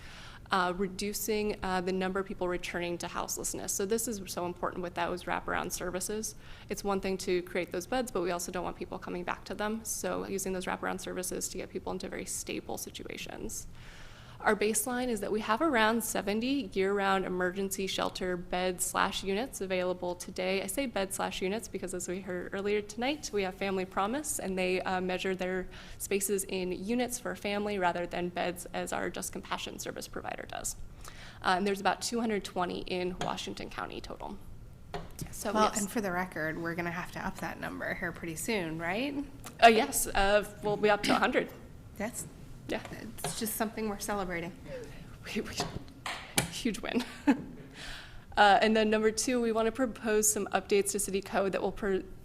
reducing the number of people returning to houselessness. So this is so important with those wraparound services. It's one thing to create those beds, but we also don't want people coming back to them. So using those wraparound services to get people into very stable situations. Our baseline is that we have around 70 year-round emergency shelter beds/units available today. I say beds/units because, as we heard earlier tonight, we have Family Promise, and they measure their spaces in units for a family rather than beds as our Just Compassion service provider does. And there's about 220 in Washington County total. So Well, yes. and for the record, we're going to have to up that number here pretty soon, right? Yes, we'll be up to 100. Yeah. It's just something we're celebrating. Huge win. And then number 2, we want to propose some updates to city code that will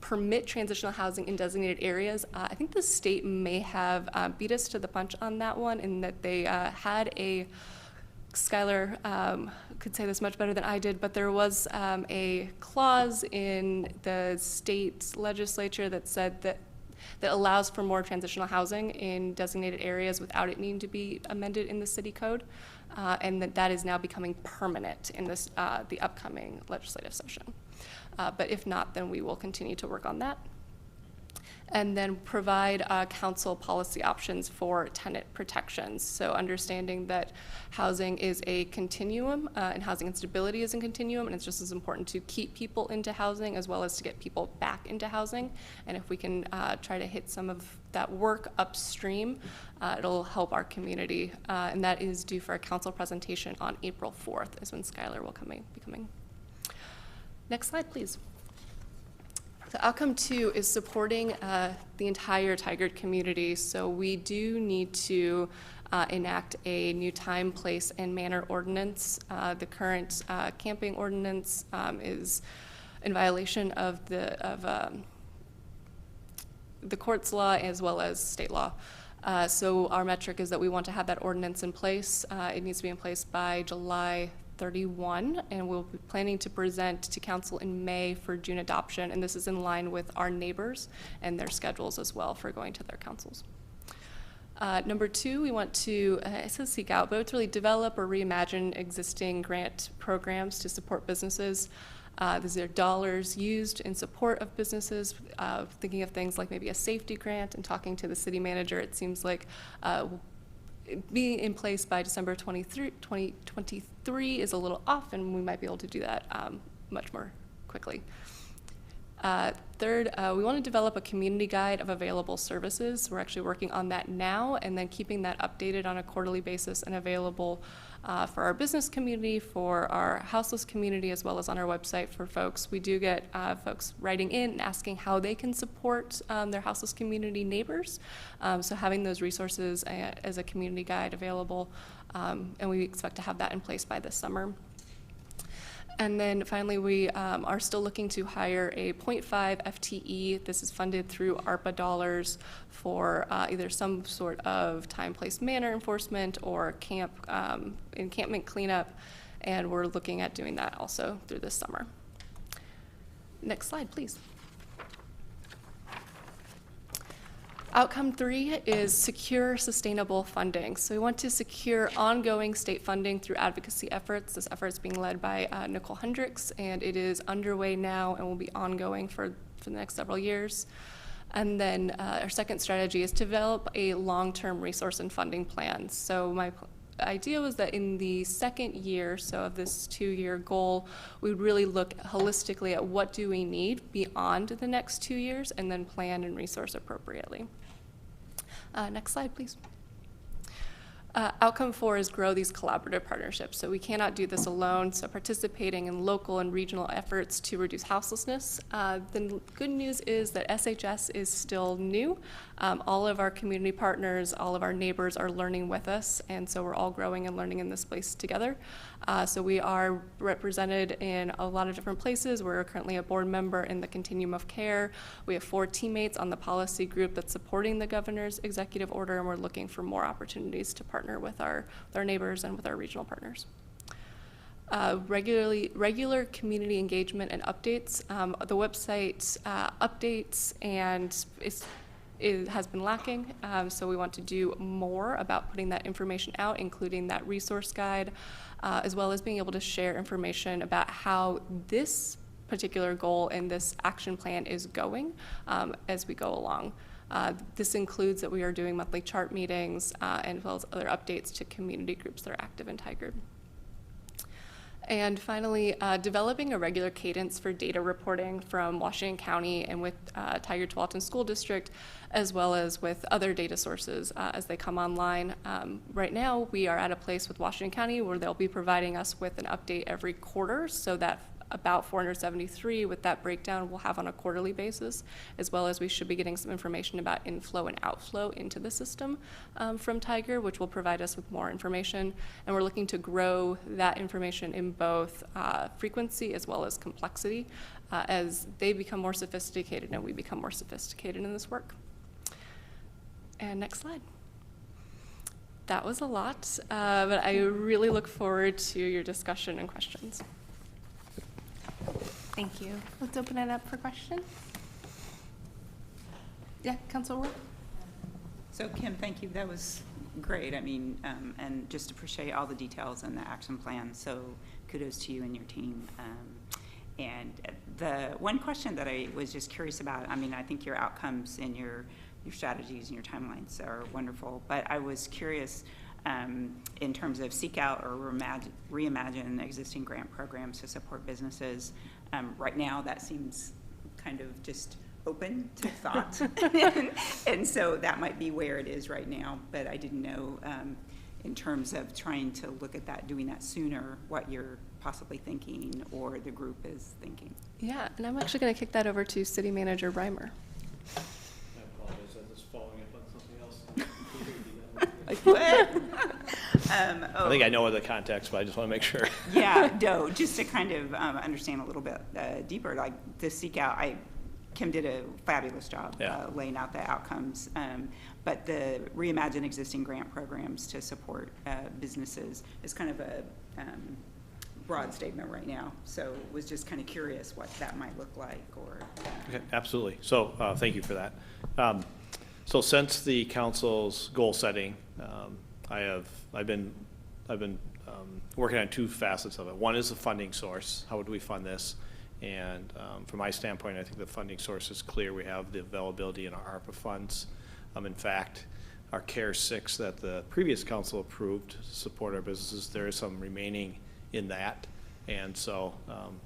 permit transitional housing in designated areas. I think the state may have beat us to the punch on that one, in that they had a, Skylar could say this much better than I did, but there was a clause in the state legislature that said that that allows for more transitional housing in designated areas without it needing to be amended in the city code, and that is now becoming permanent in this, the upcoming legislative session. But if not, then we will continue to work on that. And then provide council policy options for tenant protections. So understanding that housing is a continuum and housing instability is a continuum, and it's just as important to keep people into housing as well as to get people back into housing. And if we can try to hit some of that work upstream, it'll help our community. And that is due for a council presentation on April 4th is when Skylar will be coming. Next slide, please. So outcome 2 is supporting the entire Tigard community. So we do need to enact a new time, place, and manner ordinance. The current camping ordinance is in violation of the court's law as well as state law. So our metric is that we want to have that ordinance in place. It needs to be in place by July 31, and we'll be planning to present to council in May for June adoption, and this is in line with our neighbors and their schedules as well for going to their councils. Number 2, we want to, it says seek out, but it's really develop or reimagine existing grant programs to support businesses. These are dollars used in support of businesses, thinking of things like maybe a safety grant, and talking to the city manager, it seems like being in place by December 2023 is a little off, and we might be able to do that much more quickly. Third, we want to develop a community guide of available services. We're actually working on that now, and then keeping that updated on a quarterly basis and available for our business community, for our houseless community, as well as on our website for folks. We do get folks writing in and asking how they can support their houseless community neighbors. So having those resources as a community guide available, and we expect to have that in place by this summer. And then finally, we are still looking to hire a 0.5 FTE. This is funded through ARPA dollars for either some sort of time, place, manner enforcement or encampment cleanup. And we're looking at doing that also through this summer. Next slide, please. Outcome 3 is secure sustainable funding. So we want to secure ongoing state funding through advocacy efforts. This effort is being led by Nicole Hendricks, and it is underway now and will be ongoing for the next several years. And then our second strategy is to develop a long-term resource and funding plan. So my idea was that in the second year, so of this 2-year goal, we would really look holistically at what do we need beyond the next 2 years and then plan and resource appropriately. Next slide, please. Outcome 4 is grow these collaborative partnerships. So we cannot do this alone. So participating in local and regional efforts to reduce houselessness. The good news is that SHS is still new. All of our community partners, all of our neighbors are learning with us, and so we're all growing and learning in this place together. So we are represented in a lot of different places. We're currently a board member in the Continuum of Care. We have 4 teammates on the policy group that's supporting the governor's executive order, and we're looking for more opportunities to partner with our neighbors and with our regional partners. Regular community engagement and updates. The website updates and it has been lacking, so we want to do more about putting that information out, including that resource guide, as well as being able to share information about how this particular goal and this action plan is going as we go along. This includes that we are doing monthly chart meetings as well as other updates to community groups that are active in Tigard. And finally, developing a regular cadence for data reporting from Washington County and with Tigard-Tualatin School District, as well as with other data sources as they come online. Right now, we are at a place with Washington County where they'll be providing us with an update every quarter, so that about 473 with that breakdown we'll have on a quarterly basis, as well as we should be getting some information about inflow and outflow into the system from Tigard, which will provide us with more information. And we're looking to grow that information in both frequency as well as complexity as they become more sophisticated and we become more sophisticated in this work. And next slide. That was a lot, but I really look forward to your discussion and questions. Thank you. Let's open it up for questions. Yeah, Councilor Wood? So Kim, thank you. That was great. I mean, and just appreciate all the details in the action plan. So kudos to you and your team. And the one question that I was just curious about, I mean, I think your outcomes and your strategies and your timelines are wonderful, but I was curious in terms of seek out or reimagine existing grant programs to support businesses. Right now, that seems kind of just open to thought. And so that might be where it is right now, but I didn't know in terms of trying to look at that, doing that sooner, what you're possibly thinking or the group is thinking. Yeah, and I'm actually going to kick that over to City Manager Reimer. I apologize, I was following up on something else. Like what? I think I know the context, but I just want to make sure. Yeah, no, just to kind of understand a little bit deeper, like the seek out, Kim did a fabulous job laying out the outcomes, but the reimagine existing grant programs to support businesses is kind of a broad statement right now. So was just kind of curious what that might look like. Or Okay, absolutely. So thank you for that. So since the council's goal setting, I've been working on two facets of it. One is the funding source. How would we fund this? And from my standpoint, I think the funding source is clear. We have the availability in our ARPA funds. In fact, our CARES 6 that the previous council approved to support our businesses, there is some remaining in that. And so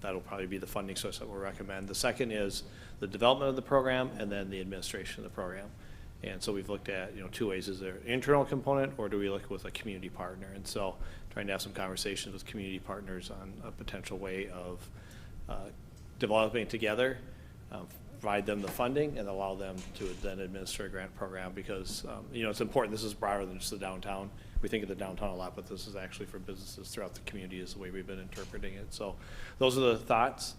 that'll probably be the funding source that we'll recommend. The second is the development of the program and then the administration of the program. And so we've looked at, two ways. Is there an internal component or do we look with a community partner? And so trying to have some conversations with community partners on a potential way of developing it together, provide them the funding and allow them to then administer a grant program because, it's important. This is broader than just the downtown. We think of the downtown a lot, but this is actually for businesses throughout the community is the way we've been interpreting it. So those are the thoughts.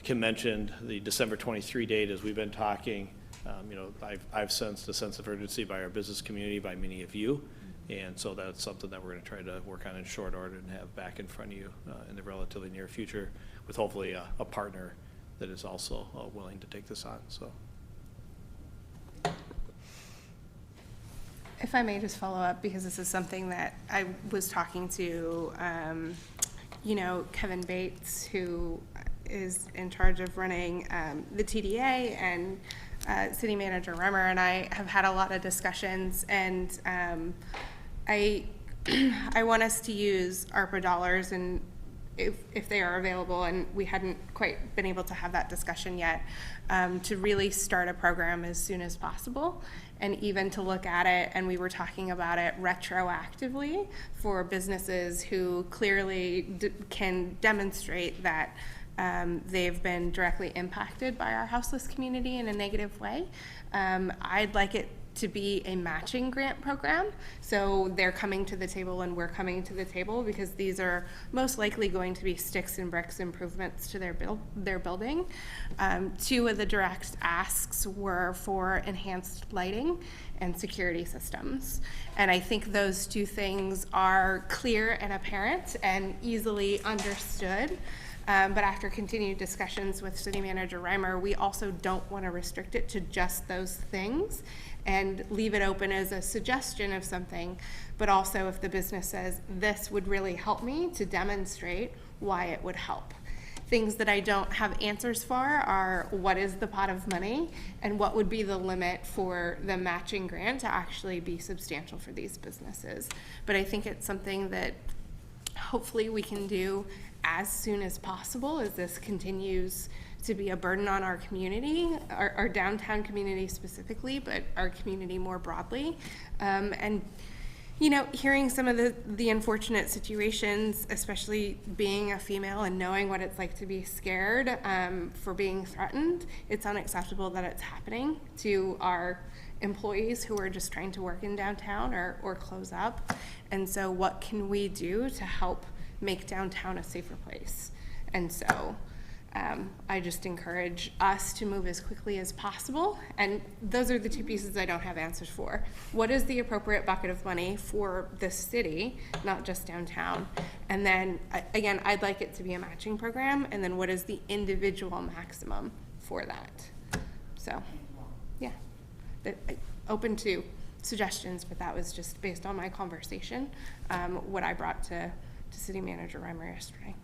Kim mentioned the December 23 date as we've been talking. I've sensed a sense of urgency by our business community, by many of you. And so that's something that we're going to try to work on in short order and have back in front of you in the relatively near future with hopefully a partner that is also willing to take this on. So, if I may just follow up, because this is something that I was talking to, Kevin Bates, who is in charge of running the TDA, and City Manager Reimer and I have had a lot of discussions, and I want us to use ARPA dollars, and if they are available, and we hadn't quite been able to have that discussion yet, to really start a program as soon as possible, and even to look at it, and we were talking about it retroactively for businesses who clearly can demonstrate that they've been directly impacted by our houseless community in a negative way. I'd like it to be a matching grant program. So they're coming to the table and we're coming to the table because these are most likely going to be sticks and bricks improvements to their building. Two of the direct asks were for enhanced lighting and security systems. And I think those two things are clear and apparent and easily understood. But after continued discussions with City Manager Reimer, we also don't want to restrict it to just those things and leave it open as a suggestion of something, but also if the business says, this would really help me, to demonstrate why it would help. Things that I don't have answers for are what is the pot of money and what would be the limit for the matching grant to actually be substantial for these businesses. But I think it's something that hopefully we can do as soon as possible as this continues to be a burden on our community, our downtown community specifically, but our community more broadly. And hearing some of the unfortunate situations, especially being a female and knowing what it's like to be scared for being threatened, it's unacceptable that it's happening to our employees who are just trying to work in downtown or close up. And so what can we do to help make downtown a safer place? And so I just encourage us to move as quickly as possible. And those are the two pieces I don't have answers for. What is the appropriate bucket of money for the city, not just downtown? And then, again, I'd like it to be a matching program. And then what is the individual maximum for that? So, open to suggestions, but that was just based on my conversation, what I brought to City Manager Reimer yesterday.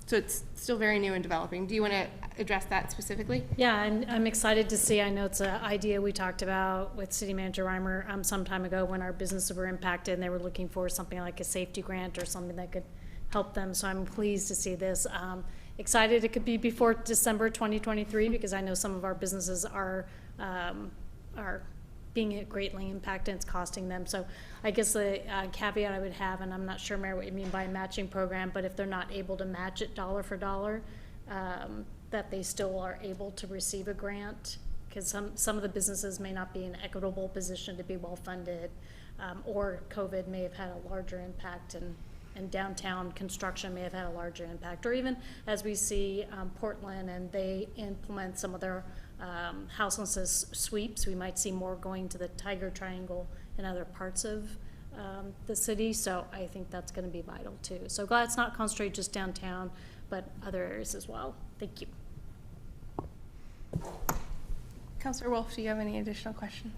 So it's still very new and developing. Do you want to address that specifically? Yeah, and I'm excited to see, I know it's an idea we talked about with City Manager Reimer some time ago when our businesses were impacted and they were looking for something like a safety grant or something that could help them. So I'm pleased to see this. Excited it could be before December 2023 because I know some of our businesses are being greatly impacted, it's costing them. So I guess the caveat I would have, and I'm not sure, Mayor, what you mean by a matching program, but if they're not able to match it dollar for dollar, that they still are able to receive a grant, because some of the businesses may not be in an equitable position to be well-funded, or COVID may have had a larger impact, and downtown construction may have had a larger impact, or even as we see Portland and they implement some of their houselessness sweeps, we might see more going to the Tiger Triangle and other parts of the city. So I think that's going to be vital too. So glad it's not concentrated just downtown, but other areas as well. Thank you. Councilor Wolf, do you have any additional questions?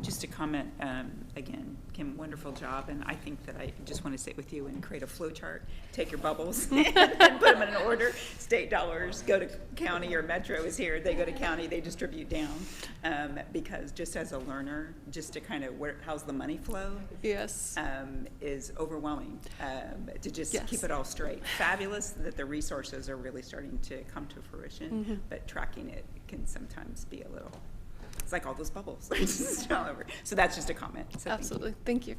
Just a comment, again, Kim, wonderful job, and I think that I just want to sit with you and create a flow chart, take your bubbles and put them in an order. State dollars go to county, or Metro is here, they go to county, they distribute down, because just as a learner, just to kind of how's the money flow? Yes. Is overwhelming, to just keep it all straight. Fabulous that the resources are really starting to come to fruition, but tracking it can sometimes be a little, it's like all those bubbles just all over. So that's just a comment. So absolutely. Thank you.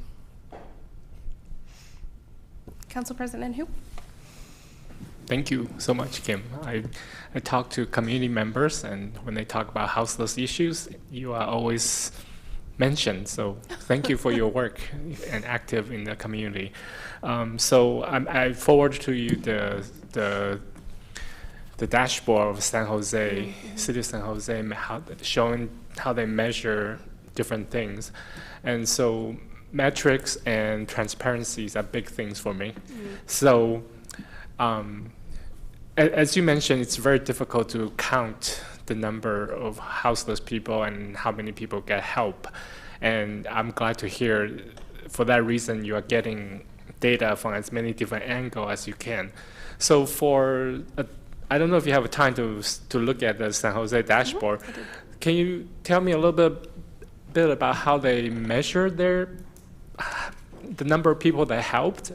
Council President Hu. Thank you so much, Kim. I talk to community members, and when they talk about houseless issues, you are always mentioned. So thank you for your work and active in the community. So I forward to you the dashboard of San Jose, City of San Jose, showing how they measure different things. And so metrics and transparencies are big things for me. So as you mentioned, it's very difficult to count the number of houseless people and how many people get help. And I'm glad to hear, for that reason, you are getting data from as many different angles as you can. So I don't know if you have time to look at the San Jose dashboard. Can you tell me a little bit about how they measure the number of people that helped?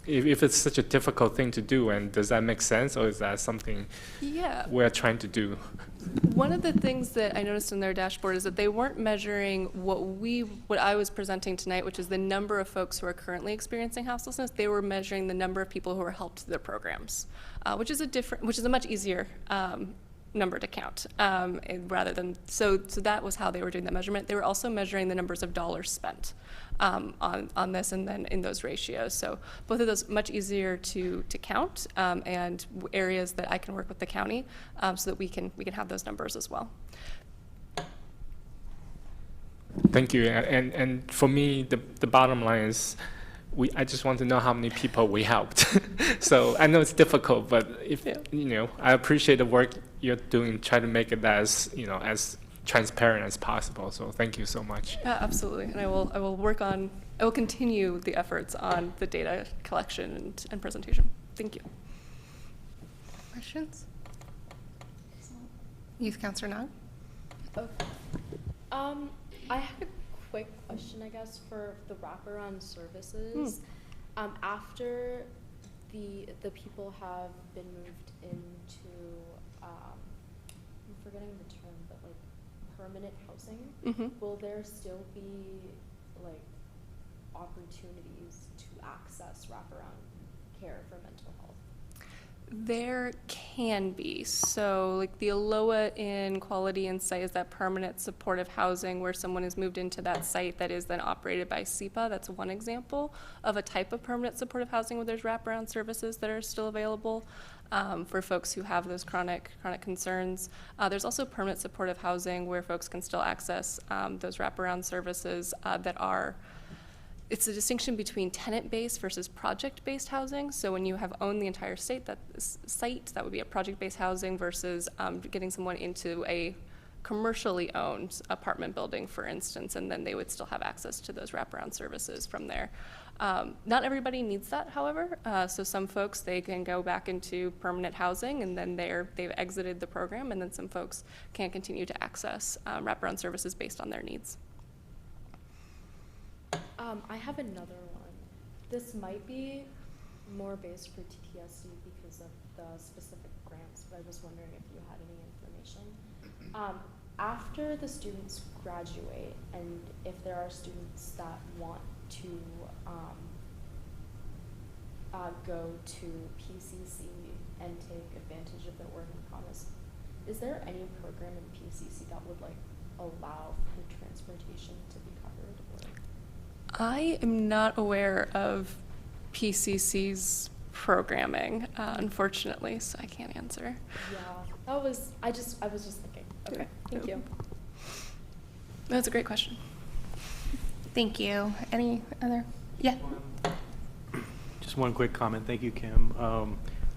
If it's such a difficult thing to do, and does that make sense, or is that something we're trying to do? One of the things that I noticed in their dashboard is that they weren't measuring what I was presenting tonight, which is the number of folks who are currently experiencing houselessness. They were measuring the number of people who are helped through their programs, which is a much easier number to count, rather than so that was how they were doing that measurement. They were also measuring the numbers of dollars spent on this, and then in those ratios. So both of those much easier to count, and areas that I can work with the county so that we can have those numbers as well. Thank you. And for me, the bottom line is, I just want to know how many people we helped. So I know it's difficult, but I appreciate the work you're doing, try to make it as transparent as possible. So thank you so much. Yeah, absolutely. And I will continue the efforts on the data collection and presentation. Thank you. Questions? Youth Councilor Nog? Okay. I have a quick question, I guess, for the wraparound services. After the people have been moved into, I'm forgetting the term, but like permanent housing, will there still be like opportunities to access wraparound care for mental health? There can be. So like the Aloha Inn Quality Insight is that permanent supportive housing where someone is moved into that site that is then operated by SEPA. That's one example of a type of permanent supportive housing where there's wraparound services that are still available for folks who have those chronic concerns. There's also permanent supportive housing where folks can still access those wraparound services that are it's a distinction between tenant-based versus project-based housing. So when you have owned the entire site, that would be a project-based housing versus getting someone into a commercially owned apartment building, for instance, and then they would still have access to those wraparound services from there. Not everybody needs that, however. So some folks, they can go back into permanent housing and then they've exited the program, and then some folks can continue to access wraparound services based on their needs. I have another one. This might be more based for TTSC because of the specific grants, but I was wondering if you had any information. After the students graduate, and if there are students that want to go to PCC and take advantage of the Oregon Promise, is there any program in PCC that would allow for transportation to be covered? Or? I am not aware of PCC's programming, unfortunately, so I can't answer. Yeah, I was just thinking. Okay, thank you. That's a great question. Thank you. Any other? Yeah. Just one quick comment. Thank you, Kim.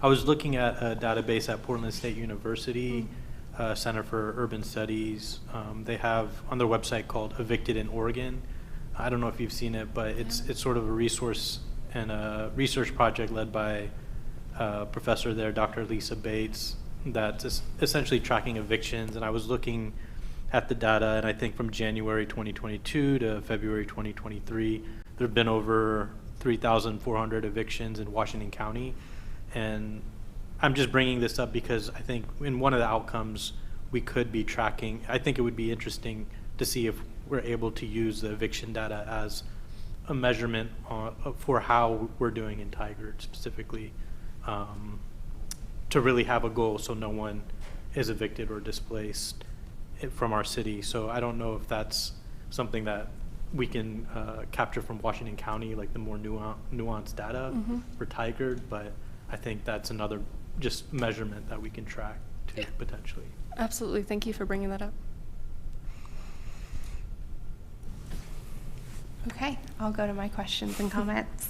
I was looking at a database at Portland State University Center for Urban Studies. They have on their website called Evicted in Oregon. I don't know if you've seen it, but it's sort of a resource and a research project led by a professor there, Dr. Lisa Bates, that's essentially tracking evictions. And I was looking at the data, and I think from January 2022 to February 2023, there have been over 3,400 evictions in Washington County. And I'm just bringing this up because I think in one of the outcomes we could be tracking, I think it would be interesting to see if we're able to use the eviction data as a measurement for how we're doing in Tigard specifically, to really have a goal so no one is evicted or displaced from our city. So I don't know if that's something that we can capture from Washington County, like the more nuanced data for Tigard, but I think that's another just measurement that we can track too, potentially. Absolutely. Thank you for bringing that up. Okay, I'll go to my questions and comments.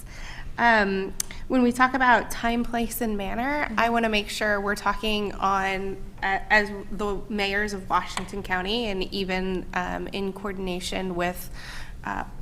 When we talk about time, place, and manner, I want to make sure we're talking on, as the mayors of Washington County, and even in coordination with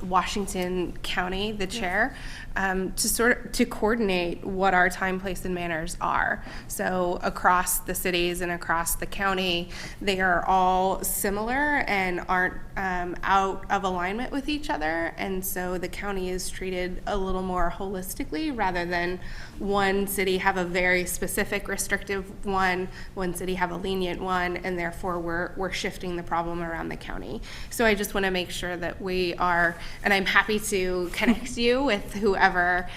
Washington County, the chair, to coordinate what our time, place, and manners are. So across the cities and across the county, they are all similar and aren't out of alignment with each other. And so the county is treated a little more holistically rather than one city have a very specific restrictive one city have a lenient one, and therefore we're shifting the problem around the county. So I just want to make sure that we are, and I'm happy to connect you with whoever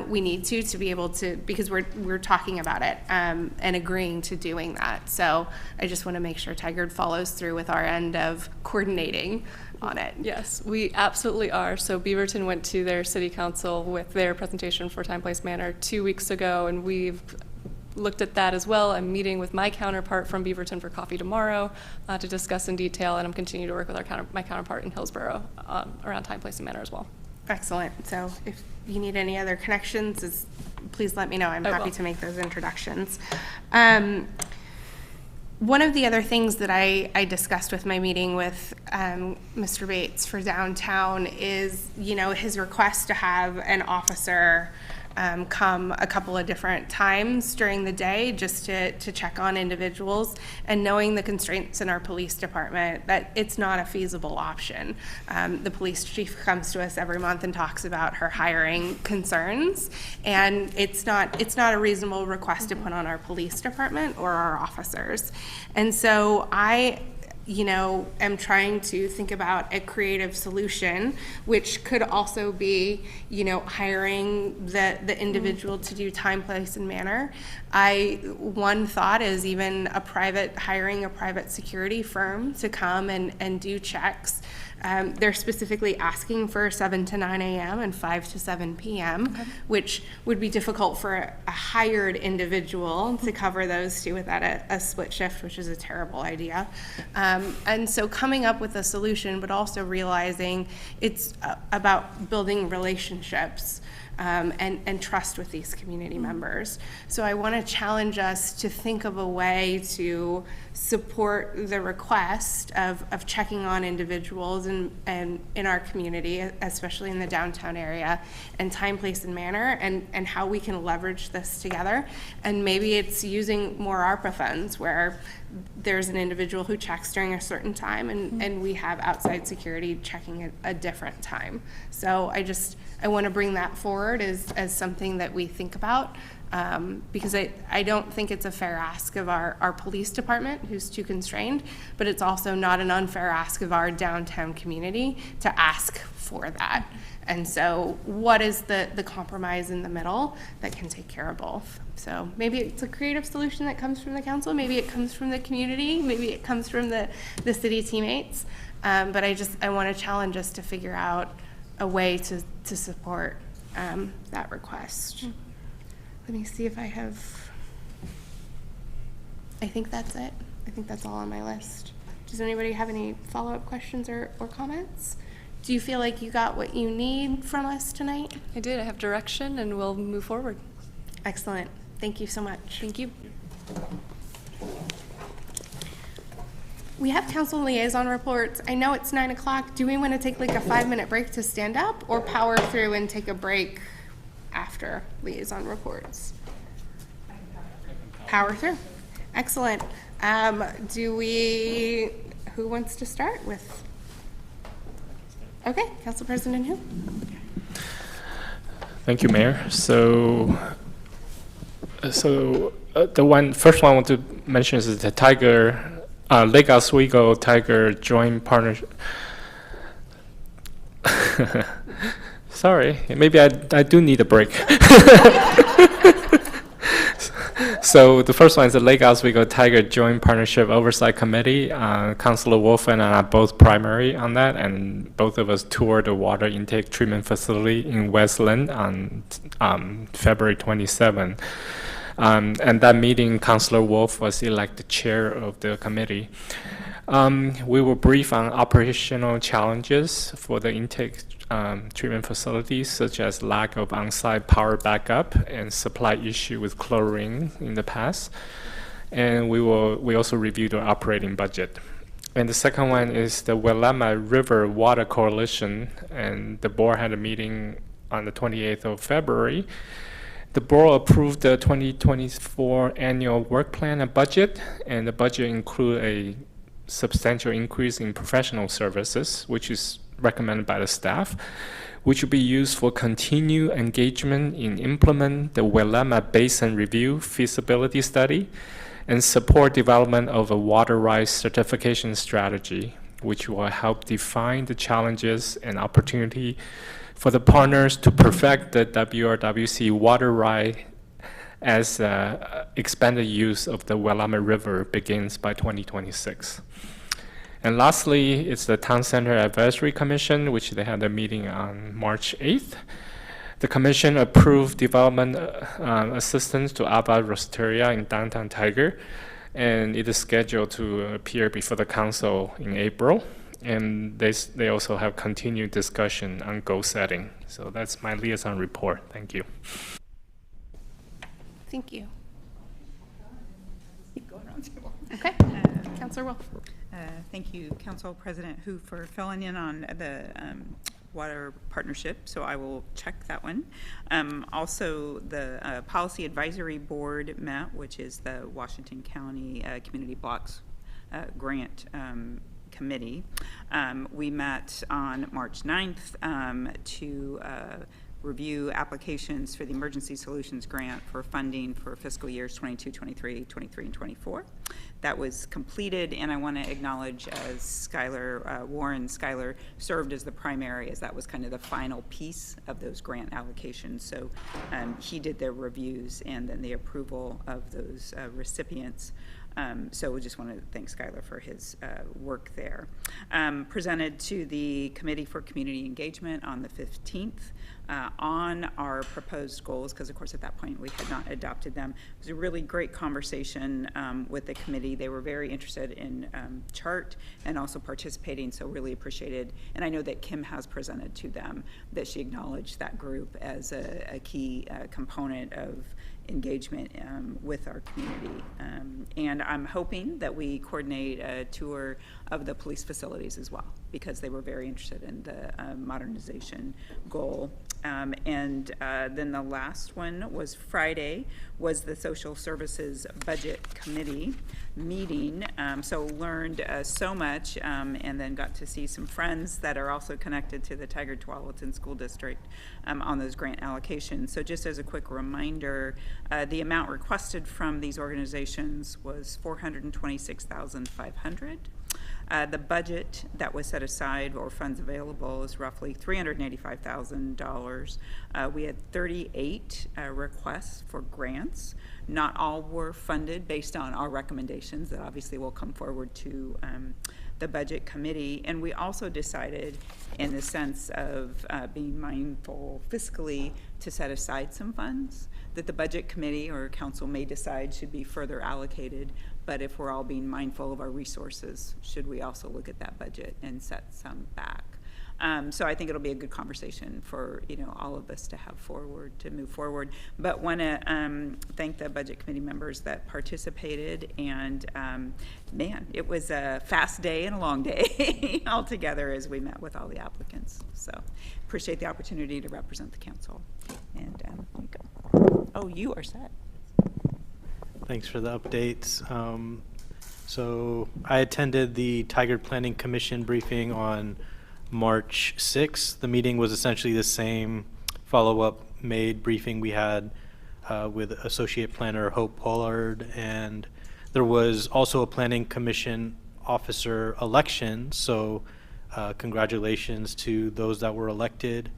we need to be able to, because we're talking about it and agreeing to doing that. So I just want to make sure Tigard follows through with our end of coordinating on it. Yes, we absolutely are. So Beaverton went to their city council with their presentation for Time, Place, Manner 2 weeks ago, and we've looked at that as well. I'm meeting with my counterpart from Beaverton for coffee tomorrow to discuss in detail, and I'm continuing to work with my counterpart in Hillsborough around Time, Place, and Manner as well. Excellent. So if you need any other connections, please let me know. I'm happy to make those introductions. One of the other things that I discussed with my meeting with Mr. Bates for downtown is, his request to have an officer come a couple of different times during the day just to check on individuals, and knowing the constraints in our police department, that it's not a feasible option. The police chief comes to us every month and talks about her hiring concerns, and it's not a reasonable request to put on our police department or our officers. And so I am trying to think about a creative solution, which could also be, hiring the individual to do time, place, and manner. One thought is even hiring a private security firm to come and do checks. They're specifically asking for 7 to 9 a.m. and 5 to 7 p.m., which would be difficult for a hired individual to cover those two without a split shift, which is a terrible idea. And so coming up with a solution, but also realizing it's about building relationships and trust with these community members. So I want to challenge us to think of a way to support the request of checking on individuals and in our community, especially in the downtown area, and time, place, and manner, and how we can leverage this together. And maybe it's using more ARPA funds where there's an individual who checks during a certain time and we have outside security checking at a different time. So I want to bring that forward as something that we think about, because I don't think it's a fair ask of our police department, who's too constrained, but it's also not an unfair ask of our downtown community to ask for that. And so what is the compromise in the middle that can take care of both? So maybe it's a creative solution that comes from the council, maybe it comes from the community, maybe it comes from the city teammates, but I want to challenge us to figure out a way to support that request. Let me see if I think that's it. I think that's all on my list. Does anybody have any follow-up questions or comments? Do you feel like you got what you need from us tonight? I did. I have direction, and we'll move forward. Excellent. Thank you so much. Thank you. We have council liaison reports. I know it's 9 o'clock. Do we want to take like a 5-minute break to stand up or power through and take a break after liaison reports? Power through. Excellent. Who wants to start with? Okay, Council President Hu. Thank you, Mayor. So the first one I want to mention is the Tiger, Lake Oswego Tiger Joint Partnership. Sorry, maybe I do need a break. So the first one is the Lake Oswego Tiger Joint Partnership Oversight Committee. Councilor Wolf and I are both primary on that, and both of us toured the water intake treatment facility in Westland on February 27. And that meeting, Councilor Wolf was elected chair of the committee. We were briefed on operational challenges for the intake treatment facilities, such as lack of on-site power backup and supply issue with chlorine in the past. And we also reviewed our operating budget. And the second one is the Willamette River Water Coalition, and the board had a meeting on the 28th of February. The board approved the 2024 annual work plan and budget, and the budget includes a substantial increase in professional services, which is recommended by the staff, which will be used for continued engagement in implement the Willamette Basin Review feasibility study and support development of a water rights certification strategy, which will help define the challenges and opportunity for the partners to perfect the WRWC water right as expanded use of the Willamette River begins by 2026. And lastly, it's the Town Center Advisory Commission, which they had a meeting on March 8th. The commission approved development assistance to Abba Rosteria in downtown Tiger, and it is scheduled to appear before the council in April. And they also have continued discussion on goal setting. So that's my liaison report. Thank you. Thank you. Okay, Councilor Wolf. Thank you, Council President Hu, for filling in on the water partnership, so I will check that one. Also, the Policy Advisory Board met, which is the Washington County Community Blocks Grant Committee. We met on March 9th to review applications for the Emergency Solutions Grant for funding for fiscal years 22, 23, 23, and 24. That was completed, and I want to acknowledge as Warren Schuyler served as the primary, as that was kind of the final piece of those grant allocations. So he did their reviews and then the approval of those recipients. So we just want to thank Skylar for his work there. Presented to the Committee for Community Engagement on the 15th on our proposed goals, because of course at that point we had not adopted them. It was a really great conversation with the committee. They were very interested in chart and also participating, so really appreciated. And I know that Kim has presented to them that she acknowledged that group as a key component of engagement with our community. And I'm hoping that we coordinate a tour of the police facilities as well, because they were very interested in the modernization goal. And then the last one was Friday, was the Social Services Budget Committee meeting. So learned so much, and then got to see some friends that are also connected to the Tigard-Tualatin School District on those grant allocations. So just as a quick reminder, the amount requested from these organizations was $426,500. The budget that was set aside or funds available is roughly $385,000. We had 38 requests for grants. Not all were funded based on our recommendations that obviously will come forward to the budget committee. And we also decided, in the sense of being mindful fiscally, to set aside some funds that the budget committee or council may decide should be further allocated. But if we're all being mindful of our resources, should we also look at that budget and set some back? So I think it'll be a good conversation for all of us to have to move forward. But want to thank the budget committee members that participated. And man, it was a fast day and a long day altogether as we met with all the applicants. So appreciate the opportunity to represent the council. And there you go. Oh, you are set. Thanks for the updates. So I attended the Tigard Planning Commission briefing on March 6th. The meeting was essentially the same follow-up briefing we had with Associate Planner Hope Pollard, and there was also a Planning Commission officer election, so congratulations to those that were elected.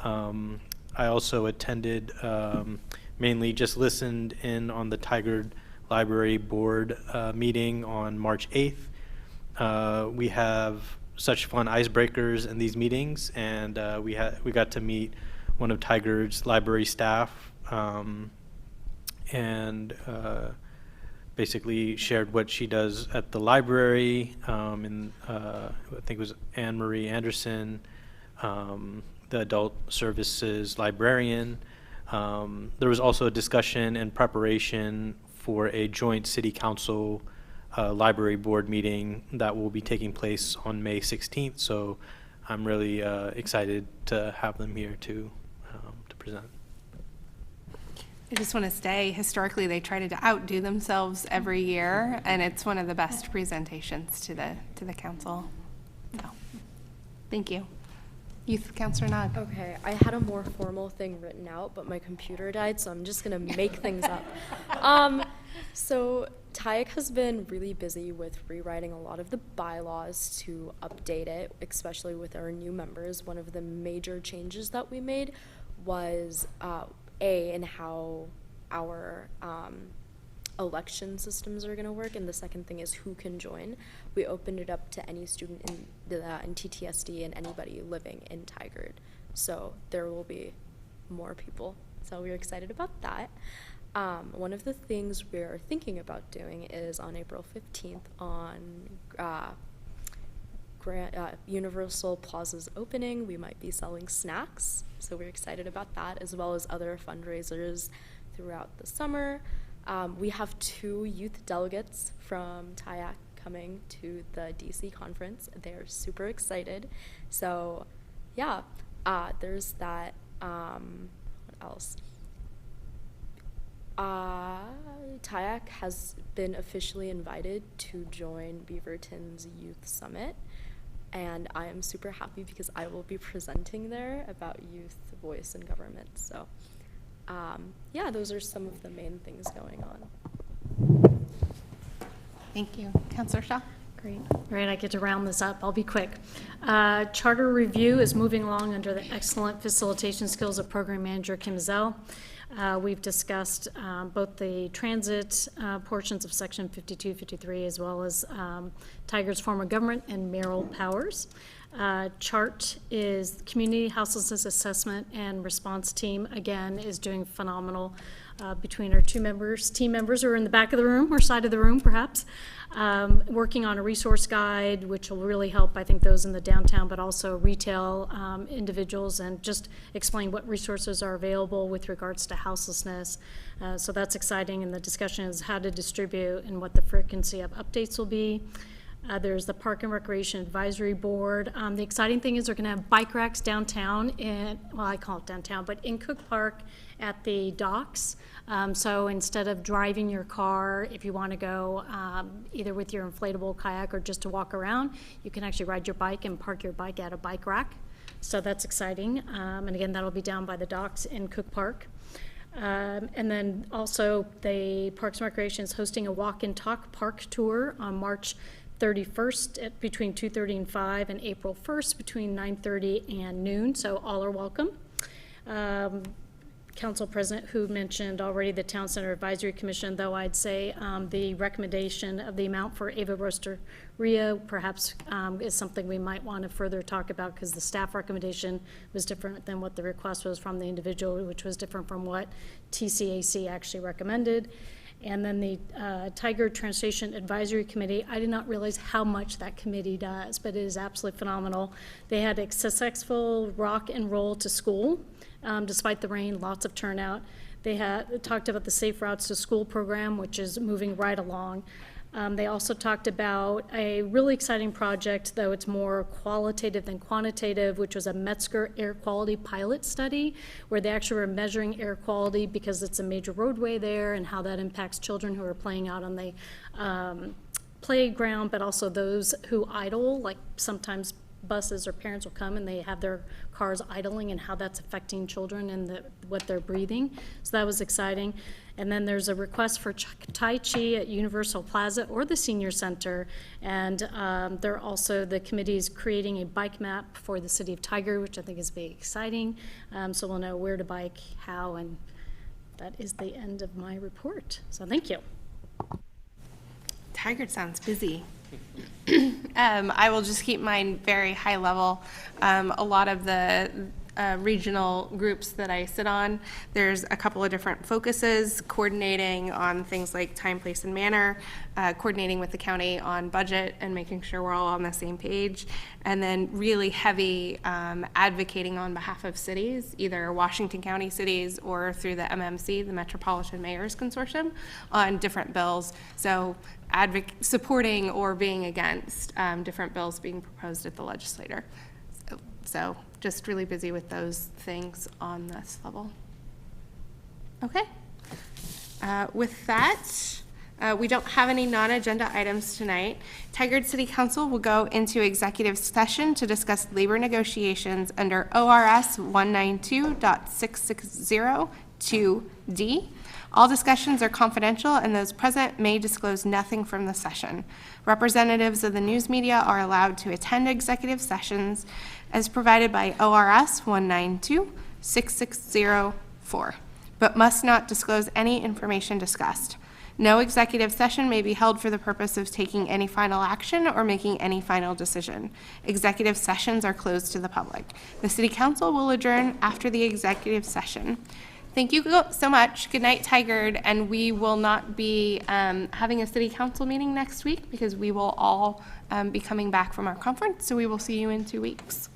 I also attended, mainly just listened in on the Tigard Library Board meeting on March 8th. We have such fun icebreakers in these meetings, and we got to meet one of Tigard's library staff, and basically shared what she does at the library. And I think it was Anne Marie Anderson, the adult services librarian. There was also a discussion and preparation for a joint city council library board meeting that will be taking place on May 16th. So I'm really excited to have them here to present. I just want to say, historically, they try to outdo themselves every year, and it's one of the best presentations to the council. So, thank you. Youth Councilor Nod. Okay, I had a more formal thing written out, but my computer died, so I'm just gonna make things up. So TIAC has been really busy with rewriting a lot of the bylaws to update it, especially with our new members. One of the major changes that we made was in how our election systems are going to work, and the second thing is who can join. We opened it up to any student in TTSD and anybody living in Tigard, so there will be more people, so we're excited about that. One of the things we're thinking about doing is on April 15th on Universal Plaza's opening, we might be selling snacks, so we're excited about that, as well as other fundraisers throughout the summer. We have 2 youth delegates from TIAC coming to the DC conference. They're super excited. So yeah, there's that. What else? TIAC has been officially invited to join Beaverton's Youth Summit, and I am super happy because I will be presenting there about youth voice in government. So yeah, those are some of the main things going on. Thank you. Councilor Shaw. Great. Great, I get to round this up. I'll be quick. Charter review is moving along under the excellent facilitation skills of Program Manager Kim Zell. We've discussed both the transit portions of Section 52, 53, as well as Tigard's form of government and mayoral powers. CHART is Community Houselessness Assessment and Response Team, again, is doing phenomenal between our team members who are in the back of the room or side of the room, perhaps, working on a resource guide, which will really help, I think, those in the downtown, but also retail individuals, and just explain what resources are available with regards to houselessness. So that's exciting, and the discussion is how to distribute and what the frequency of updates will be. There's the Park and Recreation Advisory Board. The exciting thing is we're going to have bike racks downtown well, I call it downtown, but in Cook Park at the docks. So instead of driving your car, if you want to go either with your inflatable kayak or just to walk around, you can actually ride your bike and park your bike at a bike rack. So that's exciting. And again, that'll be down by the docks in Cook Park. And then also the Parks and Recreation is hosting a walk and talk park tour on March 31st at between 2:30 and 5, and April 1st between 9:30 and noon, so all are welcome. Council President, who mentioned already the Town Center Advisory Commission, though I'd say the recommendation of the amount for Ava Rosteria perhaps is something we might want to further talk about, because the staff recommendation was different than what the request was from the individual, which was different from what TCAC actually recommended. And then the Tigard Transportation Advisory Committee, I did not realize how much that committee does, but it is absolutely phenomenal. They had a successful rock and roll to school, despite the rain, lots of turnout. They had talked about the Safe Routes to School program, which is moving right along. They also talked about a really exciting project, though it's more qualitative than quantitative, which was a Metzger air quality pilot study, where they actually were measuring air quality because it's a major roadway there and how that impacts children who are playing out on the playground, but also those who idle, like sometimes buses or parents will come and they have their cars idling, and how that's affecting children and what they're breathing. So that was exciting. And then there's a request for Tai Chi at Universal Plaza or the Senior Center. And the committee is creating a bike map for the city of Tigard, which I think is very exciting. So we'll know where to bike, how, and that is the end of my report. So thank you. Tigard sounds busy. I will just keep mine very high level. A lot of the regional groups that I sit on, there's a couple of different focuses, coordinating on things like time, place, and manner, coordinating with the county on budget and making sure we're all on the same page, and then really heavy advocating on behalf of cities, either Washington County cities or through the MMC, the Metropolitan Mayors Consortium, on different bills. So supporting or being against different bills being proposed at the legislature. So just really busy with those things on this level. Okay. With that, we don't have any non-agenda items tonight. Tigard City Council will go into executive session to discuss labor negotiations under ORS 192.660(2)D. All discussions are confidential, and those present may disclose nothing from the session. Representatives of the news media are allowed to attend executive sessions as provided by ORS 192.660(4), but must not disclose any information discussed. No executive session may be held for the purpose of taking any final action or making any final decision. Executive sessions are closed to the public. The City Council will adjourn after the executive session. Thank you so much. Good night, Tigard. And we will not be having a City Council meeting next week because we will all be coming back from our conference. So we will see you in 2 weeks.